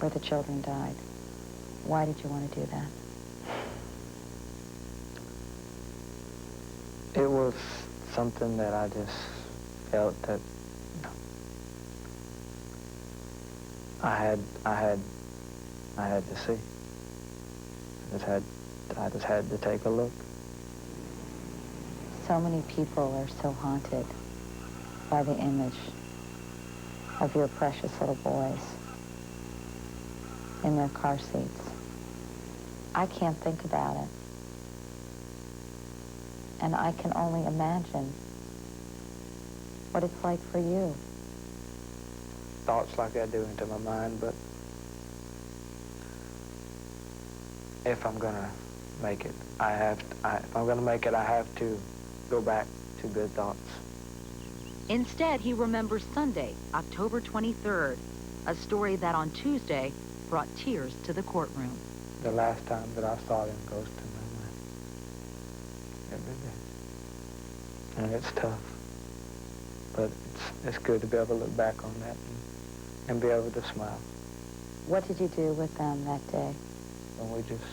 Speaker 2: where the children died. Why did you want to do that?
Speaker 5: It was something that I just felt that I had to see. I just had to take a look.
Speaker 2: So many people are so haunted by the image of your precious little boys in their car seats. I can't think about it. And I can only imagine what it's like for you.
Speaker 5: Thoughts like that do into my mind, but if I'm gonna make it, if I'm gonna make it, I have to go back to good thoughts.
Speaker 7: Instead, he remembers Sunday, October 23rd, a story that on Tuesday brought tears to the courtroom.
Speaker 5: The last time that I saw them goes to my mind. Every day. And it's tough. But it's good to be able to look back on that and be able to smile.
Speaker 2: What did you do with them that day?
Speaker 5: And we just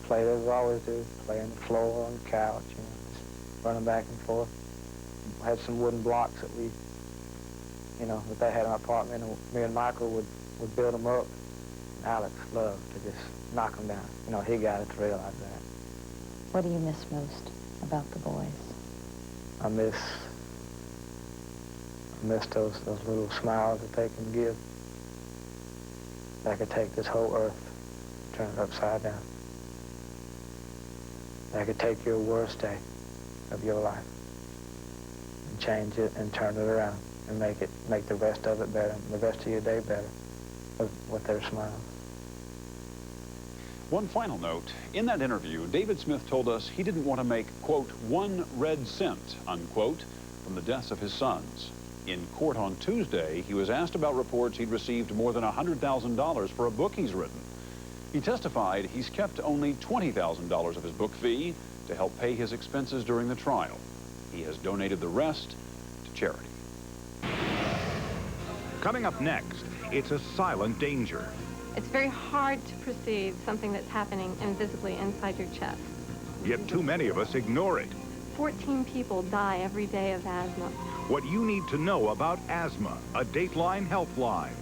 Speaker 5: played as we always do, play on the floor, on the couch, you know, just running back and forth. Had some wooden blocks that we, you know, that they had in our apartment, and me and Michael would build them up. Alex loved to just knock them down. You know, he got it to realize that.
Speaker 2: What do you miss most about the boys?
Speaker 5: I miss those little smiles that they can give. They could take this whole earth, turn it upside down. They could take your worst day of your life and change it and turn it around and make the rest of it better, and the rest of your day better with their smiles.
Speaker 3: One final note, in that interview, David Smith told us he didn't want to make, quote, one red cent, unquote, from the deaths of his sons. In court on Tuesday, he was asked about reports he'd received more than $100,000 for a book he's written. He testified he's kept only $20,000 of his book fee to help pay his expenses during the trial. He has donated the rest to charity.
Speaker 6: Coming up next, it's a silent danger.
Speaker 9: It's very hard to perceive something that's happening invisibly inside your chest.
Speaker 6: Yet too many of us ignore it.
Speaker 9: 14 people die every day of asthma.
Speaker 6: What you need to know about asthma, a Dateline Health Line.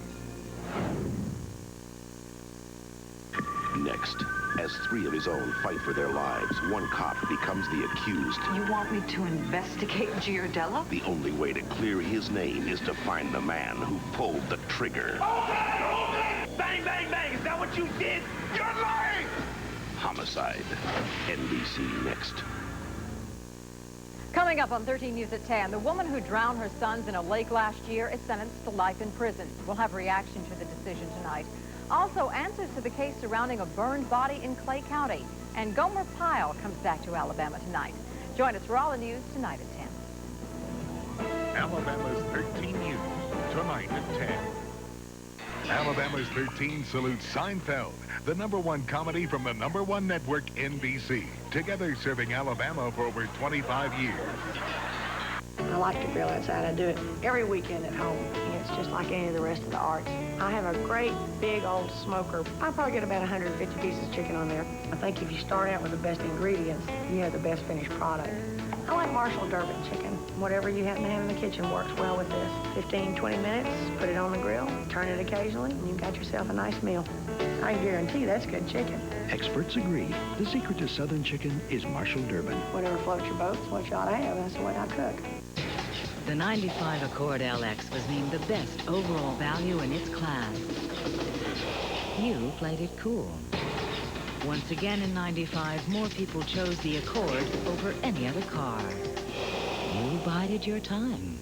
Speaker 11: Next, as three of his own fight for their lives, one cop becomes the accused.
Speaker 7: You want me to investigate Giardello?
Speaker 11: The only way to clear his name is to find the man who pulled the trigger.
Speaker 21: Bang, bang, bang! Is that what you did? You're lying!
Speaker 11: Homicide. NBC next.
Speaker 12: Coming up on 13 News at 10, the woman who drowned her sons in a lake last year is sentenced to life in prison. We'll have reaction to the decision tonight. Also, answers to the case surrounding a burned body in Clay County. And Gomer Pyle comes back to Alabama tonight. Join us for all the news tonight at 10.
Speaker 6: Alabama's 13 News, tonight at 10. Alabama's 13 salutes Seinfeld, the #1 comedy from the #1 network, NBC. Together serving Alabama for over 25 years.
Speaker 13: I like to grill outside. I do it every weekend at home. It's just like any of the rest of the arts. I have a great big old smoker. I probably get about 150 pieces of chicken on there. I think if you start out with the best ingredients, you have the best finished product. I like Marshall Durbin chicken. Whatever you happen to have in the kitchen works well with this. 15, 20 minutes, put it on the grill, turn it occasionally, and you've got yourself a nice meal. I guarantee that's good chicken.
Speaker 26: Experts agree. The secret to Southern chicken is Marshall Durbin.
Speaker 13: Whatever floats your boat is what you ought to have. That's the way I cook.
Speaker 14: The 95 Accord LX was named the best overall value in its class. You played it cool. Once again in 95, more people chose the Accord over any other car. You bided your time.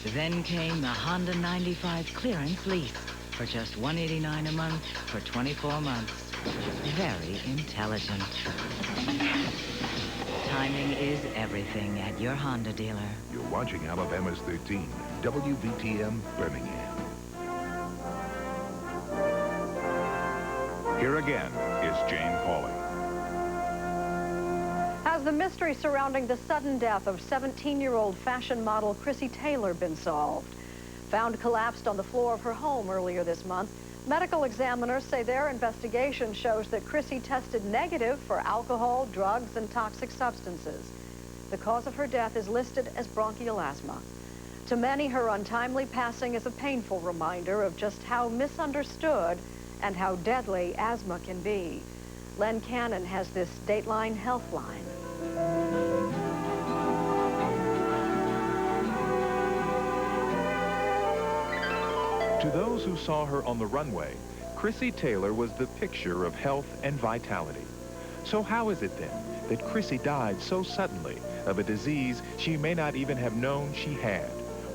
Speaker 14: Then came the Honda 95 clearance lease for just $189 a month for 24 months. Very intelligent. Timing is everything at your Honda dealer.
Speaker 6: You're watching Alabama's 13, WBTM Birmingham. Here again is Jane Pauley.
Speaker 12: Has the mystery surrounding the sudden death of 17-year-old fashion model Chrissy Taylor been solved? Found collapsed on the floor of her home earlier this month, medical examiners say their investigation shows that Chrissy tested negative for alcohol, drugs, and toxic substances. The cause of her death is listed as bronchial asthma. To many, her untimely passing is a painful reminder of just how misunderstood and how deadly asthma can be. Len Cannon has this Dateline Health Line.
Speaker 15: To those who saw her on the runway, Chrissy Taylor was the picture of health and vitality. So how is it then that Chrissy died so suddenly of a disease she may not even have known she had?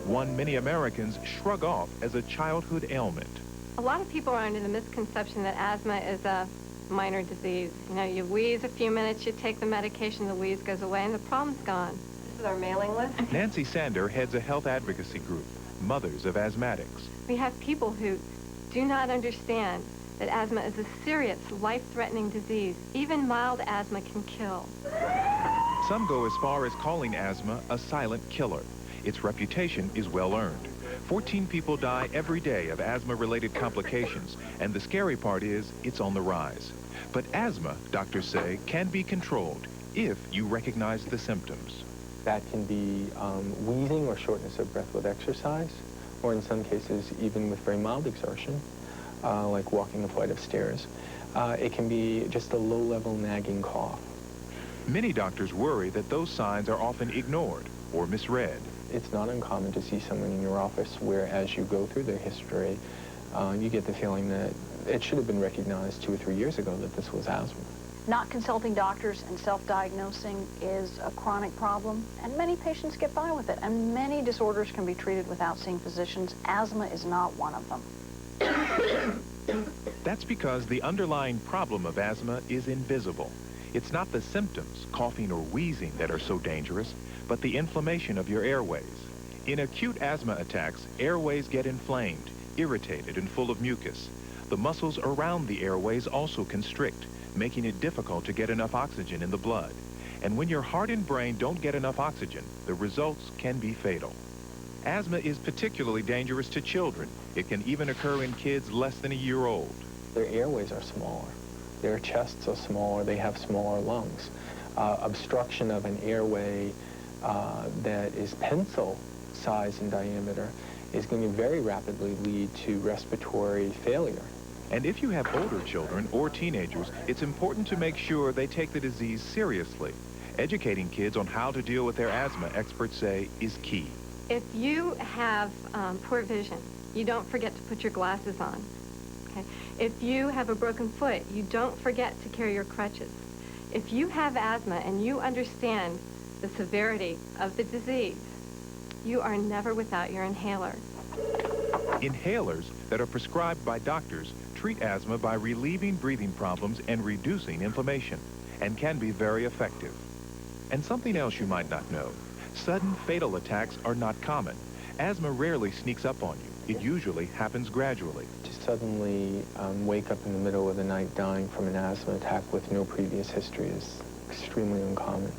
Speaker 15: One many Americans shrug off as a childhood ailment.
Speaker 9: A lot of people are under the misconception that asthma is a minor disease. You know, you wheeze a few minutes, you take the medication, the wheeze goes away, and the problem's gone. This is our mailing list.
Speaker 15: Nancy Sander heads a health advocacy group, Mothers of Asthmatics.
Speaker 9: We have people who do not understand that asthma is a serious, life-threatening disease. Even mild asthma can kill.
Speaker 15: Some go as far as calling asthma a silent killer. Its reputation is well earned. 14 people die every day of asthma-related complications, and the scary part is it's on the rise. But asthma, doctors say, can be controlled if you recognize the symptoms.
Speaker 4: That can be wheezing or shortness of breath with exercise, or in some cases even with very mild exertion, like walking a flight of stairs. It can be just a low-level nagging cough.
Speaker 15: Many doctors worry that those signs are often ignored or misread.
Speaker 4: It's not uncommon to see someone in your office where, as you go through their history, you get the feeling that it should have been recognized 2 or 3 years ago that this was asthma.
Speaker 16: Not consulting doctors and self-diagnosing is a chronic problem, and many patients get by with it, and many disorders can be treated without seeing physicians. Asthma is not one of them.
Speaker 15: That's because the underlying problem of asthma is invisible. It's not the symptoms, coughing or wheezing, that are so dangerous, but the inflammation of your airways. In acute asthma attacks, airways get inflamed, irritated, and full of mucus. The muscles around the airways also constrict, making it difficult to get enough oxygen in the blood. And when your heart and brain don't get enough oxygen, the results can be fatal. Asthma is particularly dangerous to children. It can even occur in kids less than a year old.
Speaker 4: Their airways are smaller. Their chests are smaller. They have smaller lungs. Obstruction of an airway that is pencil size in diameter is going to very rapidly lead to respiratory failure.
Speaker 15: And if you have older children or teenagers, it's important to make sure they take the disease seriously. Educating kids on how to deal with their asthma, experts say, is key.
Speaker 9: If you have poor vision, you don't forget to put your glasses on. Okay? If you have a broken foot, you don't forget to carry your crutches. If you have asthma and you understand the severity of the disease, you are never without your inhaler.
Speaker 15: Inhalers that are prescribed by doctors treat asthma by relieving breathing problems and reducing inflammation, and can be very effective. And something else you might not know. Sudden fatal attacks are not common. Asthma rarely sneaks up on you. It usually happens gradually.
Speaker 4: To suddenly wake up in the middle of the night dying from an asthma attack with no previous history is extremely uncommon.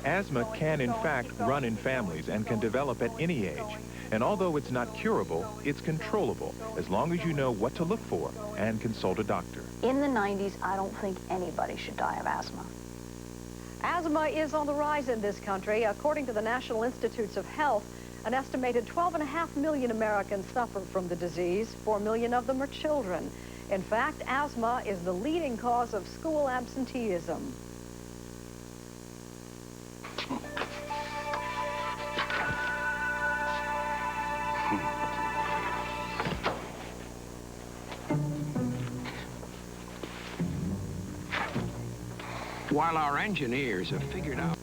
Speaker 15: Asthma can, in fact, run in families and can develop at any age. And although it's not curable, it's controllable, as long as you know what to look for and consult a doctor.
Speaker 16: In the 90s, I don't think anybody should die of asthma.
Speaker 12: Asthma is on the rise in this country. According to the National Institutes of Health, an estimated 12.5 million Americans suffer from the disease. 4 million of them are children. In fact, asthma is the leading cause of school absenteeism.
Speaker 8: While our engineers have figured out